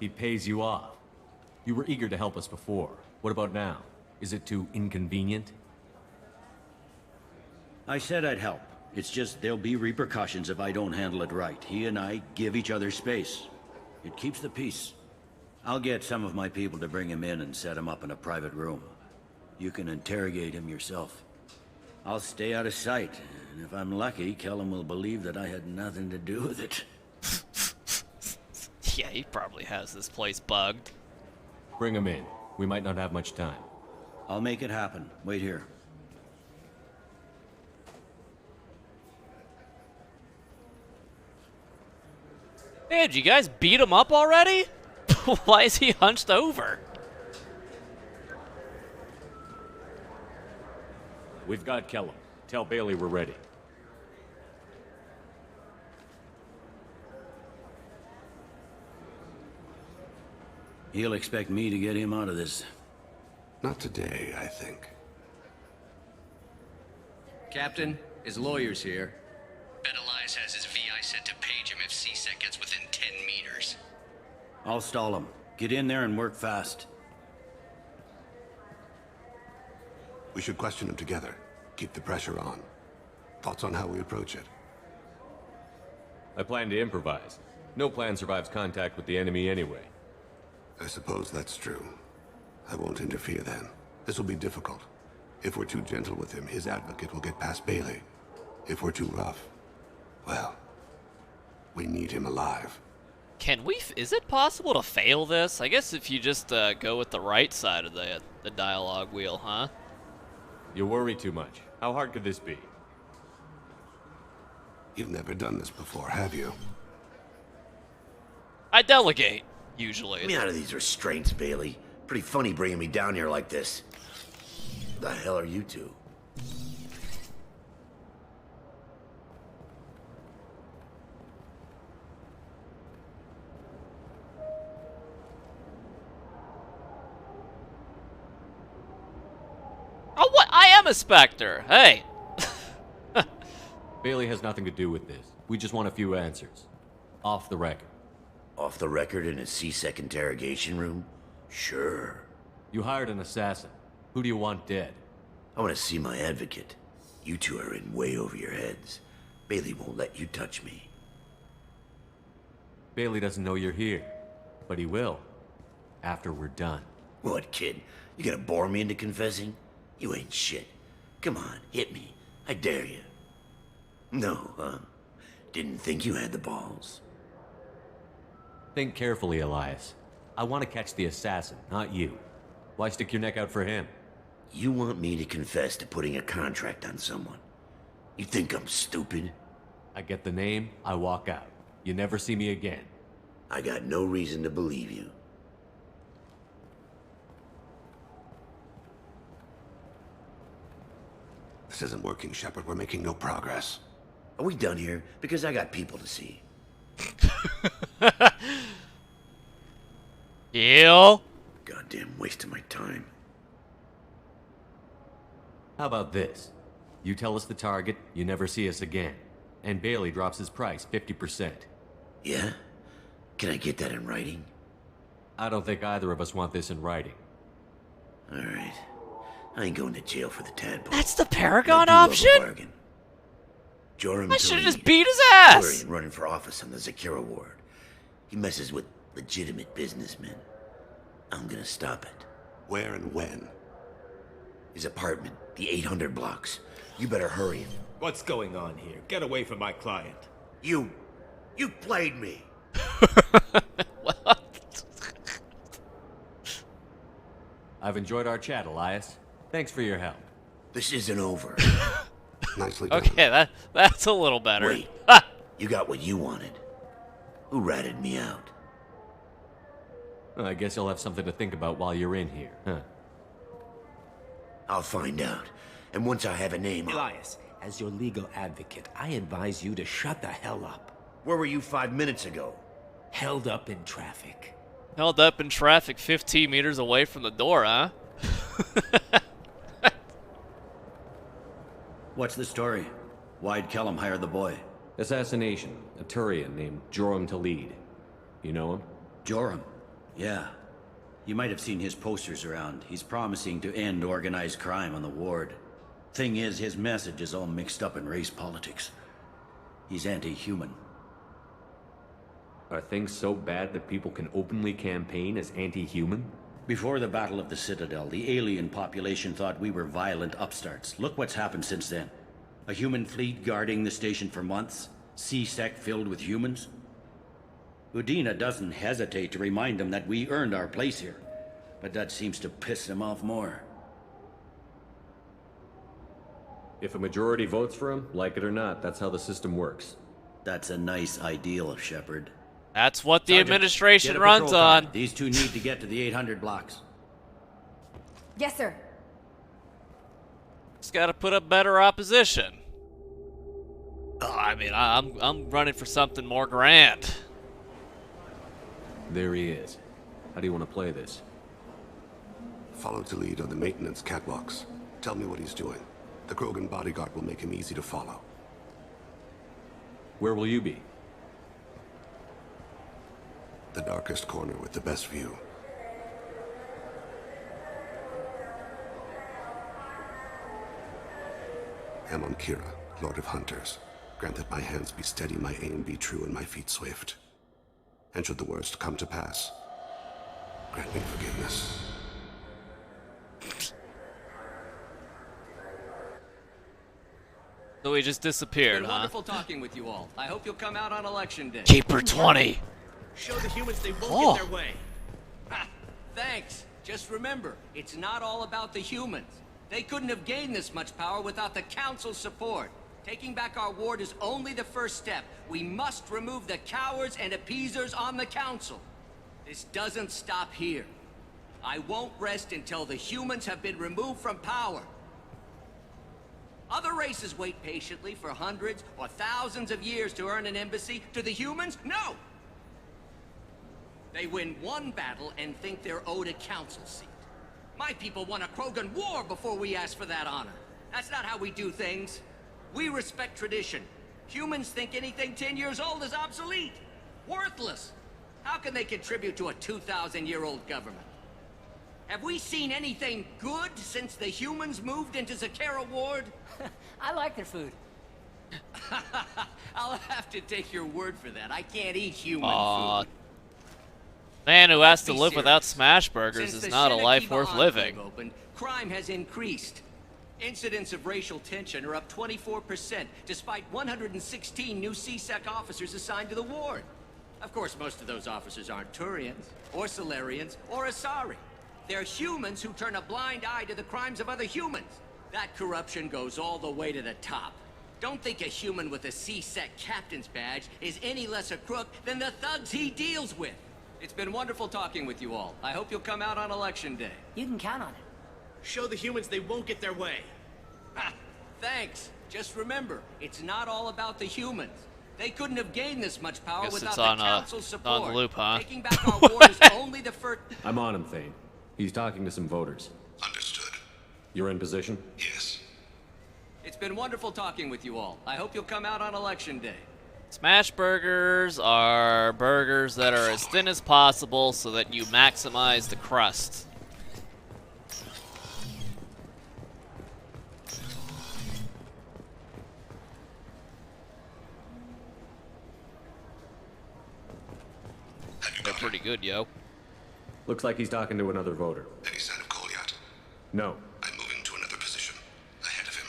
He pays you off. You were eager to help us before. What about now? Is it too inconvenient? I said I'd help. It's just there'll be repercussions if I don't handle it right. He and I give each other space. It keeps the peace. I'll get some of my people to bring him in and set him up in a private room. You can interrogate him yourself. I'll stay out of sight, and if I'm lucky, Kellum will believe that I had nothing to do with it. Yeah, he probably has this place bugged. Bring him in. We might not have much time. I'll make it happen. Wait here. Hey, did you guys beat him up already? Why is he hunched over? We've got Kellum. Tell Bailey we're ready. He'll expect me to get him out of this. Not today, I think. Captain, his lawyer's here. Bet Elias has his VI set to page him if C-Sec gets within 10 meters. I'll stall him. Get in there and work fast. We should question him together. Keep the pressure on. Thoughts on how we approach it? I plan to improvise. No plan survives contact with the enemy anyway. I suppose that's true. I won't interfere then. This will be difficult. If we're too gentle with him, his advocate will get past Bailey. If we're too rough, well, we need him alive. Can we? Is it possible to fail this? I guess if you just go with the right side of the dialogue wheel, huh? You worry too much. How hard could this be? You've never done this before, have you? I delegate, usually. Get me out of these restraints, Bailey. Pretty funny bringing me down here like this. What the hell are you two? Oh, what? I am a Spectre. Hey. Bailey has nothing to do with this. We just want a few answers. Off the record. Off the record in a C-Sec interrogation room? Sure. You hired an assassin. Who do you want dead? I want to see my advocate. You two are in way over your heads. Bailey won't let you touch me. Bailey doesn't know you're here. But he will. After we're done. What, kid? You gonna bore me into confessing? You ain't shit. Come on, hit me. I dare you. No, huh? Didn't think you had the balls. Think carefully, Elias. I want to catch the assassin, not you. Why stick your neck out for him? You want me to confess to putting a contract on someone? You think I'm stupid? I get the name, I walk out. You never see me again. I got no reason to believe you. This isn't working, Shepard. We're making no progress. Are we done here? Because I got people to see. Heal. Goddamn waste of my time. How about this? You tell us the target, you never see us again. And Bailey drops his price 50%. Yeah? Can I get that in writing? I don't think either of us want this in writing. Alright. I ain't going to jail for the tadpole. That's the Paragon option? Joram I should have Tariq, just beat his ass! Turian running for office on the Zakira ward. He messes with legitimate businessmen. I'm gonna stop it. Where and when? His apartment, the 800 blocks. You better hurry him. What's going on here? Get away from my client. You played me. I've enjoyed our chat, Elias. Thanks for your help. This isn't over. Nicely done. Okay, that's a little better. Wait, you got what you wanted. Who ratted me out? Well, I guess you'll have something to think about while you're in here, huh? I'll find out. And once I have a name, Elias, as your legal advocate, I advise you to shut the hell up. Where were you 5 minutes ago? Held up in traffic. Held up in traffic 15 meters away from the door, huh? What's the story? Why'd Kellum hire the boy? Assassination. A Turian named Joram Talid. You know him? Joram? Yeah. You might have seen his posters around. He's promising to end organized crime on the ward. Thing is, his message is all mixed up in race politics. He's anti-human. Are things so bad that people can openly campaign as anti-human? Before the Battle of the Citadel, the alien population thought we were violent upstarts. Look what's happened since then. A human fleet guarding the station for months. C-Sec filled with humans. Udina doesn't hesitate to remind them that we earned our place here. But that seems to piss them off more. If a majority votes for him, like it or not, that's how the system works. That's a nice ideal, Shepard. That's what the Sergeant, administration get a runs patrol car. on. These two need to get to the 800 blocks. Yes, sir. Just gotta put up better opposition. I mean, I'm running for something more grand. There he is. How do you want to play this? Follow to lead on the maintenance catwalks. Tell me what he's doing. The Krogan bodyguard will make him easy to follow. Where will you be? The darkest corner with the best view. Amon Kira, Lord of Hunters. Grant that my hands be steady, my aim be true, and my feet swift. And should the worst come to pass, grant me forgiveness. So he just disappeared, It's been huh? wonderful talking with you all. I hope you'll come out on election day. Keeper 20. Show the humans they won't Oh. get their way. Ha, thanks. Just remember, it's not all about the humans. They couldn't have gained this much power without the Council's support. Taking back our ward is only the first step. We must remove the cowards and appeasers on the Council. This doesn't stop here. I won't rest until the humans have been removed from power. Other races wait patiently for hundreds or thousands of years to earn an embassy. To the humans, no! They win one battle and think they're owed a council seat. My people won a Krogan war before we asked for that honor. That's not how we do things. We respect tradition. Humans think anything 10 years old is obsolete. Worthless. How can they contribute to a 2,000-year-old government? Have we seen anything good since the humans moved into Zakera Ward? I like their food. I'll have to take your word for that. I can't eat human food. Man who has to Be live serious. without smash burgers Since is the not a life Shenekiba worth Enclave living. Opened, crime has increased. Incidents of racial tension are up 24%, despite 116 new C-Sec officers assigned to the ward. Of course, most of those officers aren't Turians, or Solarians, or Asari. They're humans who turn a blind eye to the crimes of other humans. That corruption goes all the way to the top. Don't think a human with a C-Sec captain's badge is any less a crook than the thugs he deals with. It's been wonderful talking with you all. I hope you'll come out on election day. You can count on it. Show the humans they won't get their way. Ha, thanks. Just remember, it's not all about the humans. They couldn't have gained this much power Guess without it's the on, council's support. on the loop, huh? Taking back our ward is only the first. I'm on him, Thane. He's talking to some voters. Understood. You're in position? Yes. It's been wonderful talking with you all. I hope you'll come out on election day. Smash burgers are burgers that are as thin as possible so that you maximize the crust. They're pretty good, yo. Looks like he's talking to another voter. Any sign of Goliath? No. I'm moving to another position. Ahead of him.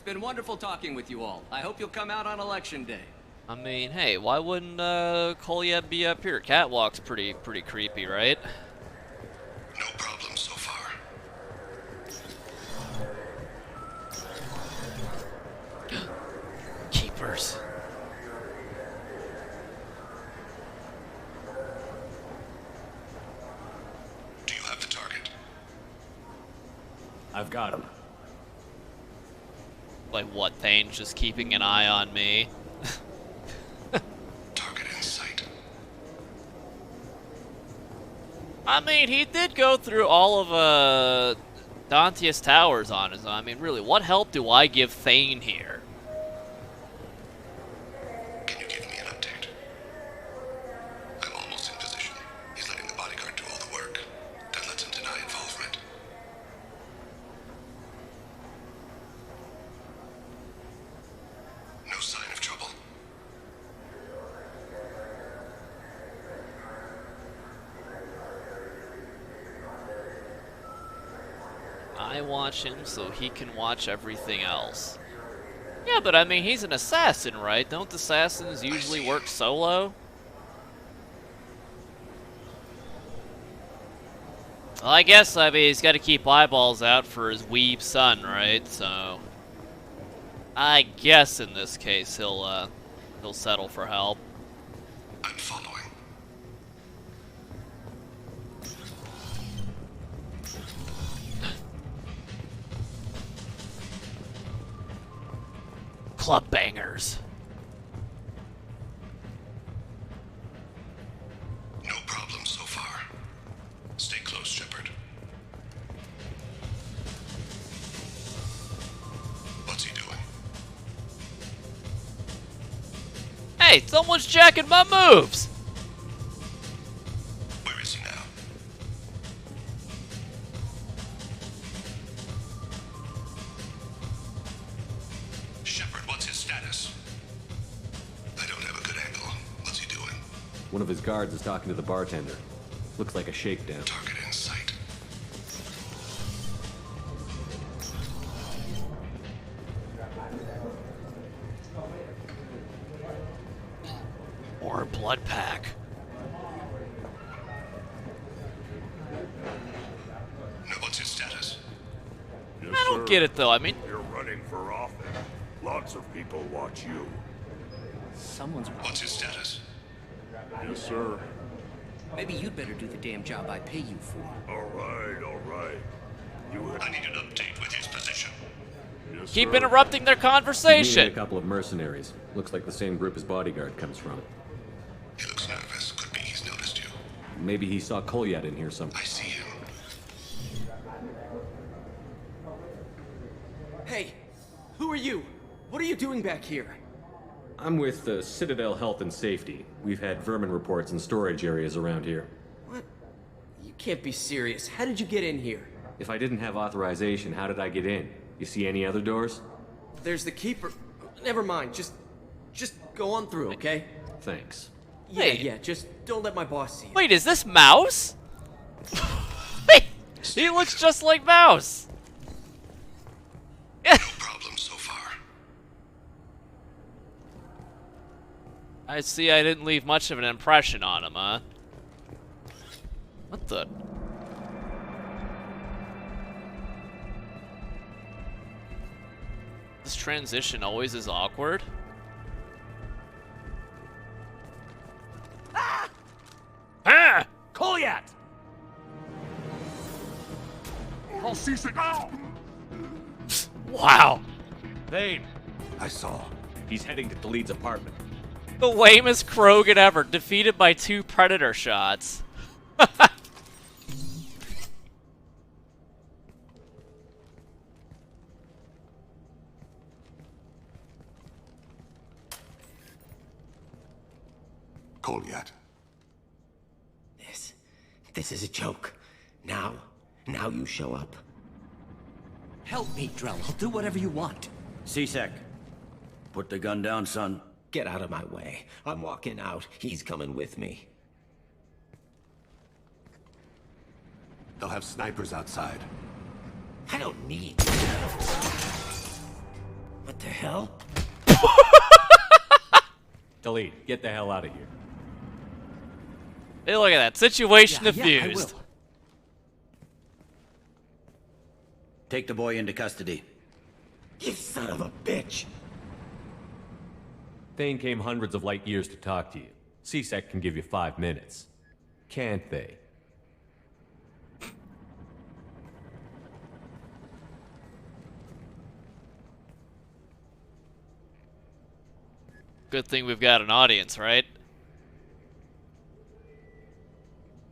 been wonderful talking with you all. I hope you'll come out on election day. I mean, hey, why wouldn't Kolyat be up here? Catwalk's pretty creepy, right? No problem so far. Keepers. Do you have the target? I've got him. Like what, Thane's just keeping an eye on me? Target in sight. I mean, he did go through all of Dantius Towers on his own. I mean, really, what help do I give Thane here? Can you give me an update? I'm almost in position. He's letting the bodyguard do all the work. That lets him deny involvement. No sign of trouble. I watch him so he can watch everything else. Yeah, but I mean, he's an assassin, right? Don't assassins usually work solo? Well, I guess, I mean, he's got to keep eyeballs out for his weeb son, right? So, I guess in this case he'll settle for help. I'm following. Club bangers. No problem so far. Stay close, Shepard. What's he doing? Hey, someone's jacking my moves! Where is he now? Shepard, what's his status? I don't have a good angle. What's he doing? One of his guards is talking to the bartender. Looks like a shakedown. Target in sight. Or blood pack. No, what's his status? I don't get it though. I mean, You're running for office. Lots of people watch you. Someone's... What's his status? Yes, sir. Maybe you'd better do the damn job I pay you for. All right, all right. I need an update with his position. Yes, keep sir. interrupting their He's meeting conversation. a couple of mercenaries. Looks like the same group his bodyguard comes from. He looks nervous. Could be he's noticed you. Maybe he saw Kolyat in here some. I see him. Hey, who are you? What are you doing back here? I'm with the Citadel Health and Safety. We've had vermin reports in storage areas around here. What? You can't be serious. How did you get in here? If I didn't have authorization, how did I get in? You see any other doors? There's the keeper. Never mind. Just go on through, okay? Thanks. Yeah, Hey. yeah. Just don't let my boss see you. Wait, is this Mouse? Wait, he looks just like Mouse. No problem so far. I see I didn't leave much of an impression on him, huh? What the? This transition always is awkward. Ah! Kolyat! I'll cease it now! Wow. Thane! I saw. He's heading to Khalid's apartment. The lamest Krogan ever, defeated by 2 Predator shots. Kolyat. This is a joke. Now you show up. Help me, Drell. I'll do whatever you want. C-Sec, put the gun down, son. Get out of my way. I'm walking out. He's coming with me. They'll have snipers outside. I don't need... What the hell? Delete. Get the hell out of here. Hey, look at that. Situation Yeah, I diffused. will. Take the boy into custody. You son of a bitch! Thane came hundreds of light years to talk to you. CSEC can give you 5 minutes. Can't they? Good thing we've got an audience, right?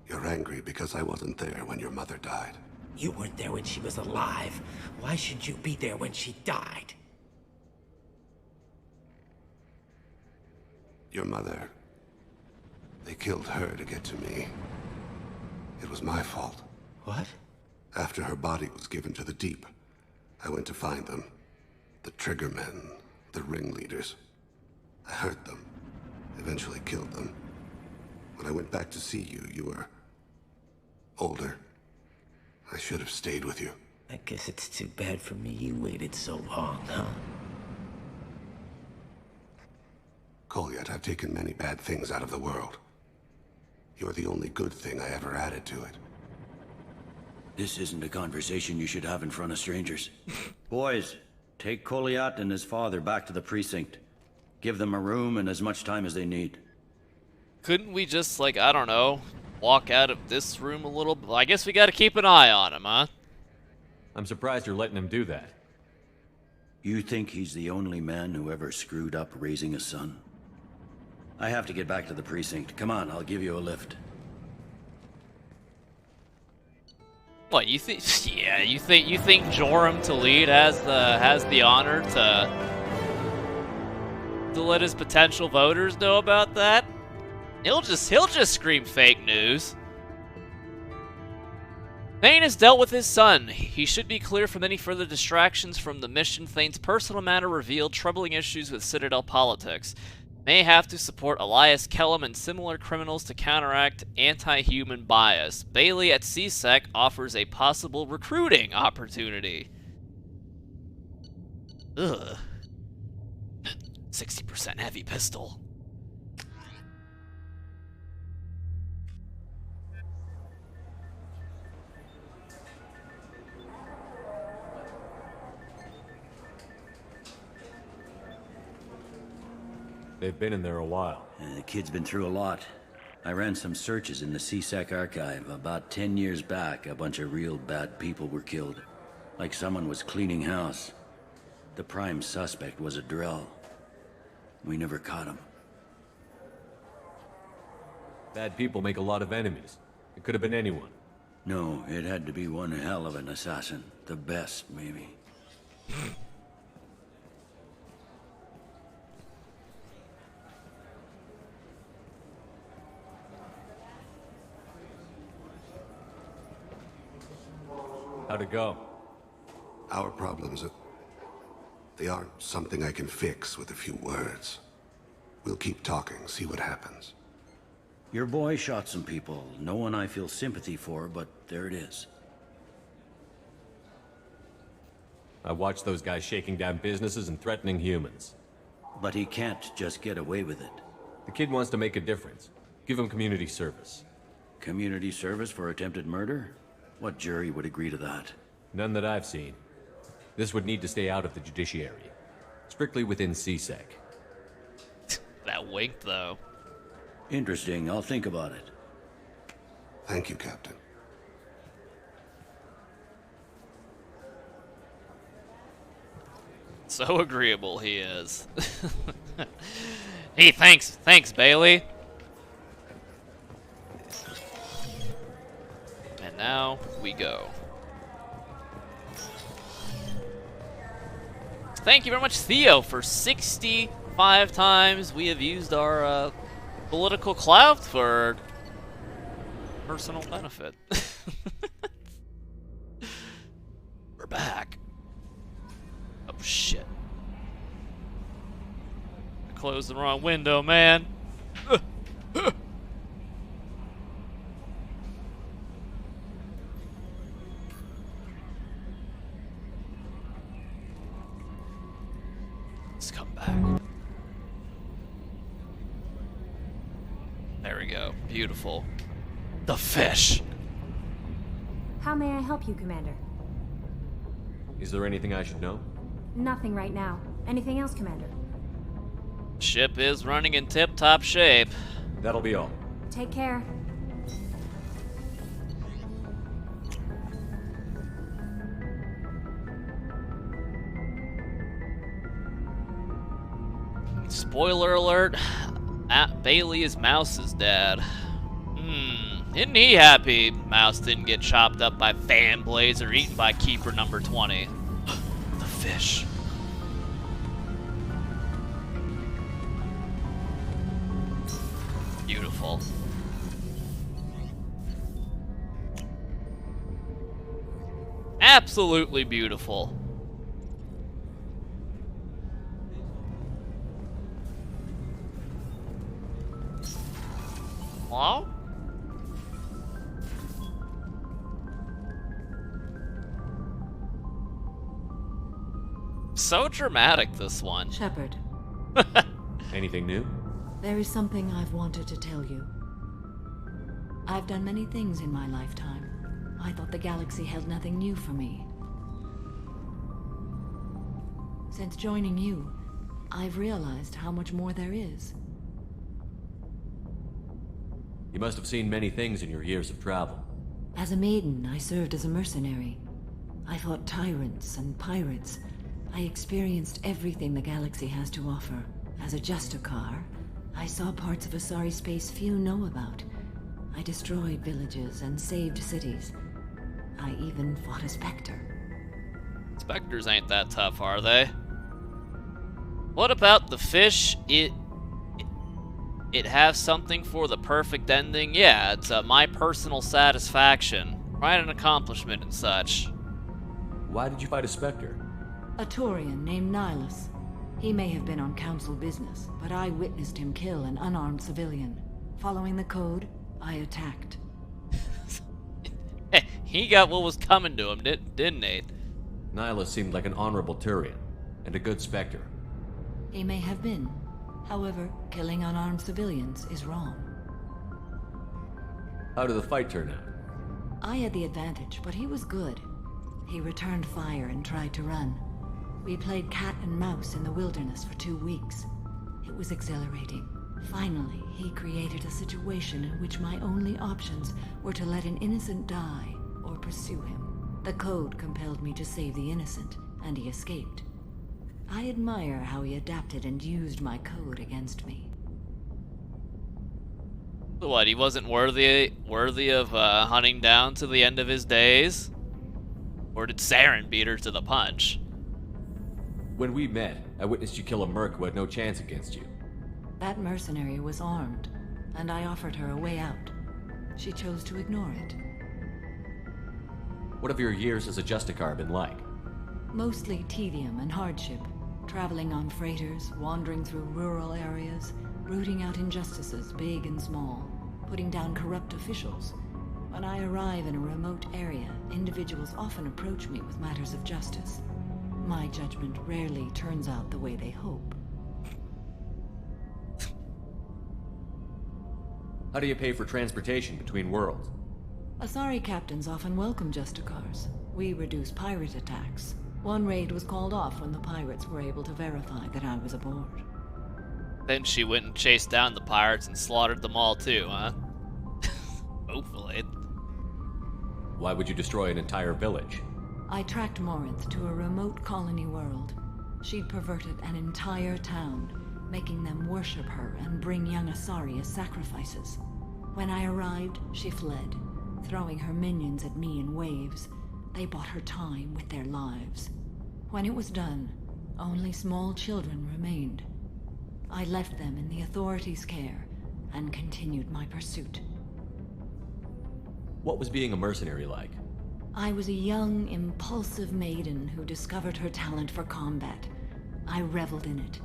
You're angry because I wasn't there when your mother died. You weren't there when she was alive. Why should you be there when she died? Your mother... They killed her to get to me. It was my fault. What? After her body was given to the Deep, I went to find them. The Triggermen, the ringleaders. I hurt them, eventually killed them. When I went back to see you, you were... older. I should have stayed with you. I guess it's too bad for me you waited so long, huh? Kolyat, I've taken many bad things out of the world. You're the only good thing I ever added to it. This isn't a conversation you should have in front of strangers. Boys, take Kolyat and his father back to the precinct. Give them a room and as much time as they need. Couldn't we just, like, I don't know, walk out of this room a little? I guess we gotta keep an eye on him, huh? I'm surprised you're letting him do that. You think he's the only man who ever screwed up raising a son? I have to get back to the precinct. Come on, I'll give you a lift. What, you think? Yeah, you think Joram Talid has the honor to let his potential voters know about that? He'll just scream fake news. Thane has dealt with his son. He should be clear from any further distractions from the mission. Thane's personal matter revealed troubling issues with Citadel politics. May have to support Elias Kellum and similar criminals to counteract anti-human bias. Bailey at CSEC offers a possible recruiting opportunity. Ugh. 60% heavy pistol. They've been in there a while. The kid's been through a lot. I ran some searches in the CSEC archive. About 10 years back, a bunch of real bad people were killed. Like someone was cleaning house. The prime suspect was a Drell. We never caught him. Bad people make a lot of enemies. It could have been anyone. No, it had to be one hell of an assassin. The best, maybe. How'd it go? Our problems are... they aren't something I can fix with a few words. We'll keep talking, see what happens. Your boy shot some people. No one I feel sympathy for, but there it is. I watched those guys shaking down businesses and threatening humans. But he can't just get away with it. The kid wants to make a difference. Give him community service. Community service for attempted murder? What jury would agree to that? None that I've seen. This would need to stay out of the judiciary. Strictly within CSEC. That wink, though. Interesting. I'll think about it. Thank you, Captain. So agreeable he is. Hey, thanks, Bailey. And now we go. Thank you very much, Theo, for 65 times we have used our political clout for personal benefit. We're back. Oh, shit. I closed the wrong window, man. There we go. Beautiful. The fish. How may I help you, Commander? Is there anything I should know? Nothing right now. Anything else, Commander? Ship is running in tip-top shape. That'll be all. Take care. Spoiler alert, Bailey is Mouse's dad. Isn't he happy Mouse didn't get chopped up by fan blades or eaten by Keeper number 20? The fish. Beautiful. Absolutely beautiful. Hello? So dramatic, this one. Shepard. Anything new? There is something I've wanted to tell you. I've done many things in my lifetime. I thought the galaxy held nothing new for me. Since joining you, I've realized how much more there is. You must have seen many things in your years of travel. As a maiden, I served as a mercenary. I fought tyrants and pirates. I experienced everything the galaxy has to offer. As a Justicar, I saw parts of Asari space few know about. I destroyed villages and saved cities. I even fought a Spectre. Spectres ain't that tough, are they? What about the fish? It has something for the perfect ending? Yeah, it's my personal satisfaction. Quite an accomplishment and such. Why did you fight a Spectre? A Turian named Nihilus. He may have been on council business, but I witnessed him kill an unarmed civilian. Following the code, I attacked. He got what was coming to him, didn't he? Nihilus seemed like an honorable Turian, and a good Spectre. He may have been. However, killing unarmed civilians is wrong. How did the fight turn out? I had the advantage, but he was good. He returned fire and tried to run. We played cat and mouse in the wilderness for 2 weeks. It was exhilarating. Finally, he created a situation in which my only options were to let an innocent die or pursue him. The code compelled me to save the innocent, and he escaped. I admire how he adapted and used my code against me. So what, he wasn't worthy of hunting down to the end of his days? Or did Saren beat her to the punch? When we met, I witnessed you kill a merc who had no chance against you. That mercenary was armed, and I offered her a way out. She chose to ignore it. What have your years as a Justicar been like? Mostly tedium and hardship. Traveling on freighters, wandering through rural areas, rooting out injustices big and small, putting down corrupt officials. When I arrive in a remote area, individuals often approach me with matters of justice. My judgment rarely turns out the way they hope. How do you pay for transportation between worlds? Asari captains often welcome Justicars. We reduce pirate attacks. One raid was called off when the pirates were able to verify that I was aboard. Then she went and chased down the pirates and slaughtered them all too, huh? Hopefully. Why would you destroy an entire village? I tracked Morinth to a remote colony world. She'd perverted an entire town, making them worship her and bring young Asari as sacrifices. When I arrived, she fled, throwing her minions at me in waves. They bought her time with their lives. When it was done, only small children remained. I left them in the authorities' care and continued my pursuit. What was being a mercenary like? I was a young, impulsive maiden who discovered her talent for combat. I reveled in it,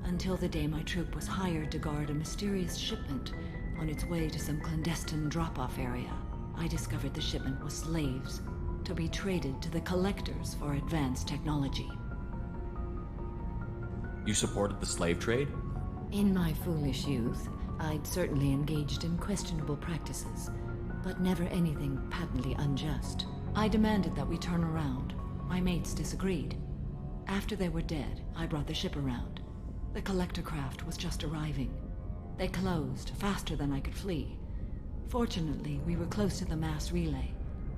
until the day my troop was hired to guard a mysterious shipment on its way to some clandestine drop-off area. I discovered the shipment was slaves, to be traded to the collectors for advanced technology. You supported the slave trade? In my foolish youth, I'd certainly engaged in questionable practices, but never anything patently unjust. I demanded that we turn around. My mates disagreed. After they were dead, I brought the ship around. The collector craft was just arriving. They closed faster than I could flee. Fortunately, we were close to the mass relay.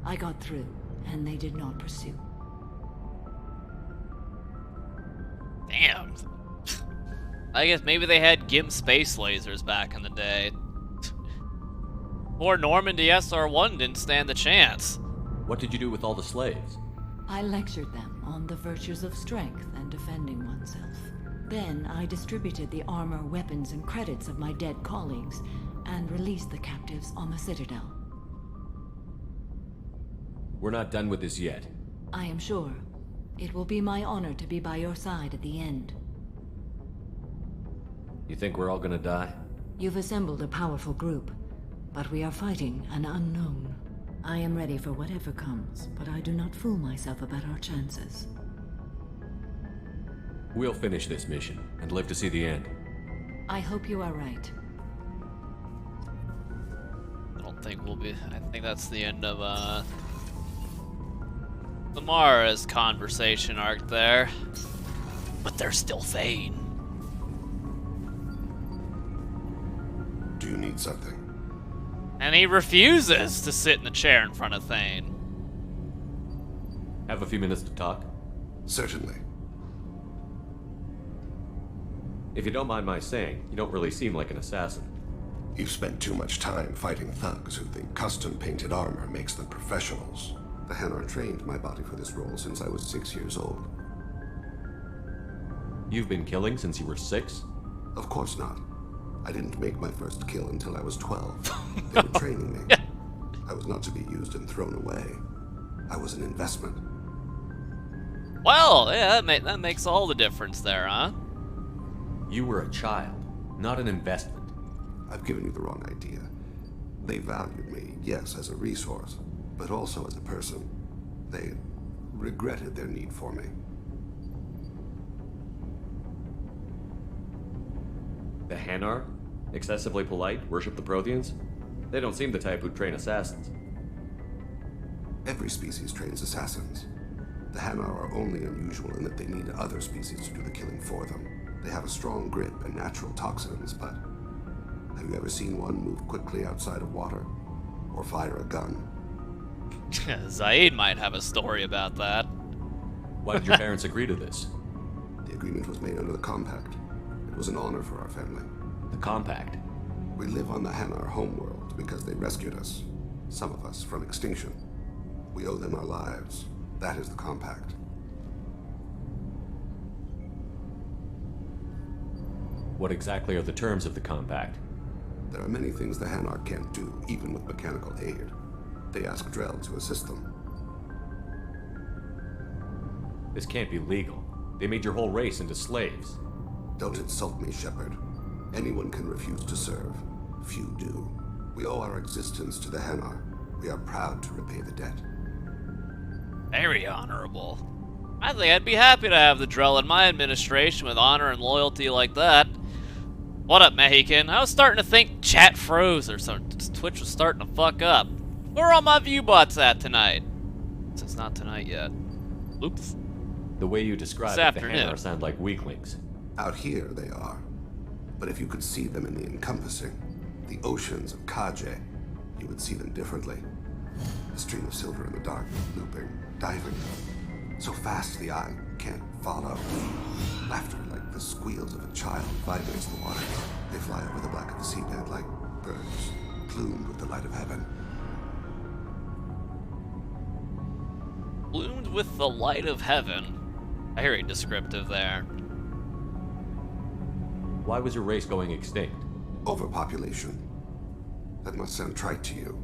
I got through, and they did not pursue. Damn. I guess maybe they had GIMP space lasers back in the day. Or Normandy SR-1 didn't stand a chance. What did you do with all the slaves? I lectured them on the virtues of strength and defending oneself. Then I distributed the armor, weapons, and credits of my dead colleagues and released the captives on the Citadel. We're not done with this yet. I am sure. It will be my honor to be by your side at the end. You think we're all gonna die? You've assembled a powerful group, but we are fighting an unknown. I am ready for whatever comes, but I do not fool myself about our chances. We'll finish this mission and live to see the end. I hope you are right. I don't think we'll be. I think that's the end of Samara's conversation arc there. But they're still Thane. Do you need something? And he refuses to sit in the chair in front of Thane. Have a few minutes to talk? Certainly. If you don't mind my saying, you don't really seem like an assassin. You've spent too much time fighting thugs who think custom-painted armor makes them professionals. The Hanar trained my body for this role since I was 6 years old. You've been killing since you were 6? Of course not. I didn't make my first kill until I was 12. They were training me. I was not to be used and thrown away. I was an investment. Well, yeah, that makes all the difference there, huh? You were a child, not an investment. I've given you the wrong idea. They valued me, yes, as a resource, but also as a person. They regretted their need for me. The Hanar? Excessively polite, worship the Protheans? They don't seem the type who'd train assassins. Every species trains assassins. The Hanar are only unusual in that they need other species to do the killing for them. They have a strong grip and natural toxins, but have you ever seen one move quickly outside of water? Or fire a gun? Zaid might have a story about that. Why did your parents agree to this? The agreement was made under the Compact. It was an honor for our family. The Compact? We live on the Hanar homeworld because they rescued us. Some of us from extinction. We owe them our lives. That is the Compact. What exactly are the terms of the Compact? There are many things the Hanar can't do, even with mechanical aid. They ask Drell to assist them. This can't be legal. They made your whole race into slaves. Don't insult me, Shepard. Anyone can refuse to serve. Few do. We owe our existence to the Hanar. We are proud to repay the debt. Very honorable. I think I'd be happy to have the Drell in my administration with honor and loyalty like that. What up, Mexican? I was starting to think chat froze or something. Twitch was starting to fuck up. Where are all my view bots at tonight? It's not tonight yet. Oops. The way you describe This it, the afternoon. Hanar sound like weaklings. Out here, they are. But if you could see them in the encompassing, the oceans of Kaje, you would see them differently. A stream of silver in the dark, looping, diving. So fast the eye can't follow. Laughter like the squeals of a child vibrates the water. They fly over the black of the seabed like birds, plumed with the light of heaven. Bloomed with the light of heaven. Very descriptive there. Why was your race going extinct? Overpopulation. That must sound trite to you.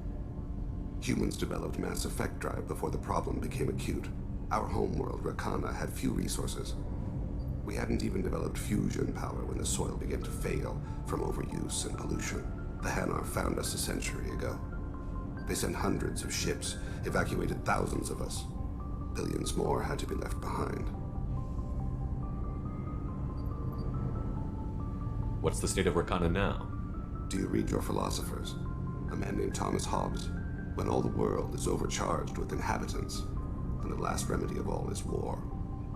Humans developed mass effect drive before the problem became acute. Our homeworld, Rakana, had few resources. We hadn't even developed fusion power when the soil began to fail from overuse and pollution. The Hanar found us a century ago. They sent hundreds of ships, evacuated thousands of us. Billions more had to be left behind. What's the state of Rakana now? Do you read your philosophers? A man named Thomas Hobbes. When all the world is overcharged with inhabitants, then the last remedy of all is war,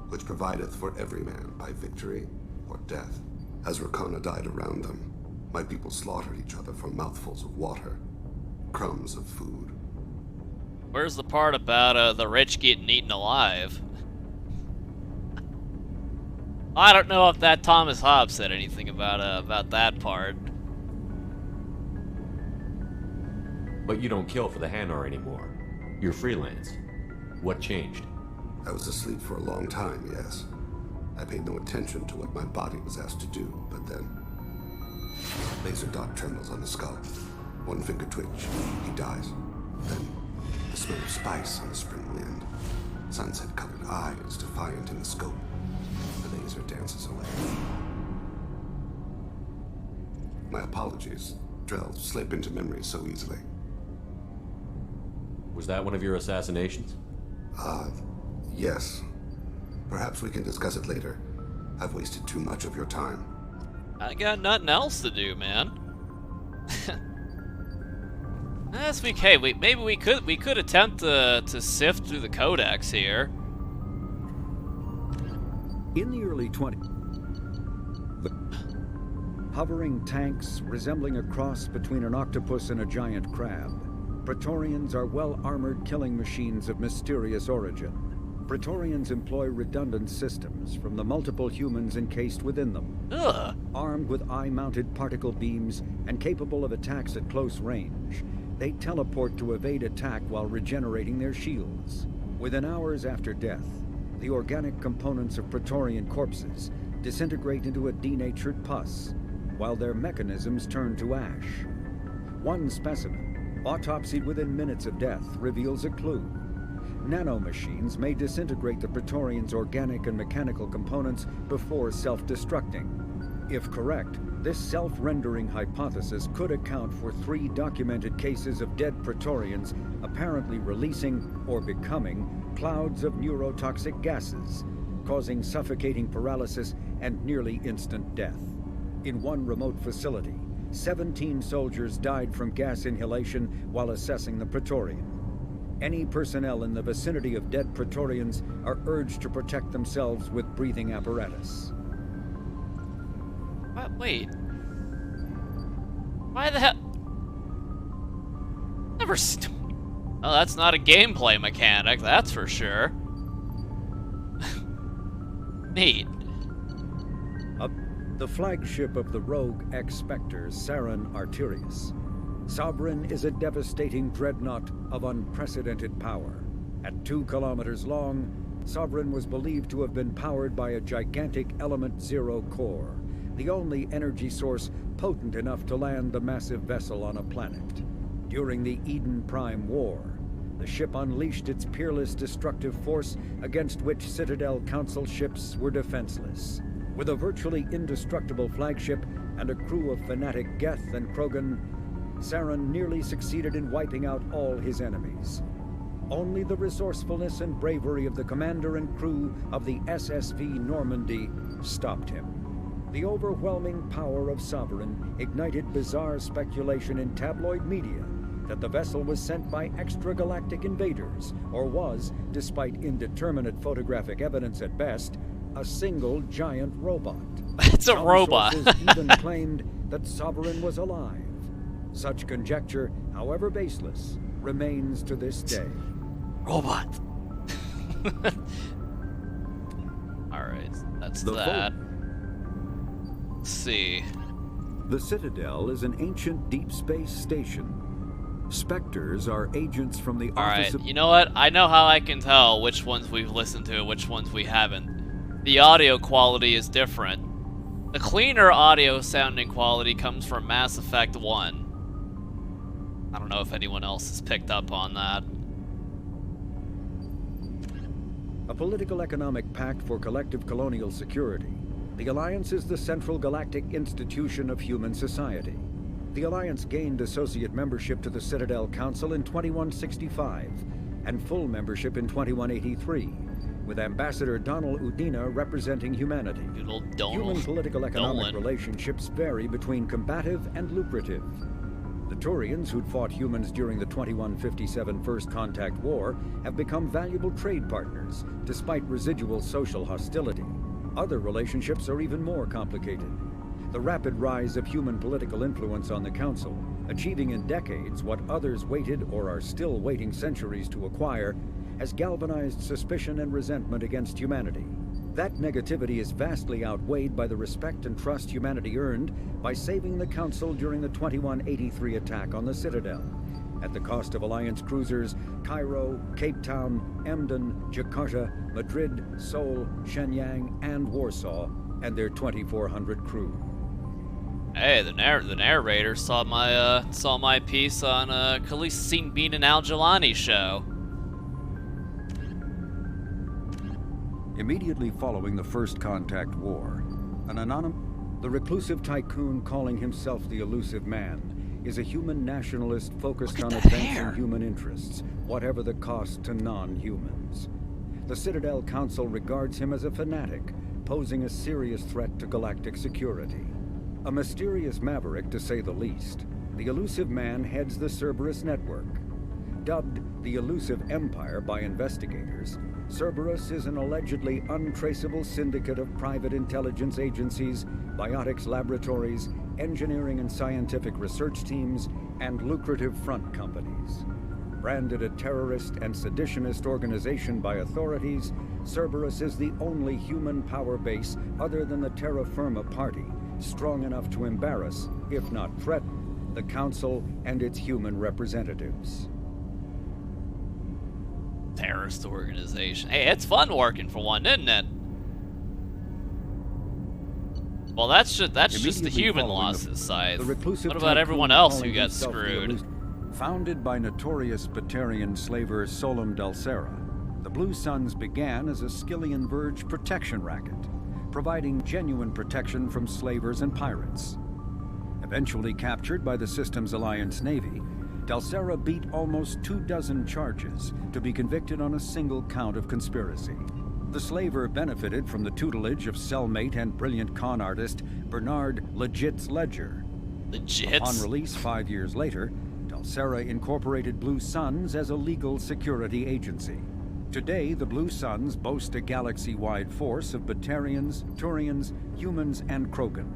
which provideth for every man by victory or death. As Rakona died around them, my people slaughtered each other for mouthfuls of water, crumbs of food. Where's the part about the rich getting eaten alive? I don't know if that Thomas Hobbes said anything about that part. But you don't kill for the Hanar anymore. You're freelance. What changed? I was asleep for a long time, yes. I paid no attention to what my body was asked to do, but then... Laser dot trembles on the skull. One finger twitch. He dies. Then, the smell of spice on the spring wind. Sunset-colored eyes defiant in the scope. The laser dances away. My apologies. Drell slip into memory so easily. Was that one of your assassinations? Yes. Perhaps we can discuss it later. I've wasted too much of your time. I got nothing else to do, man. Yes, maybe we could attempt to sift through the codex here. In the early 20s, hovering tanks resembling a cross between an octopus and a giant crab, Praetorians are well-armored killing machines of mysterious origin. Praetorians employ redundant systems from the multiple humans encased within them. Ugh. Armed with eye-mounted particle beams and capable of attacks at close range, they teleport to evade attack while regenerating their shields. Within hours after death, the organic components of Praetorian corpses disintegrate into a denatured pus, while their mechanisms turn to ash. One specimen, autopsied within minutes of death, reveals a clue. Nanomachines may disintegrate the Praetorians' organic and mechanical components before self-destructing. If correct, this self-rendering hypothesis could account for 3 documented cases of dead Praetorians apparently releasing or becoming clouds of neurotoxic gases, causing suffocating paralysis and nearly instant death. In one remote facility, 17 soldiers died from gas inhalation while assessing the Praetorian. Any personnel in the vicinity of dead Praetorians are urged to protect themselves with breathing apparatus. Wait. Why the hell? Never. Oh, that's not a gameplay mechanic, that's for sure. Neat. The flagship of the rogue ex-Spectre, Saren Arterius. Sovereign is a devastating dreadnought of unprecedented power. At 2 kilometers long, Sovereign was believed to have been powered by a gigantic Element Zero core, the only energy source potent enough to land the massive vessel on a planet. During the Eden Prime War, the ship unleashed its peerless destructive force against which Citadel Council ships were defenseless. With a virtually indestructible flagship and a crew of fanatic Geth and Krogan, Saren nearly succeeded in wiping out all his enemies. Only the resourcefulness and bravery of the commander and crew of the SSV Normandy stopped him. The overwhelming power of Sovereign ignited bizarre speculation in tabloid media that the vessel was sent by extragalactic invaders, or was, despite indeterminate photographic evidence at best, a single giant robot. It's a robot. Some sources even claimed that Sovereign was alive. Such conjecture, however baseless, remains to this day. Robot. Alright, that's that. Let's see. The Citadel is an ancient deep space station. Spectres are agents from the office of... You know what? I know how I can tell which ones we've listened to and which ones we haven't. The audio quality is different. The cleaner audio sounding quality comes from Mass Effect 1. I don't know if anyone else has picked up on that. A political economic pact for collective colonial security, the Alliance is the central galactic institution of human society. The Alliance gained associate membership to the Citadel Council in 2165, and full membership in 2183, with Ambassador Donald Udina representing humanity. Human political-economic relationships vary between combative and lucrative. The Turians who'd fought humans during the 2157 First Contact War have become valuable trade partners, despite residual social hostility. Other relationships are even more complicated. The rapid rise of human political influence on the Council, achieving in decades what others waited or are still waiting centuries to acquire, has galvanized suspicion and resentment against humanity. That negativity is vastly outweighed by the respect and trust humanity earned by saving the Council during the 2183 attack on the Citadel, at the cost of Alliance cruisers Cairo, Cape Town, Emden, Jakarta, Madrid, Seoul, Shenyang, and Warsaw, and their 2,400 crew. Hey, the narrator saw my piece on Khalees seen being an Al Jelani show. Immediately following the First Contact War, the reclusive tycoon calling himself the Elusive Man is a human nationalist focused on advancing human interests, whatever the cost to non-humans. The Citadel Council regards him as a fanatic, posing a serious threat to galactic security. A mysterious maverick, to say the least, the Elusive Man heads the Cerberus network. Dubbed the Elusive Empire by investigators, Cerberus is an allegedly untraceable syndicate of private intelligence agencies, biotics laboratories, engineering and scientific research teams, and lucrative front companies. Branded a terrorist and seditionist organization by authorities, Cerberus is the only human power base other than the Terra Firma Party strong enough to embarrass, if not threaten, the Council and its human representatives. Terrorist organization. Hey, it's fun working for one, isn't it? Well, that's just the human losses side. What about everyone else who got screwed? Founded by notorious Batarian slaver Solem Delsera, the Blue Suns began as a Skillian Verge protection racket, providing genuine protection from slavers and pirates. Eventually captured by the system's Alliance Navy, Delsera beat almost 24 charges to be convicted on a single count of conspiracy. The slaver benefited from the tutelage of cellmate and brilliant con artist Bernard Legit's Ledger. Legit? Upon release 5 years later, Delsera incorporated Blue Suns as a legal security agency. Today, the Blue Suns boast a galaxy-wide force of Batarians, Turians, humans, and Krogan.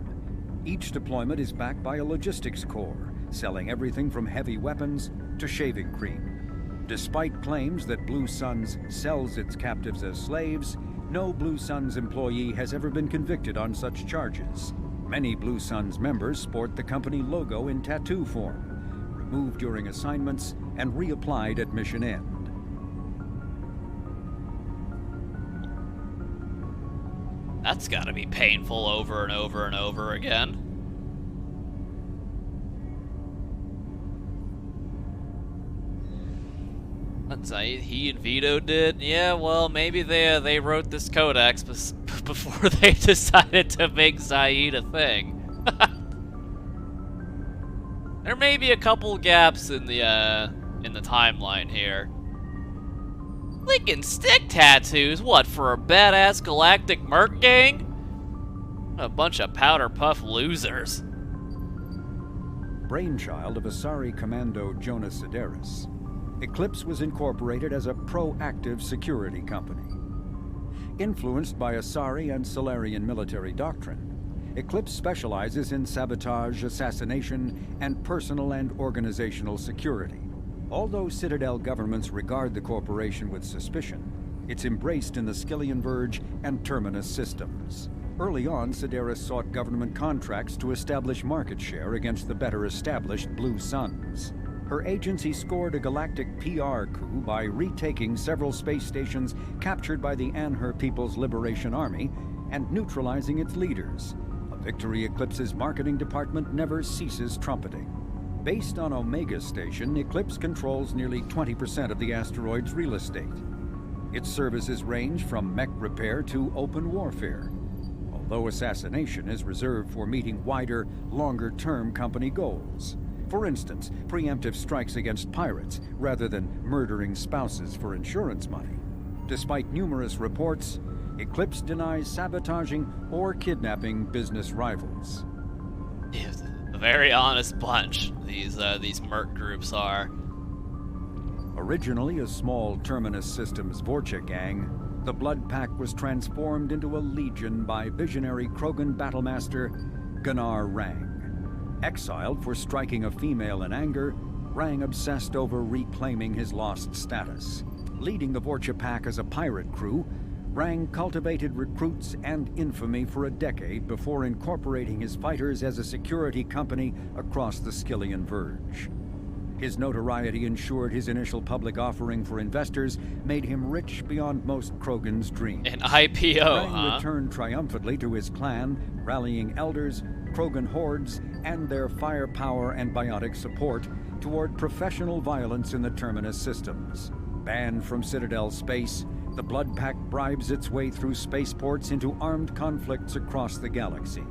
Each deployment is backed by a logistics corps, selling everything from heavy weapons to shaving cream. Despite claims that Blue Suns sells its captives as slaves, no Blue Suns employee has ever been convicted on such charges. Many Blue Suns members sport the company logo in tattoo form, removed during assignments and reapplied at mission end. That's gotta be painful over and over and over again. He and Vito did? Yeah, well, maybe they wrote this codex before they decided to make Zaid a thing. There may be a couple gaps in the timeline here. Lincoln stick tattoos? What, for a badass galactic merc gang? A bunch of powder puff losers. Brainchild of Asari Commando Jonas Sideris, Eclipse was incorporated as a proactive security company. Influenced by Asari and Solarian military doctrine, Eclipse specializes in sabotage, assassination, and personal and organizational security. Although Citadel governments regard the corporation with suspicion, it's embraced in the Skillian Verge and Terminus systems. Early on, Sideris sought government contracts to establish market share against the better established Blue Suns. Her agency scored a galactic PR coup by retaking several space stations captured by the Anhur People's Liberation Army and neutralizing its leaders, a victory Eclipse's marketing department never ceases trumpeting. Based on Omega Station, Eclipse controls nearly 20% of the asteroid's real estate. Its services range from mech repair to open warfare, although assassination is reserved for meeting wider, longer-term company goals. For instance, preemptive strikes against pirates, rather than murdering spouses for insurance money. Despite numerous reports, Eclipse denies sabotaging or kidnapping business rivals. Yes, a very honest bunch, these merc groups are. Originally a small Terminus Systems Vorcha gang, the Blood Pack was transformed into a legion by visionary Krogan battlemaster Gunnar Rang. Exiled for striking a female in anger, Rang obsessed over reclaiming his lost status. Leading the Vorcha Pack as a pirate crew, Rang cultivated recruits and infamy for a decade before incorporating his fighters as a security company across the Skillian Verge. His notoriety ensured his initial public offering for investors made him rich beyond most Krogan's dreams. An IPO, Rang returned triumphantly to his clan, rallying elders, Krogan hordes, and their firepower and biotic support toward professional violence in the Terminus systems. Banned from Citadel space, the Blood Pack bribes its way through spaceports into armed conflicts across the galaxy.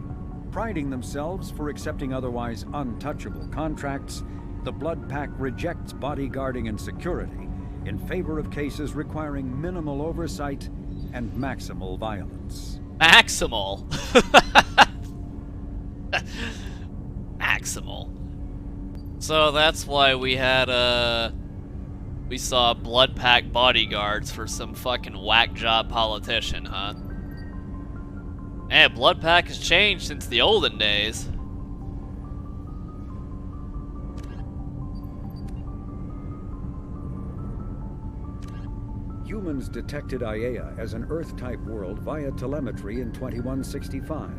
Priding themselves for accepting otherwise untouchable contracts, the Blood Pack rejects bodyguarding and security in favor of cases requiring minimal oversight and maximal violence. Maximal? Maximal. So that's why we had, we saw Blood Pack bodyguards for some fucking whack job politician, huh? Man, Blood Pack has changed since the olden days. Humans detected Aiea as an Earth-type world via telemetry in 2165.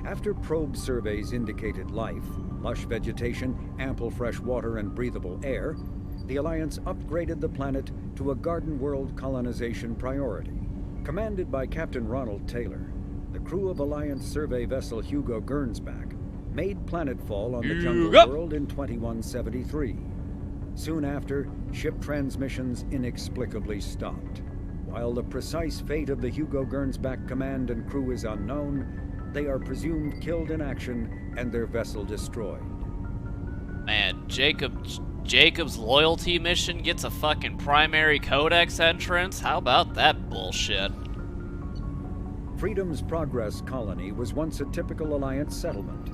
After probe surveys indicated life, lush vegetation, ample fresh water, and breathable air, the Alliance upgraded the planet to a garden world colonization priority. Commanded by Captain Ronald Taylor, the crew of Alliance survey vessel Hugo Gernsback made planetfall on the jungle world in 2173. Soon after, ship transmissions inexplicably stopped. While the precise fate of the Hugo Gernsback command and crew is unknown, they are presumed killed in action and their vessel destroyed. Man, Jacob's loyalty mission gets a fucking primary codex entrance? How about that bullshit? Freedom's Progress colony was once a typical Alliance settlement,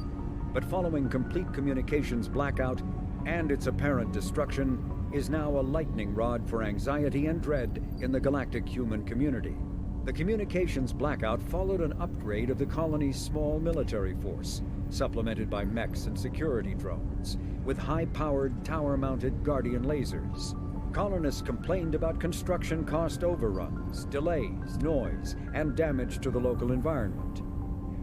but following complete communications blackout and its apparent destruction, is now a lightning rod for anxiety and dread in the galactic human community. The communications blackout followed an upgrade of the colony's small military force, supplemented by mechs and security drones, with high-powered, tower-mounted Guardian lasers. Colonists complained about construction cost overruns, delays, noise, and damage to the local environment.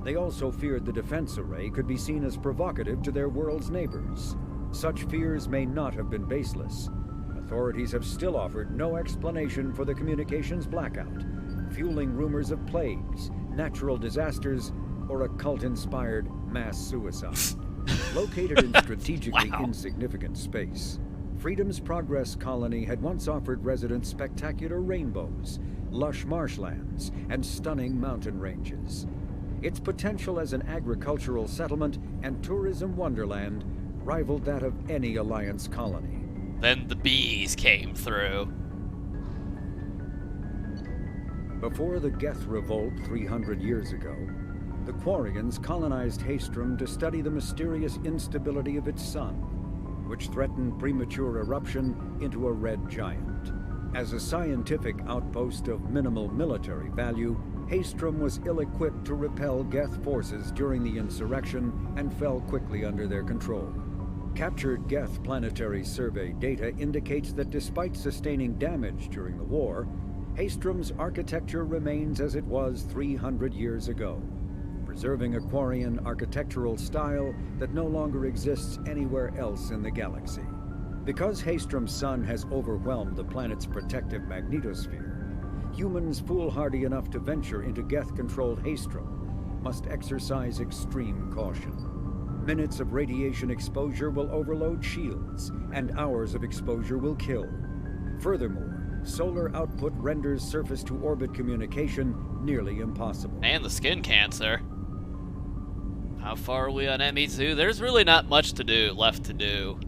They also feared the defense array could be seen as provocative to their world's neighbors. Such fears may not have been baseless. Authorities have still offered no explanation for the communications blackout, fueling rumors of plagues, natural disasters, or a cult-inspired mass suicide. Located in strategically insignificant space, Freedom's Progress colony had once offered residents spectacular rainbows, lush marshlands, and stunning mountain ranges. Its potential as an agricultural settlement and tourism wonderland rivaled that of any Alliance colony. Then the bees came through. Before the Geth Revolt 300 years ago, the Quarians colonized Haestrom to study the mysterious instability of its sun, which threatened premature eruption into a red giant. As a scientific outpost of minimal military value, Haestrom was ill-equipped to repel Geth forces during the insurrection and fell quickly under their control. Captured Geth planetary survey data indicates that despite sustaining damage during the war, Haestrom's architecture remains as it was 300 years ago, preserving a Quarian architectural style that no longer exists anywhere else in the galaxy. Because Haestrom's sun has overwhelmed the planet's protective magnetosphere, humans foolhardy enough to venture into Geth-controlled Haestrom must exercise extreme caution. Minutes of radiation exposure will overload shields, and hours of exposure will kill. Furthermore, solar output renders surface-to-orbit communication nearly impossible. And the skin cancer. How far are we on ME2? There's really not much left to do.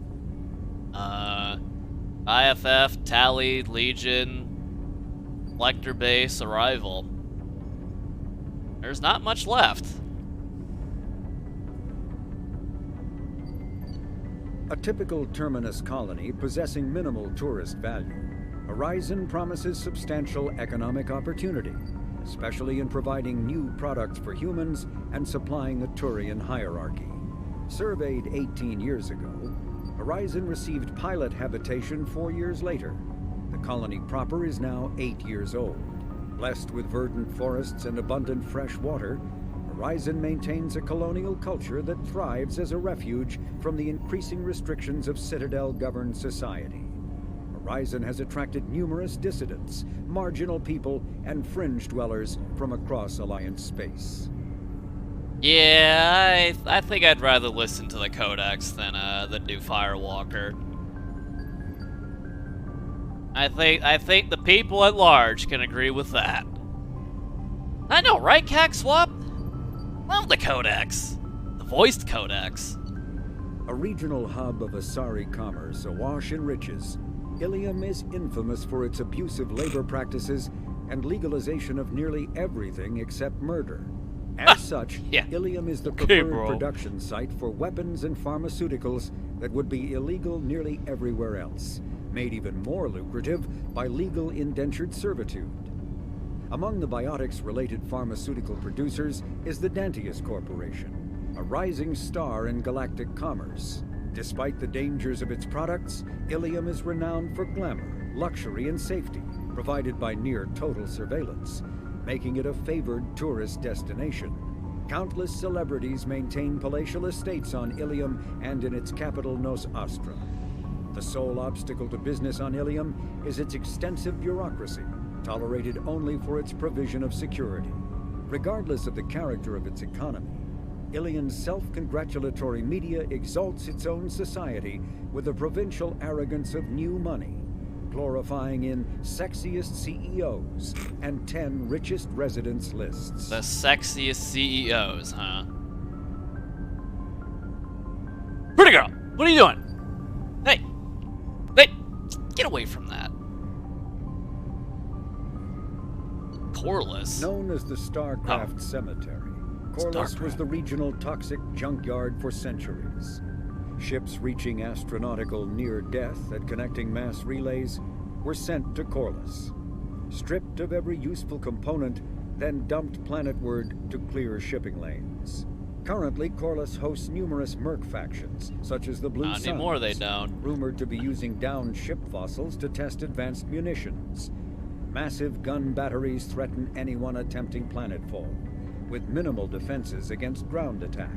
IFF, Tally, Legion. Lecter base arrival. There's not much left. A typical terminus colony possessing minimal tourist value, Horizon promises substantial economic opportunity, especially in providing new products for humans and supplying a Turian hierarchy. Surveyed 18 years ago, Horizon received pilot habitation 4 years later. The colony proper is now 8 years old. Blessed with verdant forests and abundant fresh water, Horizon maintains a colonial culture that thrives as a refuge from the increasing restrictions of Citadel-governed society. Horizon has attracted numerous dissidents, marginal people, and fringe dwellers from across Alliance space. Yeah, I think I'd rather listen to the Codex than do Firewalker. I think the people at large can agree with that. I know, right, Cack Swap? Love the Codex. The voiced Codex. A regional hub of Asari commerce awash in riches, Ilium is infamous for its abusive labor practices and legalization of nearly everything except murder. As such, Ilium is the preferred production site for weapons and pharmaceuticals that would be illegal nearly everywhere else, made even more lucrative by legal indentured servitude. Among the biotics-related pharmaceutical producers is the Dantius Corporation, a rising star in galactic commerce. Despite the dangers of its products, Ilium is renowned for glamour, luxury, and safety, provided by near-total surveillance, making it a favored tourist destination. Countless celebrities maintain palatial estates on Ilium and in its capital, Nos Astra. The sole obstacle to business on Ilium is its extensive bureaucracy, tolerated only for its provision of security. Regardless of the character of its economy, Ilium's self-congratulatory media exalts its own society with the provincial arrogance of new money, glorifying in sexiest CEOs and 10 richest residents lists. The sexiest CEOs, huh? Pretty girl, what are you doing? Hey, get away from that. Corliss. Known as the Starcraft Cemetery, Corliss was the regional toxic junkyard for centuries. Ships reaching astronautical near-death at connecting mass relays were sent to Corliss, stripped of every useful component, then dumped planetward to clear shipping lanes. Currently, Corliss hosts numerous merc factions, such as the Blue Suns, not anymore, they don't. rumored to be using downed ship fossils to test advanced munitions. Massive gun batteries threaten anyone attempting planetfall, with minimal defenses against ground attack.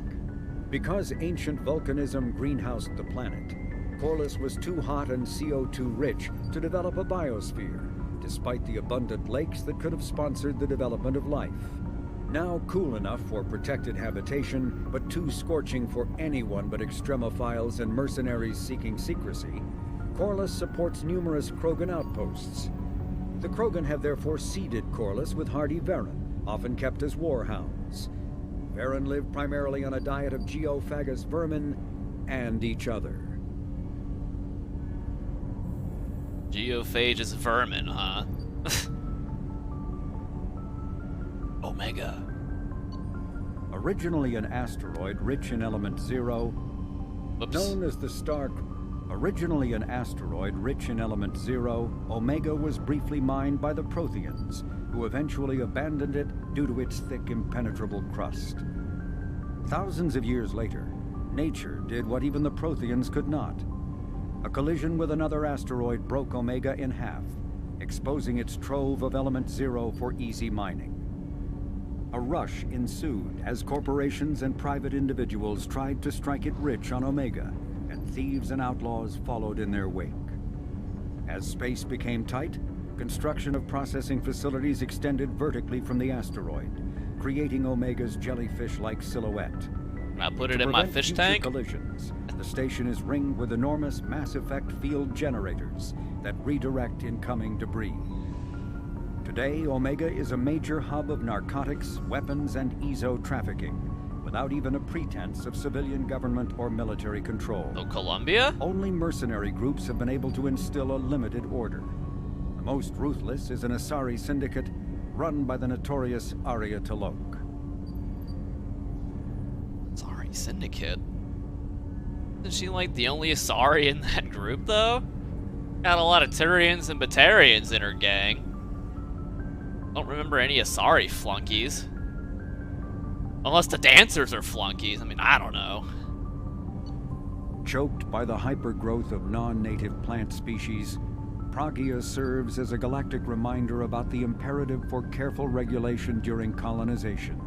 Because ancient volcanism greenhoused the planet, Corliss was too hot and CO2 rich to develop a biosphere, despite the abundant lakes that could have sponsored the development of life. Now cool enough for protected habitation, but too scorching for anyone but extremophiles and mercenaries seeking secrecy, Corliss supports numerous Krogan outposts. The Krogan have therefore seeded Corliss with hardy Varen, often kept as warhounds. Varen live primarily on a diet of geophagous vermin and each other. Geophagus vermin, huh? Omega. Originally an asteroid rich in element 0, known as the Originally an asteroid rich in element 0, Omega was briefly mined by the Protheans, who eventually abandoned it due to its thick, impenetrable crust. Thousands of years later, nature did what even the Protheans could not. A collision with another asteroid broke Omega in half, exposing its trove of element 0 for easy mining. A rush ensued as corporations and private individuals tried to strike it rich on Omega, and thieves and outlaws followed in their wake. As space became tight, construction of processing facilities extended vertically from the asteroid, creating Omega's jellyfish-like silhouette. I put it in my fish tank? Collisions, the station is ringed with enormous mass effect field generators that redirect incoming debris. Today, Omega is a major hub of narcotics, weapons, and ezo trafficking, without even a pretense of civilian government or military control. Oh, Colombia? Only mercenary groups have been able to instill a limited order. The most ruthless is an Asari syndicate run by the notorious Arya T'Loak. Asari syndicate? Isn't she like the only Asari in that group, though? Got a lot of Turians and Batarians in her gang. Don't remember any Asari flunkies. Unless the dancers are flunkies. I mean, I don't know. Choked by the hypergrowth of non-native plant species, Pragia serves as a galactic reminder about the imperative for careful regulation during colonization.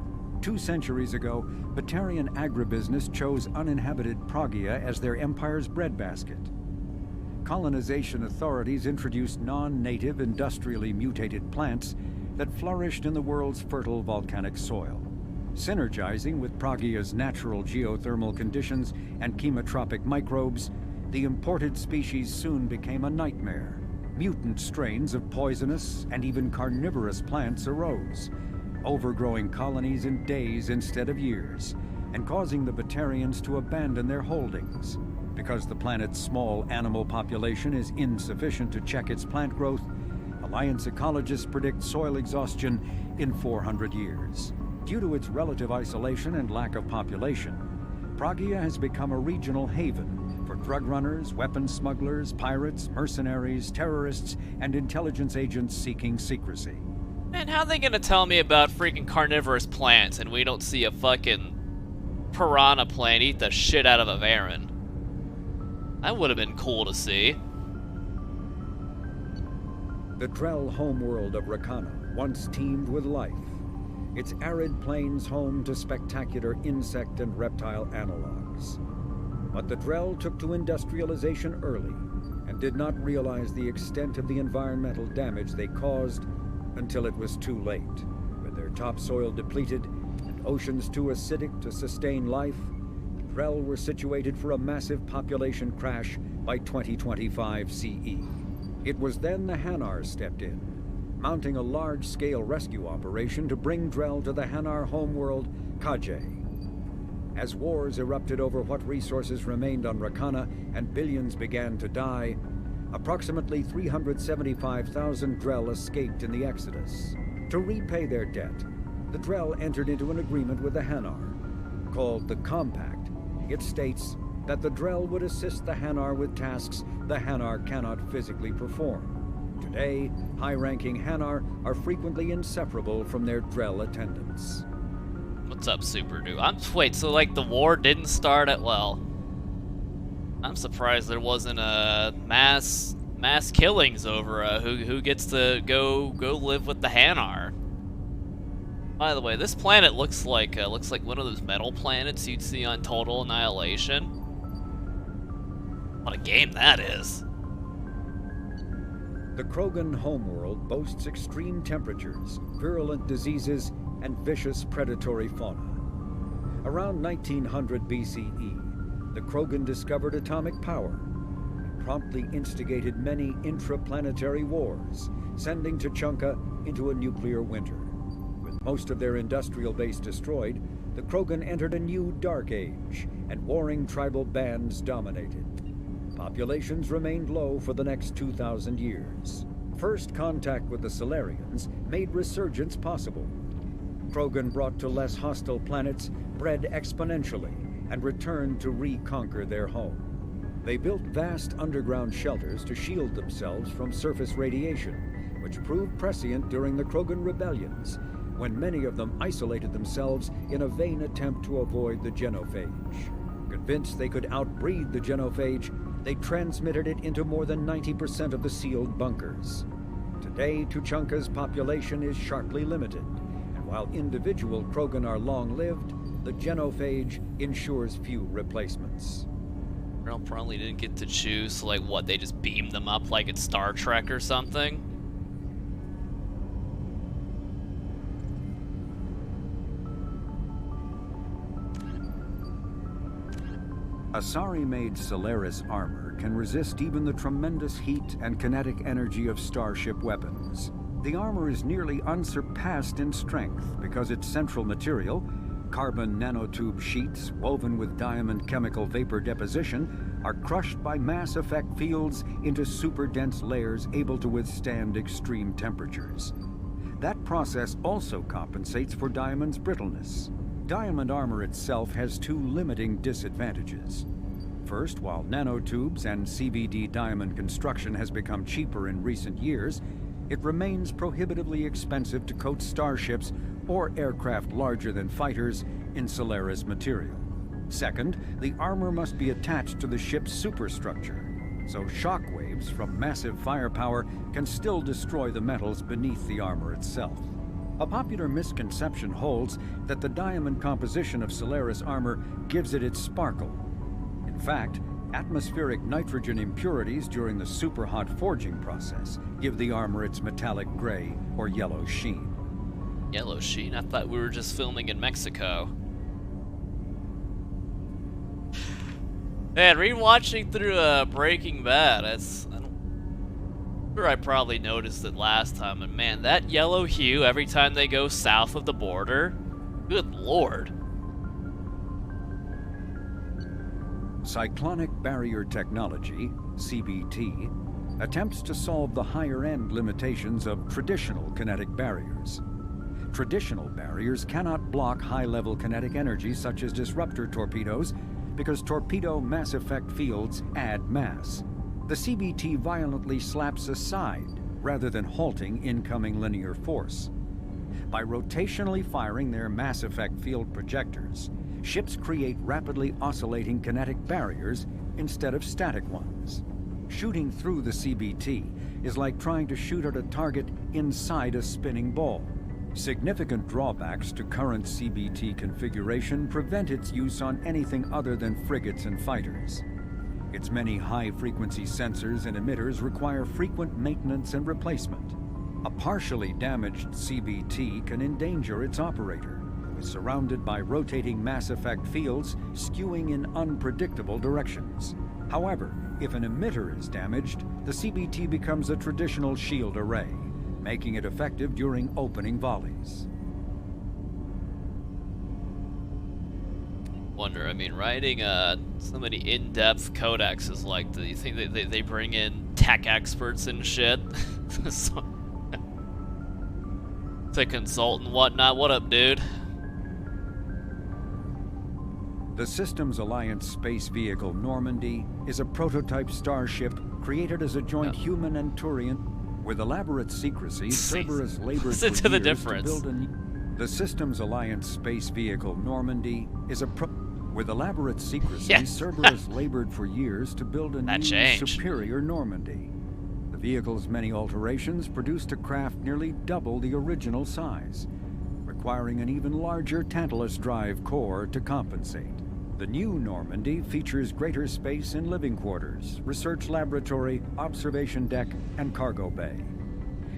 2 centuries ago, Batarian agribusiness chose uninhabited Pragia as their empire's breadbasket. Colonization authorities introduced non-native, industrially mutated plants that flourished in the world's fertile volcanic soil. Synergizing with Pragia's natural geothermal conditions and chemotropic microbes, the imported species soon became a nightmare. Mutant strains of poisonous and even carnivorous plants arose, overgrowing colonies in days instead of years, and causing the Batarians to abandon their holdings. Because the planet's small animal population is insufficient to check its plant growth, Alliance ecologists predict soil exhaustion in 400 years. Due to its relative isolation and lack of population, Pragia has become a regional haven for drug runners, weapons smugglers, pirates, mercenaries, terrorists, and intelligence agents seeking secrecy. Man, how are they gonna tell me about freaking carnivorous plants and we don't see a fucking piranha plant eat the shit out of a Varen? That would have been cool to see. The Drell homeworld of Rakana once teemed with life, its arid plains home to spectacular insect and reptile analogs. But the Drell took to industrialization early and did not realize the extent of the environmental damage they caused until it was too late. With their topsoil depleted and oceans too acidic to sustain life, the Drell were situated for a massive population crash by 2025 CE. It was then the Hanar stepped in, mounting a large-scale rescue operation to bring Drell to the Hanar homeworld, Kajay. As wars erupted over what resources remained on Rakana and billions began to die, approximately 375,000 Drell escaped in the Exodus. To repay their debt, the Drell entered into an agreement with the Hanar. Called the Compact, it states that the Drell would assist the Hanar with tasks the Hanar cannot physically perform. Today, high-ranking Hanar are frequently inseparable from their Drell attendants. What's up, Super Dude? Wait, so like the war didn't start at, well, I'm surprised there wasn't a mass killings over who gets to go live with the Hanar. By the way, this planet looks like one of those metal planets you'd see on Total Annihilation. What a game that is. The Krogan homeworld boasts extreme temperatures, virulent diseases, and vicious predatory fauna. Around 1900 BCE, the Krogan discovered atomic power and promptly instigated many intraplanetary wars, sending Tuchanka into a nuclear winter. With most of their industrial base destroyed, the Krogan entered a new dark age, and warring tribal bands dominated. Populations remained low for the next 2,000 years. First contact with the Solarians made resurgence possible. Krogan brought to less hostile planets bred exponentially and returned to reconquer their home. They built vast underground shelters to shield themselves from surface radiation, which proved prescient during the Krogan rebellions, when many of them isolated themselves in a vain attempt to avoid the genophage. Convinced they could outbreed the genophage, they transmitted it into more than 90% of the sealed bunkers. Today, Tuchanka's population is sharply limited, and while individual Krogan are long-lived, the genophage ensures few replacements. Well, probably didn't get to choose, so like what, they just beamed them up like it's Star Trek or something? Asari-made Solaris armor can resist even the tremendous heat and kinetic energy of starship weapons. The armor is nearly unsurpassed in strength because its central material, Carbon nanotube sheets woven with diamond chemical vapor deposition are crushed by mass effect fields into super dense layers able to withstand extreme temperatures. That process also compensates for diamond's brittleness. Diamond armor itself has two limiting disadvantages. First, while nanotubes and CVD diamond construction has become cheaper in recent years, it remains prohibitively expensive to coat starships or aircraft larger than fighters in Solaris material. Second, the armor must be attached to the ship's superstructure, so shock waves from massive firepower can still destroy the metals beneath the armor itself. A popular misconception holds that the diamond composition of Solaris armor gives it its sparkle. In fact, atmospheric nitrogen impurities during the super-hot forging process give the armor its metallic gray or yellow sheen. Yellow sheen? I thought we were just filming in Mexico. Man, rewatching through Breaking Bad, I probably noticed it last time, and man, that yellow hue every time they go south of the border, good lord. Cyclonic barrier technology, CBT, attempts to solve the higher-end limitations of traditional kinetic barriers. Traditional barriers cannot block high-level kinetic energy such as disruptor torpedoes because torpedo mass effect fields add mass. The CBT violently slaps aside rather than halting incoming linear force. By rotationally firing their mass effect field projectors, ships create rapidly oscillating kinetic barriers instead of static ones. Shooting through the CBT is like trying to shoot at a target inside a spinning ball. Significant drawbacks to current CBT configuration prevent its use on anything other than frigates and fighters. Its many high-frequency sensors and emitters require frequent maintenance and replacement. A partially damaged CBT can endanger its operator, who is surrounded by rotating mass effect fields skewing in unpredictable directions. However, if an emitter is damaged, the CBT becomes a traditional shield array, making it effective during opening volleys. Wonder, I mean, writing so many in-depth codexes like that, you think they bring in tech experts and shit? To consult and whatnot. What up, dude? The Systems Alliance space vehicle Normandy is a prototype starship created as a joint human and Turian. With elaborate secrecy, Cerberus labored Listen for to the years difference. to build The Systems Alliance space vehicle Normandy is a With elaborate secrecy, Cerberus labored for years to build a new, superior Normandy. The vehicle's many alterations produced a craft nearly double the original size, requiring an even larger Tantalus drive core to compensate. The new Normandy features greater space in living quarters, research laboratory, observation deck, and cargo bay.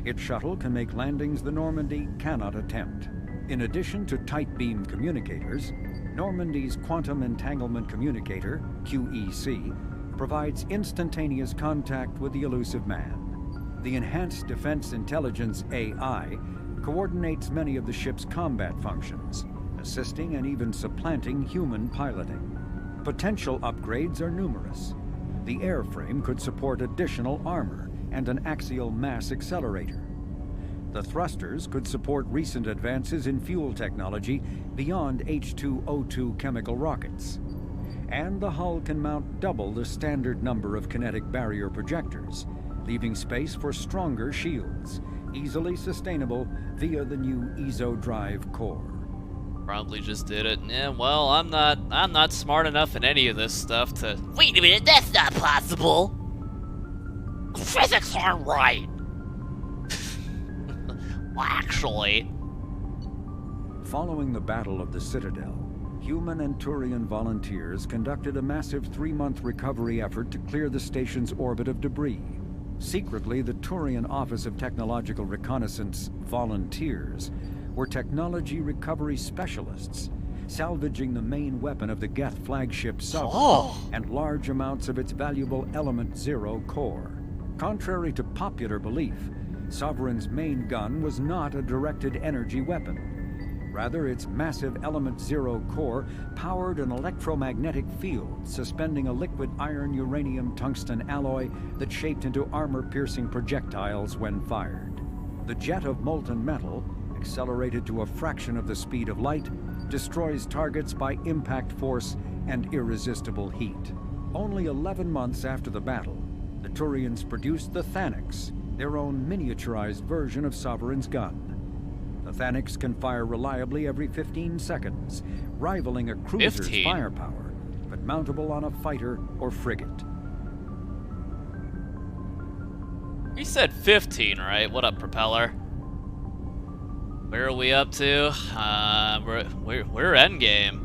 Its shuttle can make landings the Normandy cannot attempt. In addition to tight beam communicators, Normandy's Quantum Entanglement Communicator, QEC, provides instantaneous contact with the elusive man. The Enhanced Defense Intelligence AI coordinates many of the ship's combat functions, assisting and even supplanting human piloting. Potential upgrades are numerous. The airframe could support additional armor and an axial mass accelerator. The thrusters could support recent advances in fuel technology beyond H2O2 chemical rockets. And the hull can mount double the standard number of kinetic barrier projectors, leaving space for stronger shields, easily sustainable via the new EZO drive core. Probably just did it. Yeah, well, I'm not smart enough in any of this stuff to... Wait a minute, that's not possible! Physics aren't right! Well, actually... Following the Battle of the Citadel, human and Turian volunteers conducted a massive 3-month recovery effort to clear the station's orbit of debris. Secretly, the Turian Office of Technological Reconnaissance volunteers were technology recovery specialists, salvaging the main weapon of the Geth flagship Sovereign and large amounts of its valuable Element Zero core. Contrary to popular belief, Sovereign's main gun was not a directed energy weapon. Rather, its massive Element Zero core powered an electromagnetic field suspending a liquid iron-uranium-tungsten alloy that shaped into armor-piercing projectiles when fired. The jet of molten metal, accelerated to a fraction of the speed of light, destroys targets by impact force and irresistible heat. Only 11 months after the battle, the Turians produced the Thanix, their own miniaturized version of Sovereign's gun. The Thanix can fire reliably every 15 seconds, rivaling a cruiser's 15? firepower, but mountable on a fighter or frigate. You said 15, right? What up, Propeller? Where are we up to? We're endgame.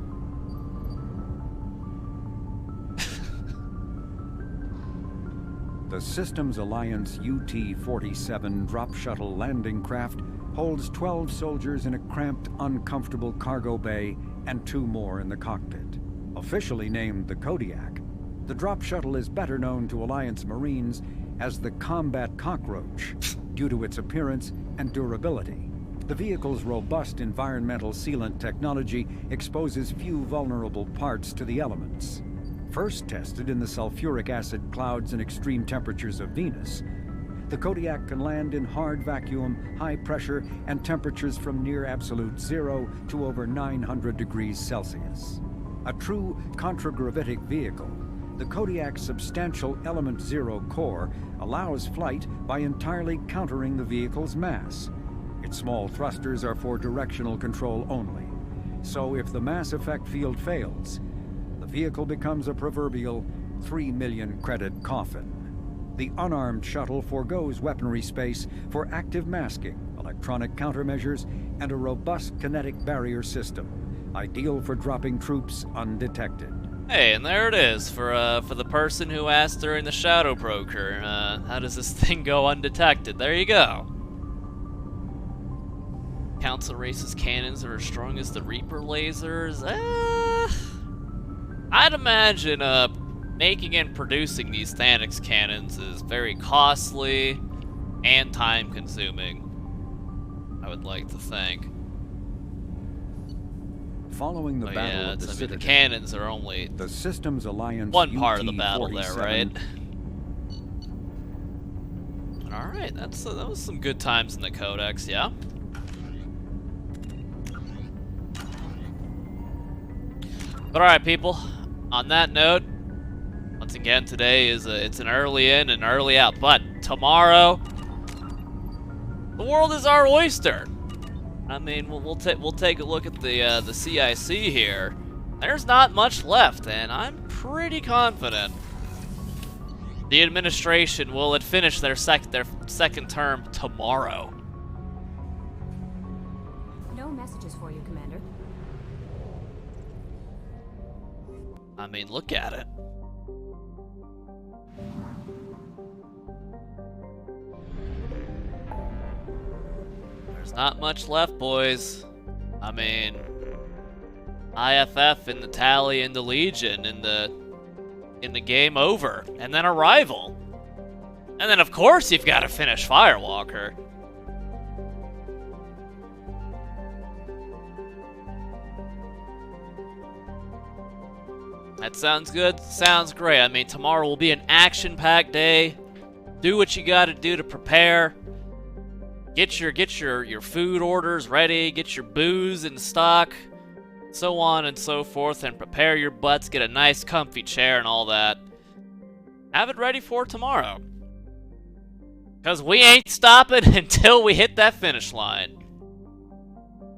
The Systems Alliance UT-47 drop shuttle landing craft holds 12 soldiers in a cramped, uncomfortable cargo bay and 2 more in the cockpit. Officially named the Kodiak, the drop shuttle is better known to Alliance Marines as the Combat Cockroach due to its appearance and durability. The vehicle's robust environmental sealant technology exposes few vulnerable parts to the elements. First tested in the sulfuric acid clouds and extreme temperatures of Venus, the Kodiak can land in hard vacuum, high pressure, and temperatures from near absolute zero to over 900 degrees Celsius. A true contragravitic vehicle, the Kodiak's substantial Element Zero core allows flight by entirely countering the vehicle's mass. Its small thrusters are for directional control only. So if the mass effect field fails, the vehicle becomes a proverbial 3 million credit coffin. The unarmed shuttle forgoes weaponry space for active masking, electronic countermeasures, and a robust kinetic barrier system, ideal for dropping troops undetected. Hey, and there it is for the person who asked during the Shadow Broker, how does this thing go undetected? There you go. Council races cannons are as strong as the Reaper lasers. I'd imagine making and producing these Thanix cannons is very costly and time-consuming, I would like to think. Following the battle yeah, of the Citadel, the cannons are only the Systems Alliance one part of the battle there, right? UT-47 Alright, that was some good times in the Codex, yeah? But alright, people, on that note, once again, today it's an early in and early out, but tomorrow, the world is our oyster. I mean, we'll take a look at the CIC here. There's not much left, and I'm pretty confident the administration will finish their second term tomorrow. No messages for you, Commander. I mean, look at it. There's not much left, boys. I mean, IFF in the tally in the Legion in the game over, and then Arrival, and then of course you've got to finish Firewalker. That sounds good. Sounds great. I mean, tomorrow will be an action-packed day. Do what you got to do to prepare. Get your food orders ready. Get your booze in stock, so on and so forth, and prepare your butts. Get a nice, comfy chair and all that. Have it ready for tomorrow, 'cause we ain't stopping until we hit that finish line.